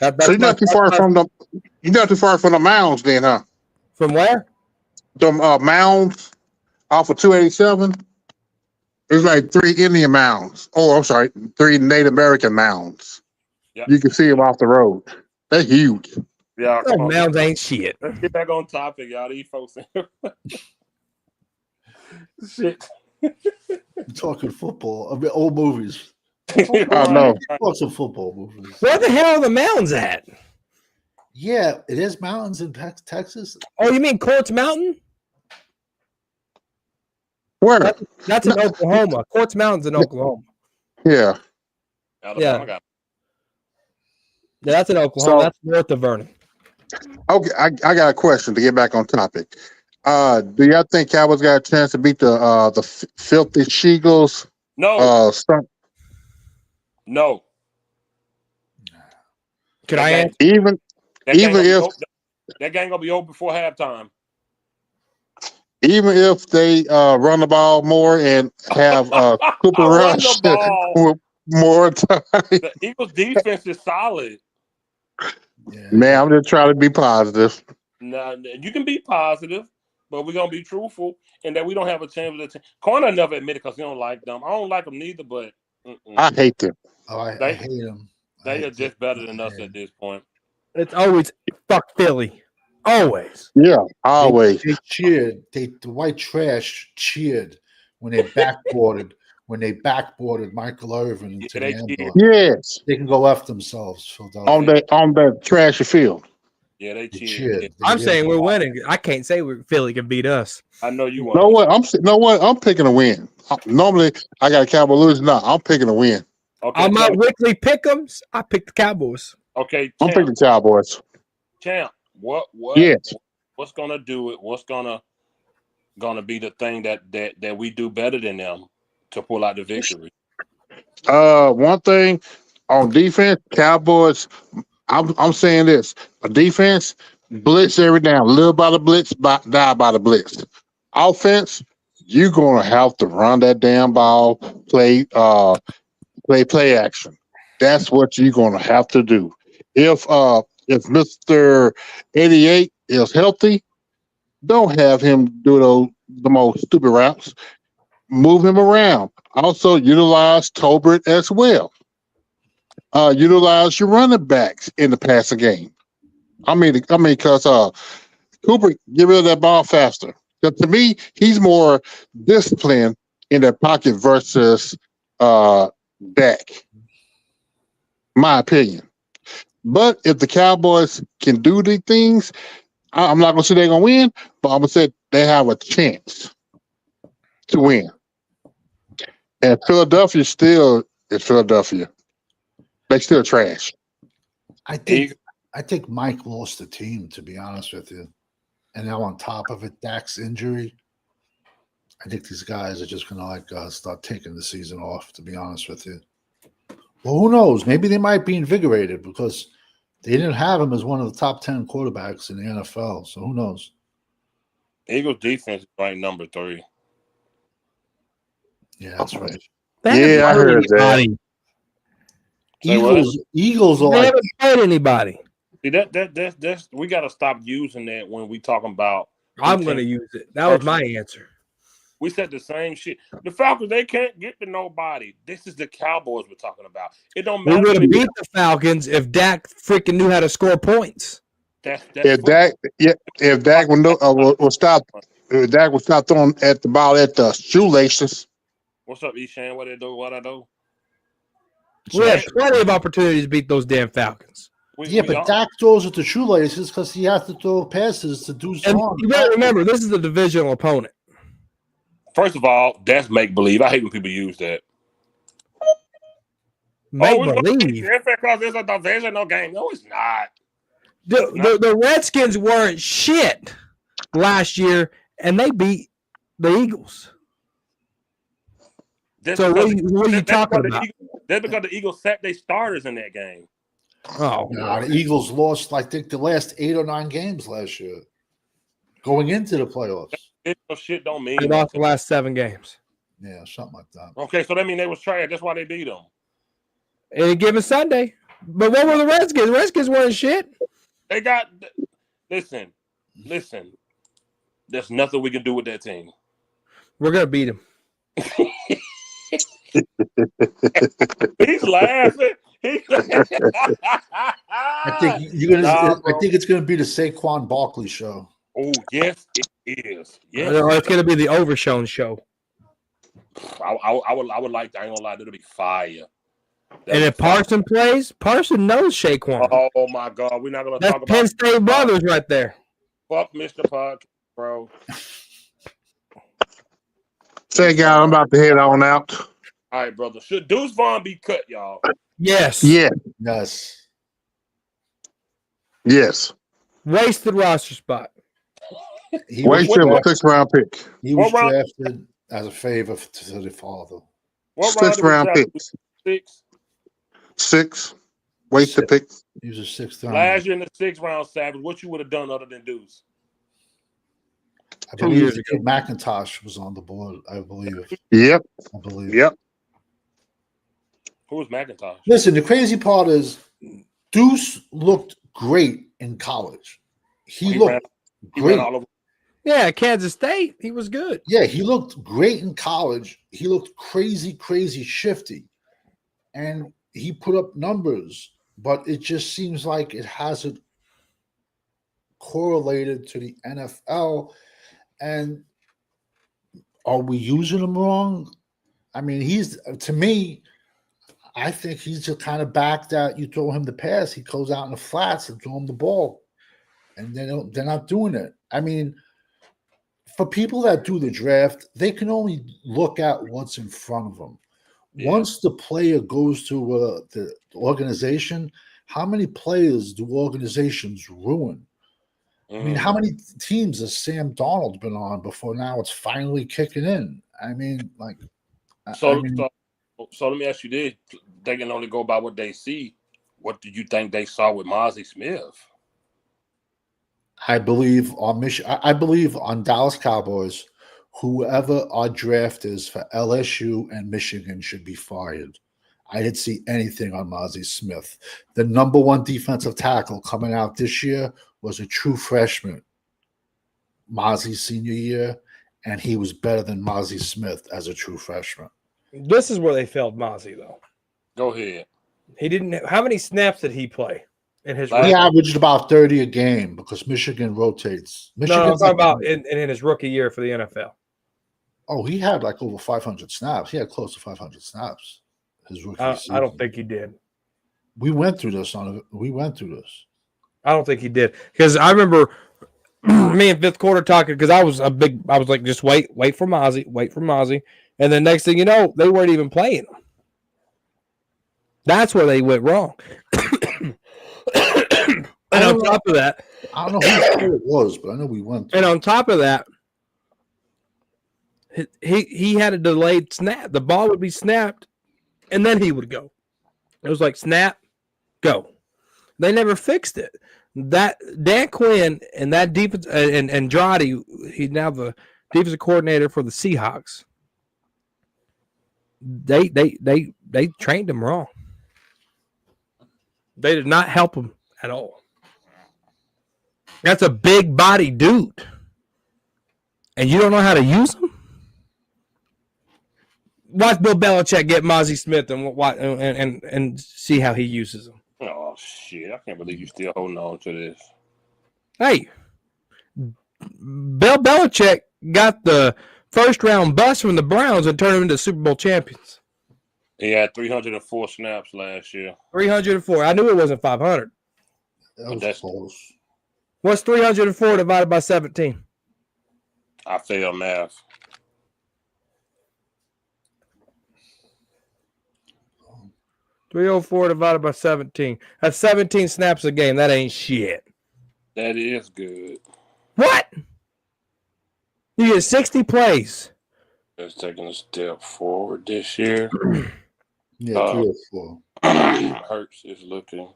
So you're not too far from the mounds, then, huh? From where? The mounds off of 287. It's like 3 Indian mounds. Oh, I'm sorry, 3 Native American mounds. Yeah. You can see them off the road. They're huge. Yeah, come on. Mounds ain't shit. Let's get back on topic, y'all. These folks. Shit. You're talking football. I mean, old movies. I know. Talk some football movies. Where the hell are the mounds at? Yeah, it is mountains in Texas. Oh, you mean Quartz Mountain? Where? That's in Oklahoma. Quartz Mountain's in Oklahoma. Yeah. Yeah, that's in Oklahoma. That's north of Vernon. Okay, I got a question to get back on topic. Do y'all think Cowboys got a chance to beat the filthy Sheagles? No. No. Could I answer? Even if that game gonna be over before halftime. Even if they run the ball more and have Cooper Rush with more time. The Eagles defense is solid. Yeah. Man, I'm just trying to be positive. Now, you can be positive, but we're going to be truthful and that we don't have a chance with the team. Corner never admitted because he don't like them. I don't like them neither, but I hate them. Oh, I hate them. They are just better than us at this point. It's always fuck Philly. Always. Yeah, always. They cheered. The white trash cheered when they backboarded Michael Irvin into the end zone. Yes. They can go F themselves, Philadelphia. On that trashy field. Yeah, they cheered. I'm saying we're winning. I can't say Philly can beat us. I know you want. No what? I'm picking a win. Normally, I got a Cowboys losing. No, I'm picking a win. Okay, on my weekly pick'ems, I picked the Cowboys. Okay, I'm picking the Cowboys. Champ, what? Yes. What's gonna do it? What's gonna be the thing that we do better than them to pull out the victory? One thing on defense, Cowboys. I'm saying this: a defense blitz every down, live by the blitz, die by the blitz. Offense, you're gonna have to run that damn ball, play action. That's what you're gonna have to do. If Mr. 88 is healthy, don't have him do the most stupid routes. Move him around. Also, utilize Tolbert as well. Utilize your running backs in the passing game. I mean, because Cooper get rid of that ball faster. But to me, he's more disciplined in that pocket versus Dak. My opinion. But if the Cowboys can do these things, I'm not going to say they're going to win, but I'm going to say they have a chance to win. And Philadelphia still is Philadelphia. They still trash. I think Mike lost the team, to be honest with you. And now on top of it, Dak's injury, I think these guys are just going to start taking the season off, to be honest with you. Well, who knows? Maybe they might be invigorated because they didn't have him as one of the top 10 quarterbacks in the NFL. So who knows? Eagles defense is ranked number 3. Yeah, that's right. Yeah, I heard that. Eagles are they haven't played anybody. See, that's we got to stop using that when we talking about. I'm going to use it. That was my answer. We said the same shit. The Falcons, they can't get to nobody. This is the Cowboys we're talking about. It don't matter. We would have beat the Falcons if Dak freaking knew how to score points. If Dak will stop throwing at the ball at the shoelaces. What's up, Eshan? What they do? What I do? We have plenty of opportunities to beat those damn Falcons. But Dak throws at the shoelaces because he has to throw passes to do something. You got to remember, this is a divisional opponent. First of all, that's make believe. I hate when people use that. Make believe. Because there's a divisional game. No, it's not. The Redskins weren't shit last year, and they beat the Eagles. So what are you talking about? That's because the Eagles sacked their starters in that game. Oh, nah, the Eagles lost, I think, the last 8 or 9 games last year, going into the playoffs. Shit don't mean they lost the last 7 games. Yeah, something like that. Okay, so that means they was trash. That's why they beat them. Any given Sunday. But what were the Redskins? The Redskins weren't shit. They got listen. There's nothing we can do with that team. We're gonna beat them. He's laughing. I think you're gonna. I think it's gonna be the Saquon Barkley show. Oh yes, it is. Yes, it's gonna be the Overshown show. I would like to. I ain't gonna lie, it'll be fire. And if Parson plays, Parson knows Saquon. Oh my God, we're not gonna That's talk about Penn State brothers right there. Fuck Mr. Puck, bro. Say, guy, I'm about to head on out. All right, brother. Should Deuce Vaughn be cut, y'all? Yes. Yeah. Yes. Wasted roster spot. He Wasted a 6th-round pick. He was drafted as a favor to the father. What 6th-round pick. 6. Wasted pick. He was a 6th round. Last year in the 6th round, Savage. What you would have done other than Deuce? I believe McIntosh was on the board. I believe. Yep. I believe. Yep. Who was McIntosh? Listen, the crazy part is Deuce looked great in college. He looked great. All over. Yeah, Kansas State. He was good. Yeah, he looked great in college. He looked crazy shifty. And he put up numbers, but it just seems like it hasn't correlated to the NFL. And are we using him wrong? I mean, to me, I think he's the kind of back that you throw him the pass, he goes out in the flats and throw him the ball. And they're not doing it. I mean, for people that do the draft, they can only look at what's in front of them. Yeah. Once the player goes to the organization, how many players do organizations ruin? I mean, how many teams has Sam Darnold been on before now it's finally kicking in? I mean, like... So let me ask you this. They can only go by what they see. What do you think they saw with Mozzie Smith? I believe on Dallas Cowboys, whoever our draft is for LSU and Michigan should be fired. I didn't see anything on Mozzie Smith. The number 1 defensive tackle coming out this year was a true freshman, Mozzie's senior year, and he was better than Mozzie Smith as a true freshman. This is where they failed Mozzie, though. Go ahead. He didn't. How many snaps did he play in his? He averaged about 30 a game because Michigan rotates. I'm talking about in his rookie year for the NFL. Oh, he had like over 500 snaps. He had close to 500 snaps. His rookie season. I don't think he did. We went through this. I don't think he did because I remember me in 5th quarter talking because I was like, just wait for Mozzie, and then next thing you know, they weren't even playing him. That's where they went wrong. And on top of that, I don't know who it was, but I know we went. And on top of that, he had a delayed snap. The ball would be snapped, and then he would go. It was like snap, go. They never fixed it. That Dan Quinn and that defense and Andrade, he's now the defensive coordinator for the Seahawks. They trained him wrong. They did not help him at all. That's a big body dude, and you don't know how to use him. Watch Bill Belichick get Mozzie Smith and see how he uses him. Oh shit! I can't believe you still holding on to this. Hey, Bill Belichick got the 1st round bust from the Browns and turned them into Super Bowl champions. He had 304 snaps last year. 304. I knew it wasn't 500. That's close. What's 304 divided by 17? I failed math. .304 divided by 17. That's 17 snaps a game. That ain't shit. That is good. What? You get 60 plays. Just taking a step forward this year. Yeah, 3 or 4. Hurts is looking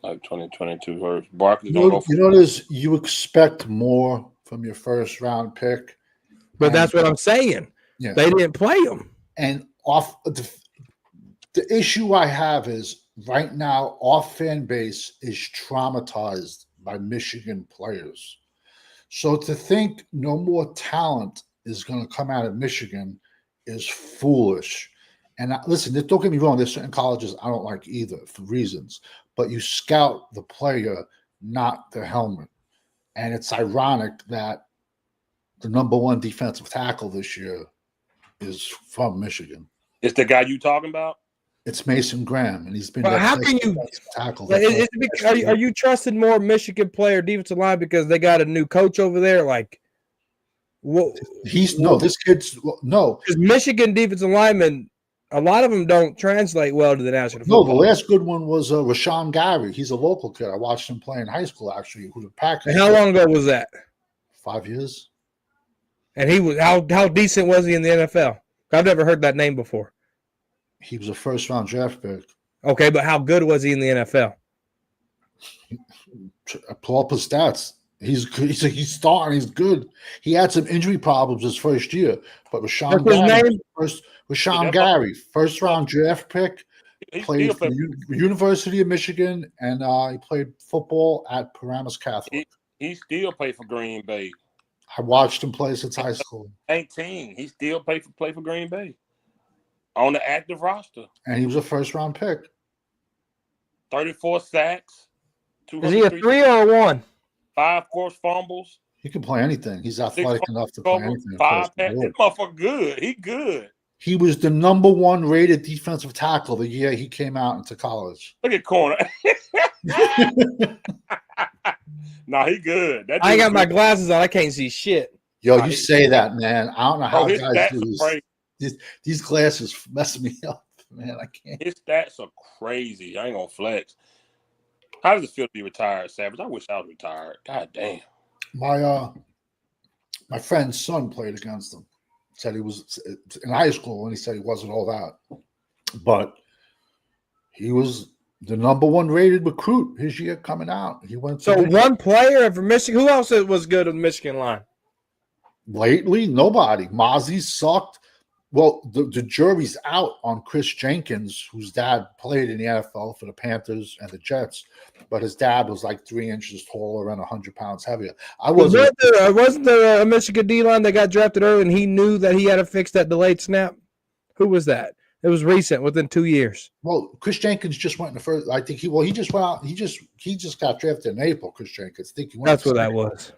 like 2022 Hurts. Barkley's gonna go. You notice you expect more from your first round pick, But that's what I'm saying. Yeah, they didn't play him. And off the issue I have is right now our fan base is traumatized by Michigan players. So to think no more talent is going to come out of Michigan is foolish. And listen, don't get me wrong, there's certain colleges I don't like either for reasons, but you scout the player, not the helmet. And it's ironic that the number one defensive tackle this year is from Michigan. It's the guy you talking about? It's Mason Graham, and he's been. Well, how can you tackle? Are you trusting more Michigan player defensive line because they got a new coach over there? Like, what? This kid's no. Because Michigan defensive linemen, a lot of them don't translate well to the national football. No, the last good one was Rashawn Gary. He's a local kid. I watched him play in high school. Actually, who the Packers. And how long ago was that? 5 years. And he was how decent was he in the NFL? I've never heard that name before. He was a first-round draft pick. Okay, but how good was he in the NFL? Pull up his stats. He's starting. He's good. He had some injury problems his first year, but Rashawn Gary, first-round draft pick, played for the University of Michigan, and he played football at Paramus Catholic. He still played for Green Bay. I watched him play since high school. 18. He still play for Green Bay. On the active roster. And he was a first-round pick. 34 sacks. Is he a 3 or a 1? 5 forced fumbles. He can play anything. He's athletic enough to play anything. 5 this motherfucker good. He good. He was the number 1 rated defensive tackle the year he came out into college. Look at corner. Nah, he good. I got my glasses on. I can't see shit. Yo, you say that, man. I don't know how guys do this. Crazy. These glasses mess me up, man. I can't. His stats are crazy. I ain't gonna flex. How does it feel to be retired, Savage? I wish I was retired. God damn. My friend's son played against him. Said he was in high school, and he said he wasn't all that, but he was the number 1 rated recruit his year coming out. He went. So one player for Michigan. Who else was good on the Michigan line? Lately, nobody. Mozzie sucked. Well, the jury's out on Chris Jenkins, whose dad played in the NFL for the Panthers and the Jets, but his dad was like 3 inches taller and 100 pounds heavier. Wasn't there a Michigan D-line that got drafted early and he knew that he had to fix that delayed snap? Who was that? It was recent, within 2 years. Well, Chris Jenkins just went in the first. I think he just went out. He just got drafted in April. Chris Jenkins. I think he went. That's what that was.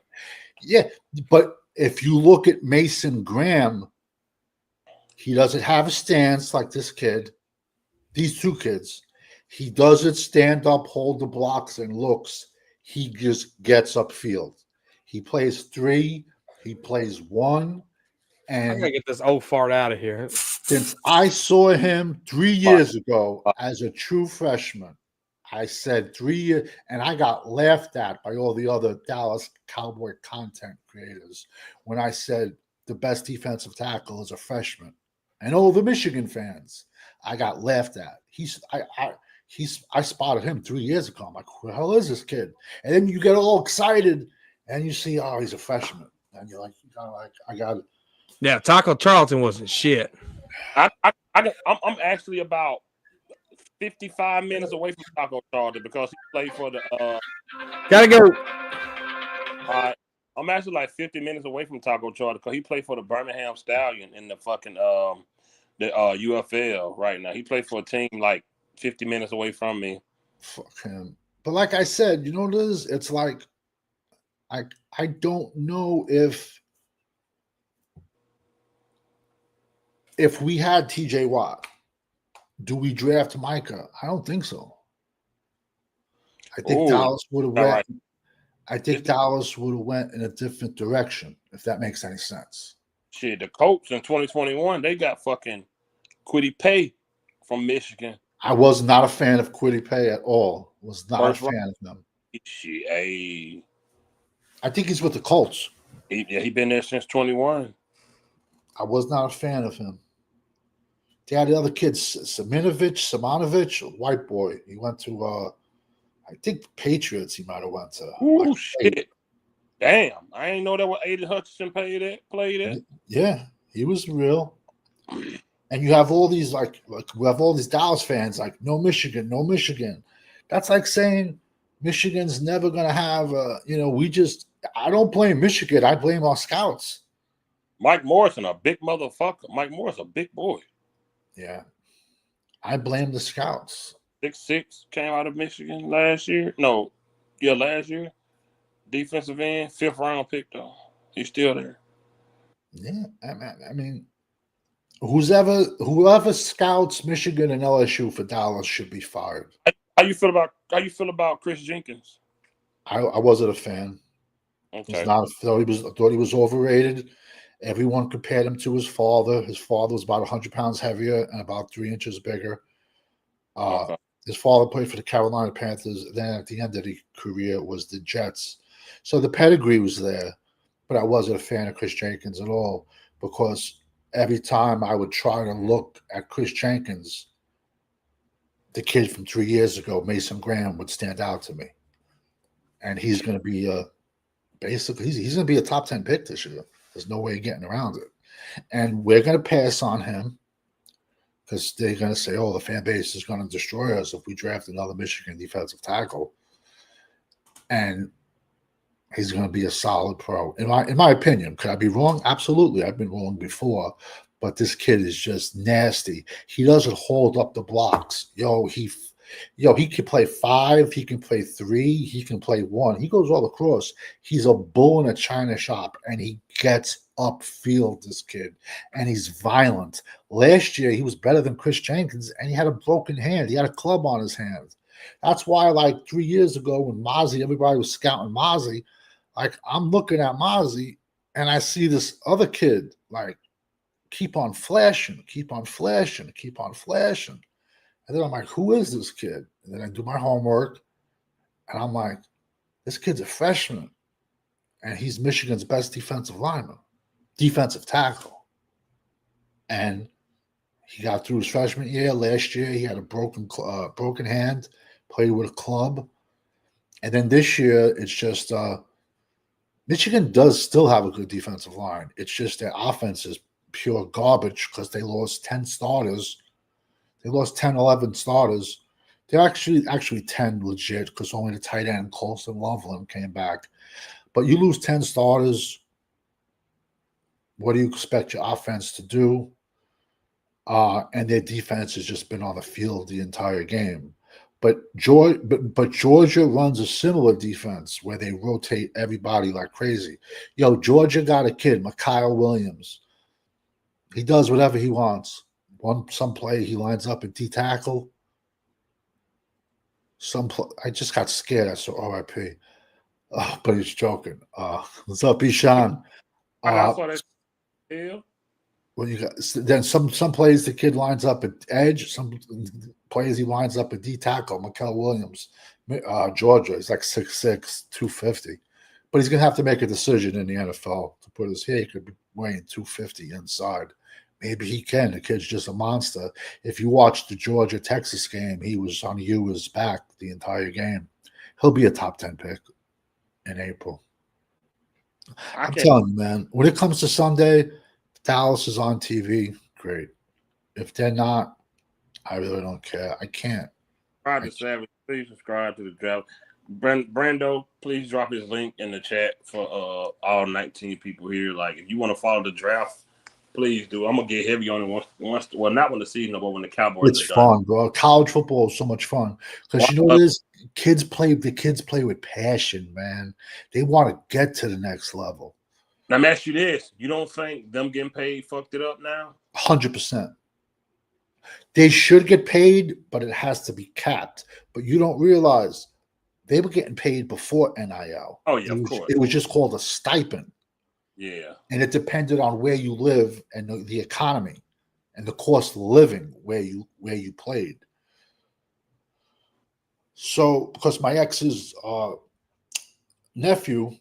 Yeah, but if you look at Mason Graham, he doesn't have a stance like this kid, these 2 kids. He doesn't stand up, hold the blocks, and looks. He just gets upfield. He plays 3. He plays 1. And I gotta get this old fart out of here. Since I saw him 3 years ago as a true freshman, I said 3 years, and I got laughed at by all the other Dallas Cowboy content creators when I said the best defensive tackle is a freshman. And all the Michigan fans, I got laughed at. I spotted him 3 years ago. I'm like, who the hell is this kid? And then you get all excited, and you see, oh, he's a freshman, and you're like, I got it. Yeah, Taco Charlton wasn't shit. I'm actually about 55 minutes away from Taco Charlton because he played for the. Gotta go. I'm actually like 50 minutes away from Taco Charlton because he played for the Birmingham Stallion in the fucking the UFL right now. He played for a team like 50 minutes away from me. Fuck him. But like I said, you know what it is? It's like I don't know if we had TJ Watt, do we draft Micah? I don't think so. I think Dallas would have went. Right. I think Dallas would have went in a different direction, if that makes any sense. Shit, the Colts in 2021, they got fucking Kwity Paye from Michigan. I was not a fan of Kwity Paye at all. Was not a fan of them. Shit, I think he's with the Colts. He been there since 21. I was not a fan of him. They had the other kids, Simonovich, white boy. He went to, I think, Patriots. He might have went to. Ooh, shit. Damn, I ain't know that what Aiden Hutchinson played it. Yeah, he was real. And you have all these like we have all these Dallas fans like no Michigan, no Michigan. That's like saying Michigan's never gonna have I don't blame Michigan, I blame our scouts. Mike Morrison, a big motherfucker. Mike Morrison, a big boy. Yeah. I blame the scouts. 6'6", came out of Michigan last year. No, yeah, last year. Defensive end, 5th round pick though. He's still there. Yeah, I mean, whoever scouts Michigan and LSU for Dallas should be fired. How you feel about Chris Jenkins? I wasn't a fan. Okay. Thought he was overrated. Everyone compared him to his father. His father was about 100 pounds heavier and about 3 inches bigger. Okay. His father played for the Carolina Panthers. Then at the end of the career was the Jets. So the pedigree was there, but I wasn't a fan of Chris Jenkins at all because every time I would try to look at Chris Jenkins, the kid from 3 years ago, Mason Graham, would stand out to me. And he's going to be basically he's going to be a top 10 pick this year. There's no way of getting around it. And we're going to pass on him because they're going to say, oh, the fan base is going to destroy us if we draft another Michigan defensive tackle. And he's going to be a solid pro. In my opinion, could I be wrong? Absolutely. I've been wrong before. But this kid is just nasty. He doesn't hold up the blocks. He can play 5, he can play 3, he can play 1. He goes all across. He's a bull in a china shop, and he gets upfield, this kid, and he's violent. Last year, he was better than Chris Jenkins, and he had a broken hand. He had a club on his hand. That's why, like 3 years ago, when Mozzie, everybody was scouting Mozzie, like I'm looking at Mozzie, and I see this other kid, like, keep on flashing. And then I'm like, who is this kid? And then I do my homework, and I'm like, this kid's a freshman, and he's Michigan's best defensive tackle. And he got through his freshman year. Last year, he had a broken hand, played with a club. And then this year, it's just Michigan does still have a good defensive line. It's just their offense is pure garbage because they lost 10 starters. They lost 10, 11 starters. They're actually 10 legit because only the tight end, Colson Loveland, came back. But you lose 10 starters. What do you expect your offense to do? And their defense has just been on the field the entire game. But Georgia runs a similar defense where they rotate everybody like crazy. Georgia got a kid, Mykal Williams. He does whatever he wants. Some play he lines up at D tackle. I just got scared. I saw RIP. But he's joking. What's up, Ishan? I saw that. Yeah. When you got then some plays the kid lines up at edge. Some plays he lines up at D tackle. Mykal Williams, Georgia. He's like 6'6", 250. But he's gonna have to make a decision in the NFL to put his hair. He could be weighing 250 inside. Maybe he can. The kid's just a monster. If you watch the Georgia-Texas game, he was on his back the entire game. He'll be a top 10 pick in April. I'm telling you, man, when it comes to Sunday, Dallas is on TV. Great. If they're not, I really don't care. I can't. Savage, please subscribe to the draft. Brando, please drop his link in the chat for all 19 people here. Like, if you want to follow the draft, please do. I'm gonna get heavy on it once. Well, not when the season, but when the Cowboys. It's fun, bro. College football is so much fun because you know what it is. The kids play with passion, man. They want to get to the next level. Now, let me ask you this: you don't think them getting paid fucked it up now? 100%. They should get paid, but it has to be capped. But you don't realize they were getting paid before NIL. Oh yeah, of course. It was just called a stipend. Yeah. And it depended on where you live and the economy and the cost of living where you played. So, because my ex's nephew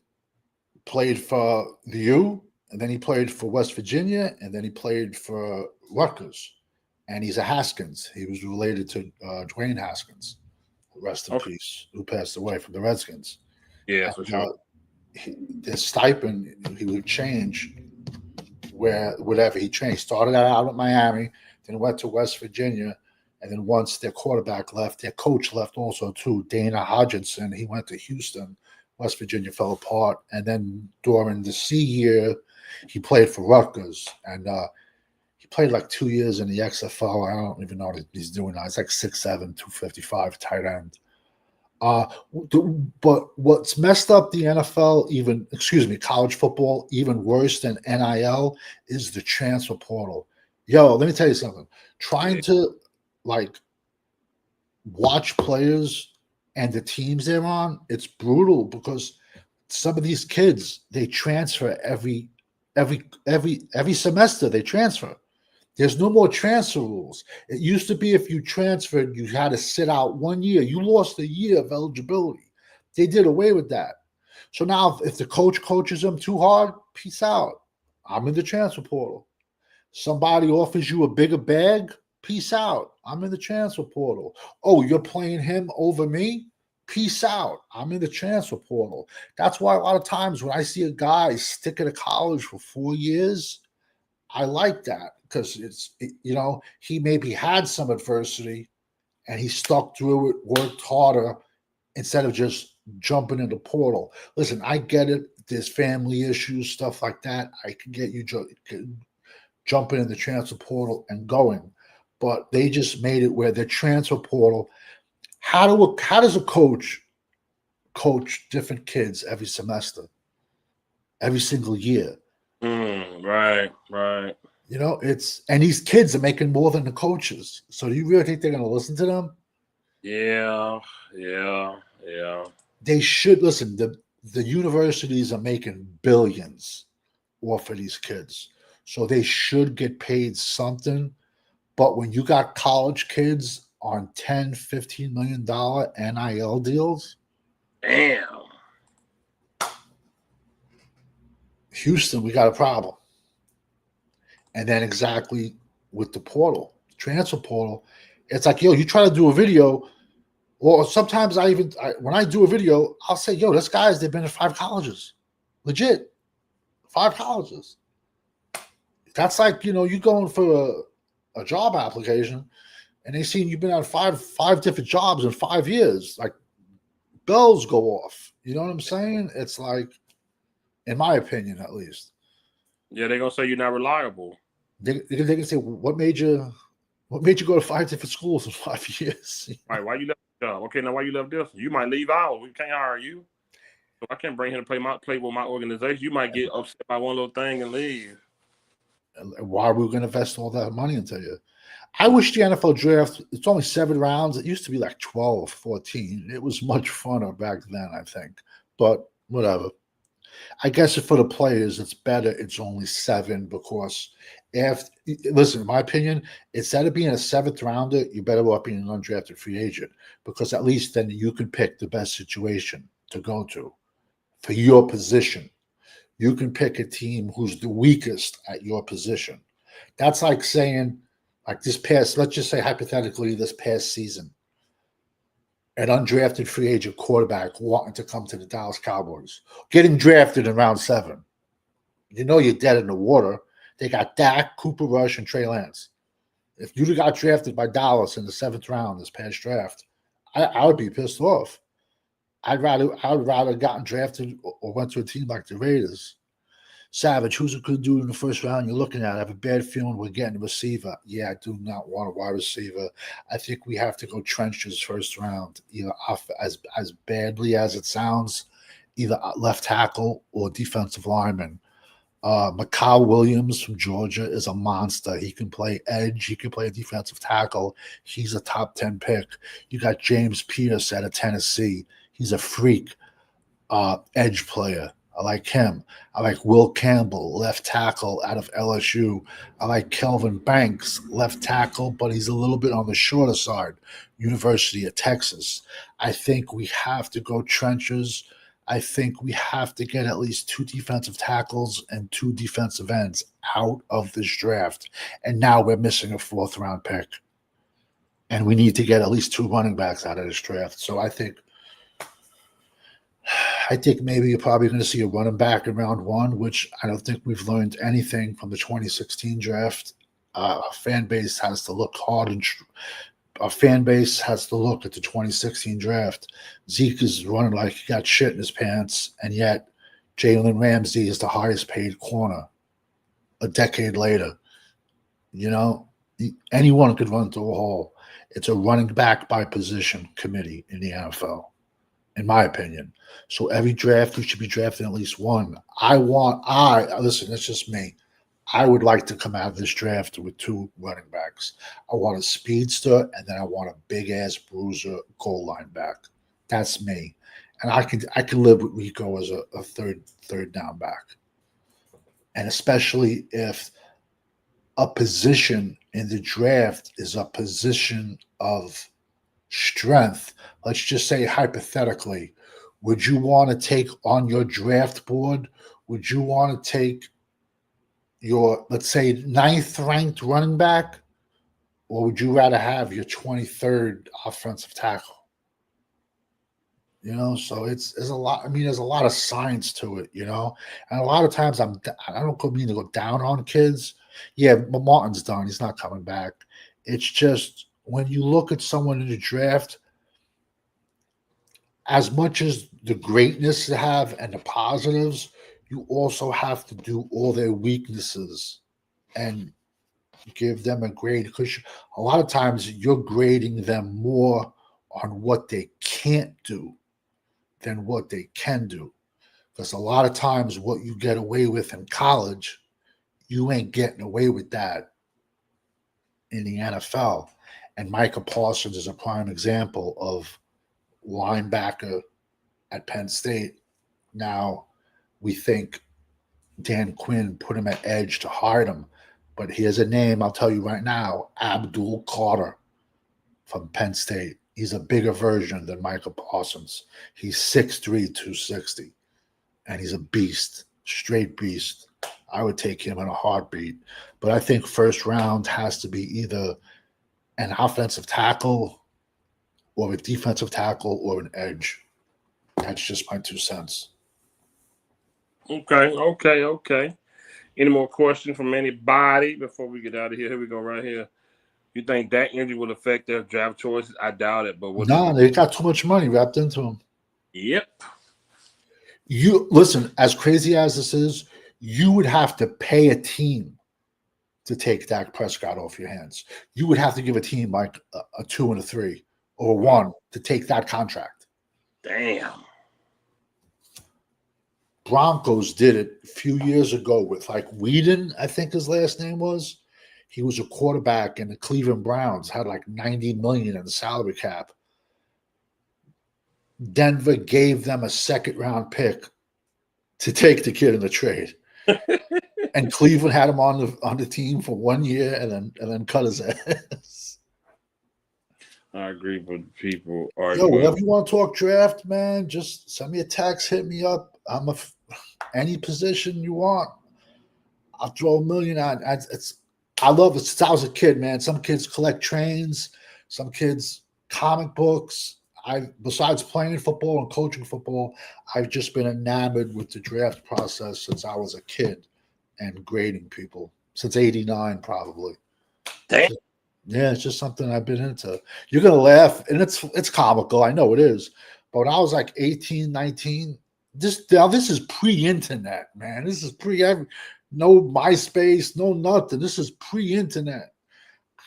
played for the U, and then he played for West Virginia, and then he played for Rutgers. And he's a Haskins. He was related to Dwayne Haskins, rest in peace, who passed away from the Redskins. Yeah, for sure. His stipend, he would change wherever he trained. He started out at Miami, then went to West Virginia, and then once their quarterback left, their coach left also too, Dana Hodgkinson. He went to Houston. West Virginia fell apart, and then during the C year, he played for Rutgers, and he played like 2 years in the XFL. I don't even know what he's doing now. It's like 6'7", 255 tight end. But what's messed up the NFL, college football, even worse than NIL, is the transfer portal. Yo, let me tell you something. Trying to watch players and the teams they're on, it's brutal because some of these kids, they transfer every semester. They transfer. There's no more transfer rules. It used to be if you transferred, you had to sit out 1 year. You lost a year of eligibility. They did away with that. So now if the coach coaches them too hard, peace out. I'm in the transfer portal. Somebody offers you a bigger bag, peace out. I'm in the transfer portal. Oh, you're playing him over me? Peace out. I'm in the transfer portal. That's why a lot of times when I see a guy stick at a college for 4 years, I like that because he maybe had some adversity and he stuck through it, worked harder instead of just jumping in the portal. Listen, I get it. There's family issues, stuff like that. I can get you jumping in the transfer portal and going, but they just made it where the transfer portal. How does a coach different kids every semester, every single year? Right. And these kids are making more than the coaches. So do you really think they're going to listen to them? Yeah. They should listen. The universities are making billions off of these kids. So they should get paid something. But when you got college kids on $10, $15 million NIL deals, damn. Houston, we got a problem. And then exactly with the portal, transfer portal, it's like, yo, you try to do a video, or sometimes when I do a video, I'll say, yo, this guy's, they've been at 5 colleges. Legit. 5 colleges. That's like, you going for a job application, and they seen you've been at five different jobs in 5 years. Like, bells go off. You know what I'm saying? It's like, in my opinion, at least. Yeah, they're gonna say you're not reliable. They can say, what made you go to 5 different schools in 5 years? Right, why you left the job? Okay, now why you left this? You might leave ours. We can't hire you. So I can't bring him to play with my organization. You might get upset by one little thing and leave. And why are we going to invest all that money into you? I wish the NFL draft, it's only 7 rounds. It used to be like 12, 14. It was much funner back then, I think. But whatever. I guess for the players, it's better it's only 7 because listen, in my opinion, instead of being a 7th rounder, you're better off being an undrafted free agent because at least then you can pick the best situation to go to for your position. You can pick a team who's the weakest at your position. That's like saying, let's just say hypothetically this past season, an undrafted free agent quarterback wanting to come to the Dallas Cowboys, getting drafted in round 7. You're dead in the water. They got Dak, Cooper Rush, and Trey Lance. If you'd have got drafted by Dallas in the 7th round this past draft, I would be pissed off. I would rather have gotten drafted or went to a team like the Raiders. Savage, who's a good dude in the first round you're looking at? I have a bad feeling we're getting a receiver. Yeah, I do not want a wide receiver. I think we have to go trenches first round, either as badly as it sounds, either left tackle or defensive lineman. Mikal Williams from Georgia is a monster. He can play edge. He can play defensive tackle. He's a top 10 pick. You got James Pierce out of Tennessee. He's a freak edge player. I like him. I like Will Campbell, left tackle out of LSU. I like Kelvin Banks, left tackle, but he's a little bit on the shorter side, University of Texas. I think we have to go trenches. I think we have to get at least 2 defensive tackles and 2 defensive ends out of this draft. And now we're missing a 4th round pick. And we need to get at least 2 running backs out of this draft. So I think maybe you're probably going to see a running back in round 1, which I don't think we've learned anything from the 2016 draft. Our fan base has to look hard and our fan base has to look at the 2016 draft. Zeke is running like he got shit in his pants, and yet Jalen Ramsey is the highest paid corner a decade later. You know, anyone could run through a hole. It's a running back by position committee in the NFL, in my opinion. So every draft, you should be drafting at least one. Listen, that's just me. I would like to come out of this draft with 2 running backs. I want a speedster, and then I want a big ass bruiser goal line back. That's me, and I can live with Rico as a third down back, and especially if a position in the draft is a position of strength. Let's just say hypothetically, would you want to take on your draft board? Would you want to take your, let's say, 9th ranked running back, or would you rather have your 23rd offensive tackle? You know, so there's a lot. I mean, there's a lot of science to it, you know, and a lot of times I don't mean to go down on kids. Yeah, but Martin's done. He's not coming back. It's just when you look at someone in the draft, as much as the greatness they have and the positives, you also have to do all their weaknesses and give them a grade, because a lot of times you're grading them more on what they can't do than what they can do. Because a lot of times what you get away with in college, you ain't getting away with that in the NFL. And Micah Parsons is a prime example of linebacker at Penn State. Now, we think Dan Quinn put him at edge to hide him. But here's a name I'll tell you right now, Abdul Carter from Penn State. He's a bigger version than Micah Parsons. He's 6'3", 260, and he's a beast, straight beast. I would take him in a heartbeat. But I think first round has to be either an offensive tackle or a defensive tackle or an edge. That's just my 2 cents. Okay. Any more questions from anybody before we get out of here? Here we go right here. You think that injury will affect their draft choices? I doubt it, but what? No, they got too much money wrapped into them. Yep. You listen, as crazy as this is, you would have to pay a team to take Dak Prescott off your hands. You would have to give a team like a 2 and a 3 or 1 to take that contract. Damn. Broncos did it a few years ago with like Whedon, I think his last name was. He was a quarterback, and the Cleveland Browns had like $90 million in the salary cap. Denver gave them a 2nd round pick to take the kid in the trade. And Cleveland had him on the team for 1 year and then cut his ass. I agree with people. Whenever you want to talk draft, man, just send me a text, hit me up. I'm any position you want. I'll throw $1 million on. I love it since I was a kid, man. Some kids collect trains, some kids comic books. Besides playing football and coaching football, I've just been enamored with the draft process since I was a kid and grading people since '89, probably. Damn. Yeah, it's just something I've been into. You're gonna laugh, and it's comical. I know it is, but when I was like 18, 19, this is pre-internet, man. This is no MySpace, no nothing. This is pre-internet.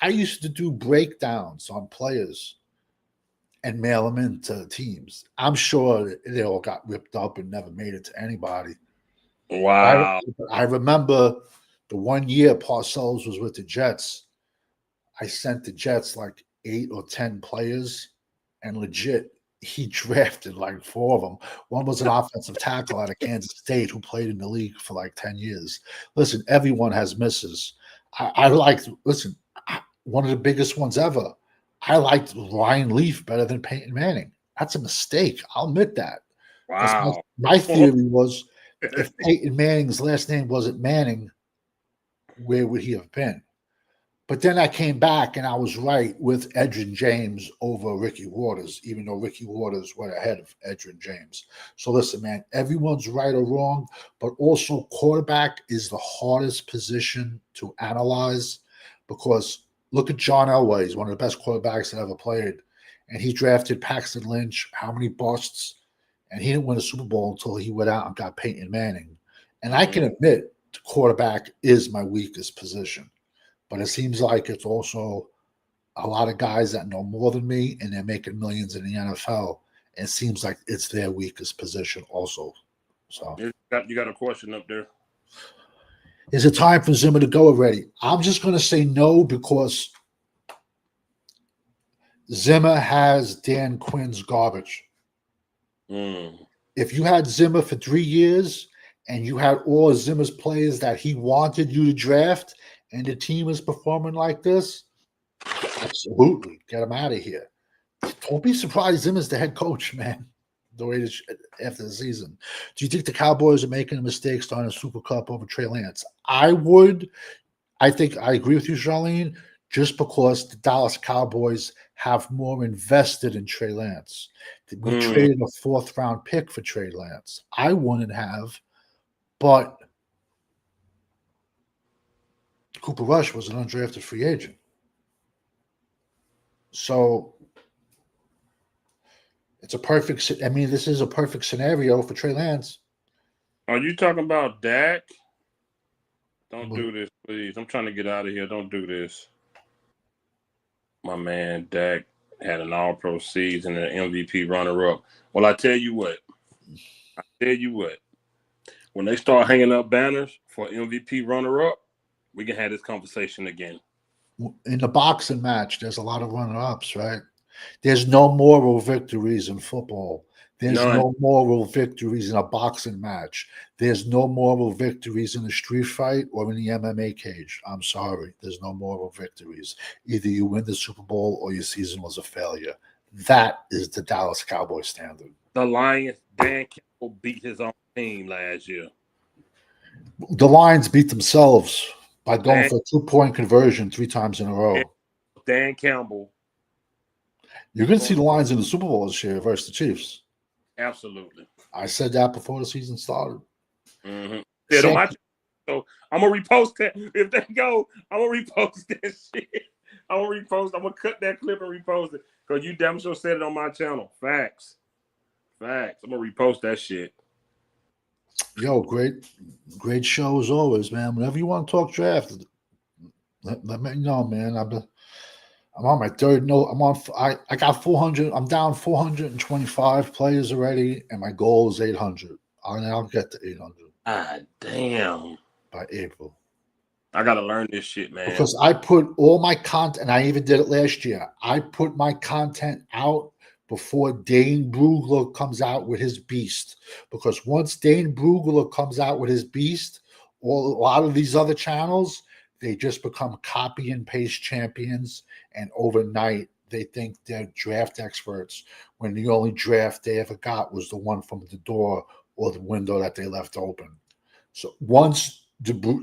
I used to do breakdowns on players and mail them into teams. I'm sure they all got ripped up and never made it to anybody. Wow. I remember the 1 year Parcells was with the Jets. I sent the Jets like 8 or 10 players, and legit, he drafted like 4 of them. One was an offensive tackle out of Kansas State who played in the league for like 10 years. Listen, everyone has misses. One of the biggest ones ever. I liked Ryan Leaf better than Peyton Manning. That's a mistake. I'll admit that. Wow. My theory was if Peyton Manning's last name wasn't Manning, where would he have been? But then I came back and I was right with Edgerrin James over Ricky Waters, even though Ricky Waters went ahead of Edgerrin James. So listen, man, everyone's right or wrong, but also quarterback is the hardest position to analyze because look at John Elway. He's one of the best quarterbacks that ever played. And he drafted Paxton Lynch, how many busts? And he didn't win a Super Bowl until he went out and got Peyton Manning. And I can admit the quarterback is my weakest position. But it seems like it's also a lot of guys that know more than me, and they're making millions in the NFL. And it seems like it's their weakest position also. So you got a question up there. Is it time for Zimmer to go already? I'm just going to say no because Zimmer has Dan Quinn's garbage. If you had Zimmer for 3 years and you had all of Zimmer's players that he wanted you to draft – and the team is performing like this, absolutely get him out of here. Don't be surprised Zimmer's the head coach, man, the way this after the season. Do you think the Cowboys are making a mistake starting a Super Cup over Trey Lance? I would. I think I agree with you, Charlene, just because the Dallas Cowboys have more invested in Trey Lance. We traded a 4th-round pick for Trey Lance. I wouldn't have, but Cooper Rush was an undrafted free agent. So it's a perfect – I mean, this is a perfect scenario for Trey Lance. Are you talking about Dak? Don't do this, please. I'm trying to get out of here. Don't do this. My man Dak had an all-pro season and an MVP runner-up. Well, I tell you what. When they start hanging up banners for MVP runner-up, we can have this conversation again. In the boxing match, there's a lot of runner-ups, right? There's no moral victories in football. There's no moral victories in a boxing match. There's no moral victories in a street fight or in the MMA cage. I'm sorry. There's no moral victories. Either you win the Super Bowl or your season was a failure. That is the Dallas Cowboys standard. The Lions, Dan Campbell beat his own team last year. The Lions beat themselves by going for a 2-point conversion 3 times in a row. Dan Campbell. You're going to see the Lions in the Super Bowl this year versus the Chiefs. Absolutely. I said that before the season started. Yeah, so I'm going to repost that. If they go, I'm going to repost that shit. I'm going to cut that clip and repost it because you damn sure said it on my channel. Facts. I'm going to repost that shit. Yo, great show as always, man. Whenever you want to talk draft, let me know, man. I'm on my third note. I got 400. I'm down 425 players already, and my goal is 800. I'll get to 800. Ah, damn. By April. I got to learn this shit, man. Because I put all my content, and I even did it last year. I put my content out before Dane Brugler comes out with his beast. Because once Dane Brugler comes out with his beast, a lot of these other channels, they just become copy and paste champions. And overnight, they think they're draft experts when the only draft they ever got was the one from the door or the window that they left open. So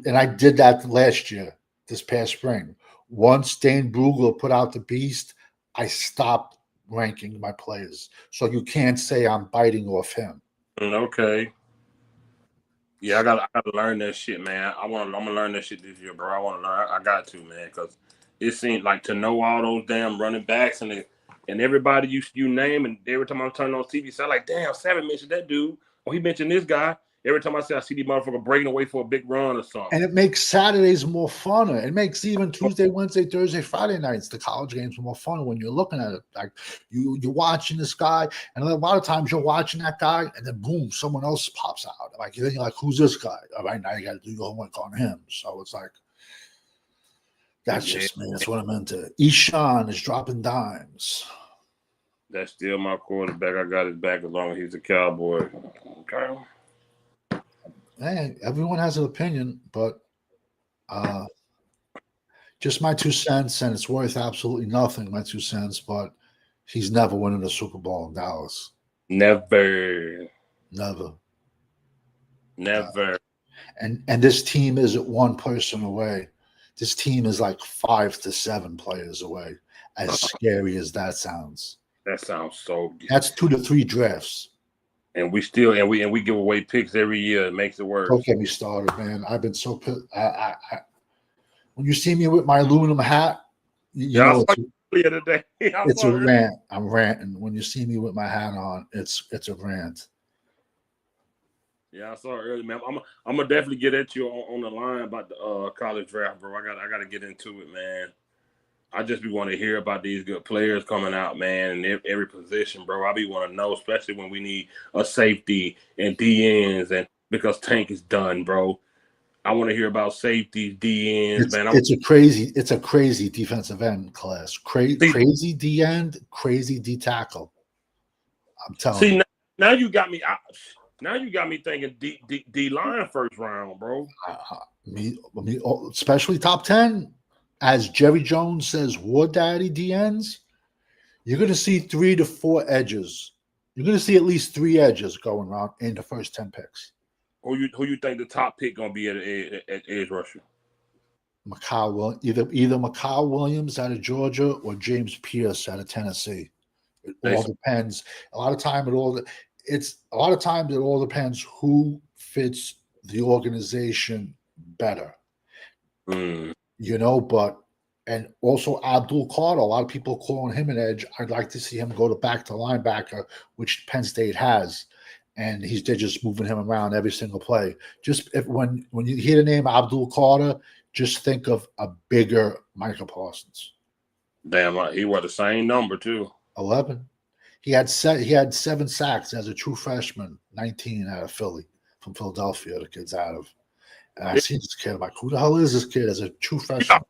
and I did that last year, this past spring. Once Dane Brugler put out the beast, I stopped ranking my players. So you can't say I'm biting off him. Okay. Yeah, I gotta learn that shit, man. I'm gonna learn that shit this year, bro. I want to learn. I got to, man, because it seems like to know all those damn running backs and everybody you name, and every time I'm turning on TV, so I'm like, damn, Savage mentioned that dude, or he mentioned this guy. Every time I see the motherfucker breaking away for a big run or something. And it makes Saturdays more funner. It makes even Tuesday, Wednesday, Thursday, Friday nights, the college games more fun when you're looking at it. Like you're watching this guy, and a lot of times you're watching that guy, and then boom, someone else pops out. Like then you're like, who's this guy? All right, now you got to do your homework on him. So it's like that's just me. That's what I'm into. Eshawn is dropping dimes. That's still my quarterback. I got his back as long as he's a Cowboy. Okay. Hey, everyone has an opinion, but just my 2 cents, and it's worth absolutely nothing, my 2 cents, but he's never winning a Super Bowl in Dallas. Never. Never. Never. And this team isn't one person away. This team is like 5 to 7 players away. As scary as that sounds. That sounds so good. That's 2 to 3 drafts. And we give away picks every year. It makes it worse. Don't get me started, man. I've been so pissed. When you see me with my aluminum hat, you know it's a rant. I'm ranting. When you see me with my hat on, it's a rant. Yeah, I saw it earlier, man. I'm gonna definitely get at you on the line about the college draft, bro. I gotta get into it, man. I just be want to hear about these good players coming out, man, in every position, bro. I be want to know, especially when we need a safety and DNs, and because Tank is done, bro. I want to hear about safeties, DNs, man. It's a crazy defensive end class. Crazy D end, crazy D tackle. I'm telling you. Now you got me. Now you got me thinking D line first round, bro. Especially top 10. As Jerry Jones says, War Daddy DNs, you're going to see 3 to 4 edges. You're going to see at least 3 edges going around in the first 10 picks. Who you think the top pick going to be at edge rusher? Either Mikal Williams out of Georgia or James Pierce out of Tennessee. It all depends. A lot of times it all depends who fits the organization better. And also Abdul Carter. A lot of people calling him an edge. I'd like to see him go back to linebacker, which Penn State has, and they're just moving him around every single play. When you hear the name Abdul Carter, just think of a bigger Micah Parsons. Damn, he was the same number too. 11. He had 7 sacks as a true freshman. 19 out of Philly, from Philadelphia. The kid's out of. And I see this kid. I'm like, who the hell is this kid as a true freshman?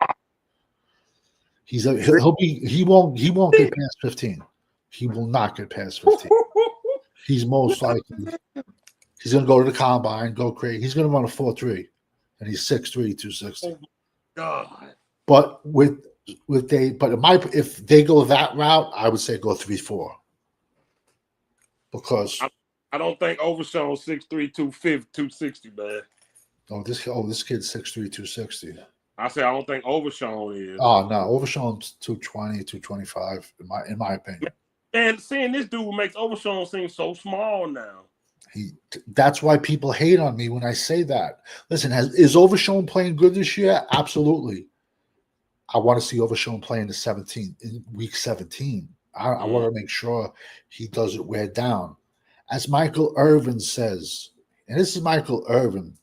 He won't get past 15. He will not get past 15. He's most likely he's gonna go to the combine, go crazy. He's gonna run a 4.3, and he's 6'3", 260. God. But if they go that route, I would say go 3.4. Because I don't think Overshown 6'3", 260, man. This kid's 6'3", 260. I say I don't think Overshown is. Oh no, Overshown's 220, 225 in my opinion. And seeing this dude makes Overshown seem so small now. That's why people hate on me when I say that. Listen, is Overshown playing good this year? Absolutely. I want to see Overshown play in week 17. I want to make sure he doesn't wear down. As Michael Irvin says, and this is Michael Irvin,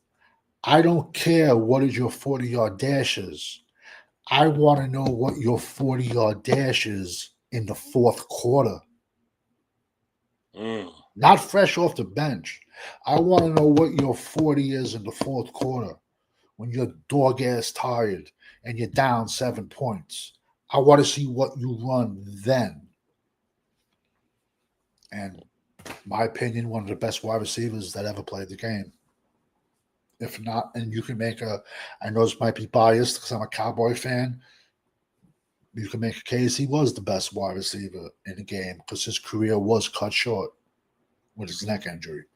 I don't care what is your 40-yard dash is. I want to know what your 40-yard dash is in the fourth quarter. Not fresh off the bench. I want to know what your 40 is in the fourth quarter when you're dog-ass tired and you're down 7 points. I want to see what you run then. And my opinion, one of the best wide receivers that ever played the game. If not, and you can make I know this might be biased because I'm a Cowboy fan. You can make a case he was the best wide receiver in the game because his career was cut short with his neck injury.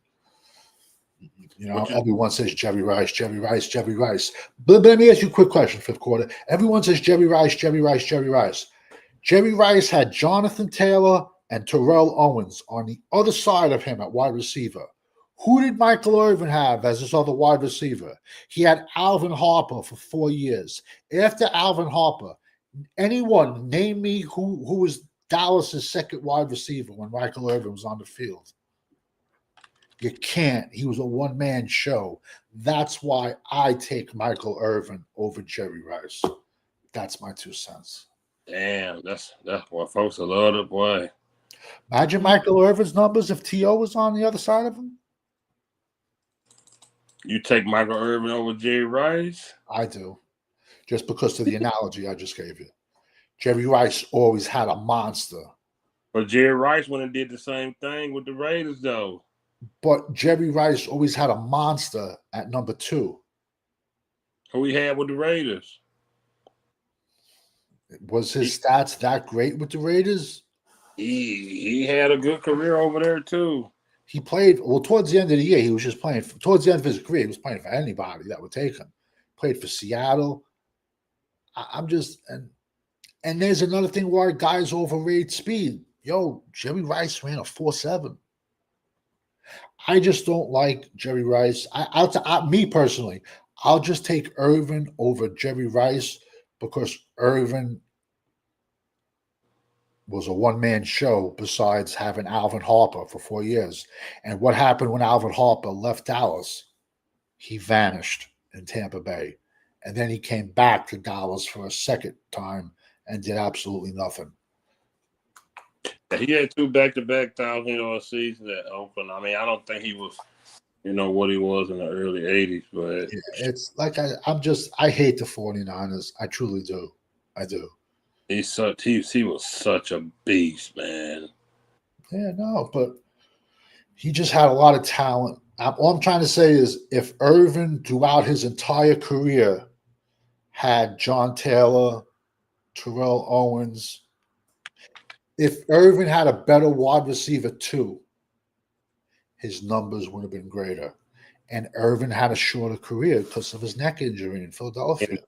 Everyone says Jerry Rice. But let me ask you a quick question, fifth quarter. Everyone says Jerry Rice. Jerry Rice had Jonathan Taylor and Terrell Owens on the other side of him at wide receiver. Who did Michael Irvin have as his other wide receiver? He had Alvin Harper for 4 years. After Alvin Harper, anyone name me who was Dallas's second wide receiver when Michael Irvin was on the field? You can't. He was a one-man show. That's why I take Michael Irvin over Jerry Rice. That's my 2 cents. Damn, that's what folks a lot of boy. Imagine Michael Irvin's numbers if T.O. was on the other side of him. You take Michael Irvin over Jerry Rice? I do. Just because of the analogy I just gave you. Jerry Rice always had a monster. But Jerry Rice went and did the same thing with the Raiders, though. But Jerry Rice always had a monster at number 2. Who he had with the Raiders? Was his stats that great with the Raiders? He had a good career over there, too. He played towards the end of the year. He was just playing. Towards the end of his career, he was playing for anybody that would take him. Played for Seattle. I'm just and there's another thing why guys overrate speed. Yo, Jerry Rice ran a 4.7. I just don't like Jerry Rice. Me personally, I'll just take Irvin over Jerry Rice because Irvin was a one-man show besides having Alvin Harper for 4 years. And what happened when Alvin Harper left Dallas? He vanished in Tampa Bay. And then he came back to Dallas for a second time and did absolutely nothing. He had 2 back-to-back 1,000-yard seasons at Oakland. I mean, I don't think he was, what he was in the early 80s, but it's like I hate the 49ers. I truly do. I do. He was such a beast, man. Yeah, no, but he just had a lot of talent. All I'm trying to say is if Irvin throughout his entire career had John Taylor, Terrell Owens, if Irvin had a better wide receiver too, his numbers would have been greater. And Irvin had a shorter career because of his neck injury in Philadelphia.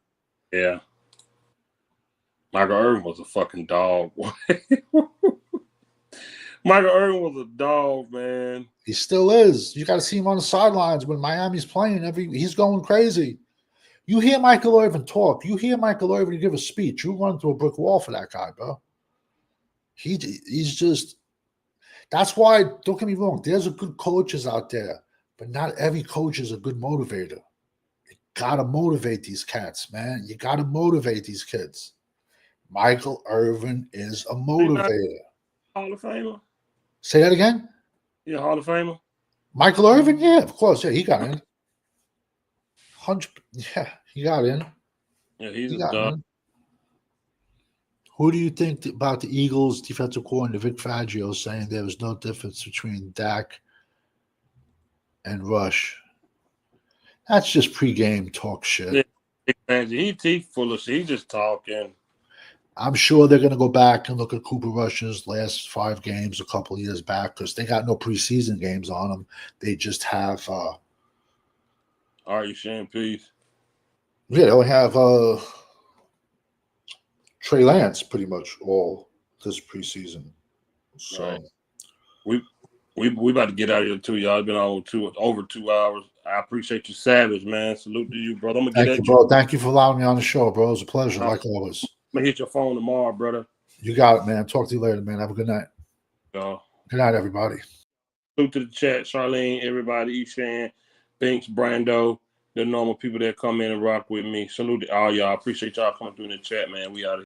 Yeah. Michael Irvin was a fucking dog. Michael Irvin was a dog, man. He still is. You got to see him on the sidelines when Miami's playing. He's going crazy. You hear Michael Irvin talk. You hear Michael Irvin give a speech. You run through a brick wall for that guy, bro. He's just. That's why. Don't get me wrong. There's a good coaches out there, but not every coach is a good motivator. You gotta motivate these cats, man. You gotta motivate these kids. Michael Irvin is a motivator. Hall of Famer. Say that again? Yeah, Hall of Famer. Michael Irvin? Yeah, of course. Yeah, he got in. 100. Yeah, he got in. Yeah, he's a dog. Who do you think about the Eagles defensive coordinator Vic Fangio saying there was no difference between Dak and Rush? That's just pregame talk shit. Yeah, he's full of shit. He's just talking. I'm sure they're going to go back and look at Cooper Rush's last 5 games a couple of years back because they got no preseason games on them. They just have. Are you sharing peace? Yeah, they only have Trey Lance pretty much all this preseason. So right. We about to get out of here too, y'all. It's been over 2 hours. I appreciate you, Savage, man. Salute to you, brother. I'm gonna Thank you, bro. Thank you for allowing me on the show, bro. It was a pleasure, like always. I'm gonna hit your phone tomorrow, brother. You got it, man. Talk to you later, man. Have a good night. Good night, everybody. Salute to the chat, Charlene, everybody, Eshan, Binks, Brando, the normal people that come in and rock with me. Salute to all y'all. Appreciate y'all coming through in the chat, man. We out of here.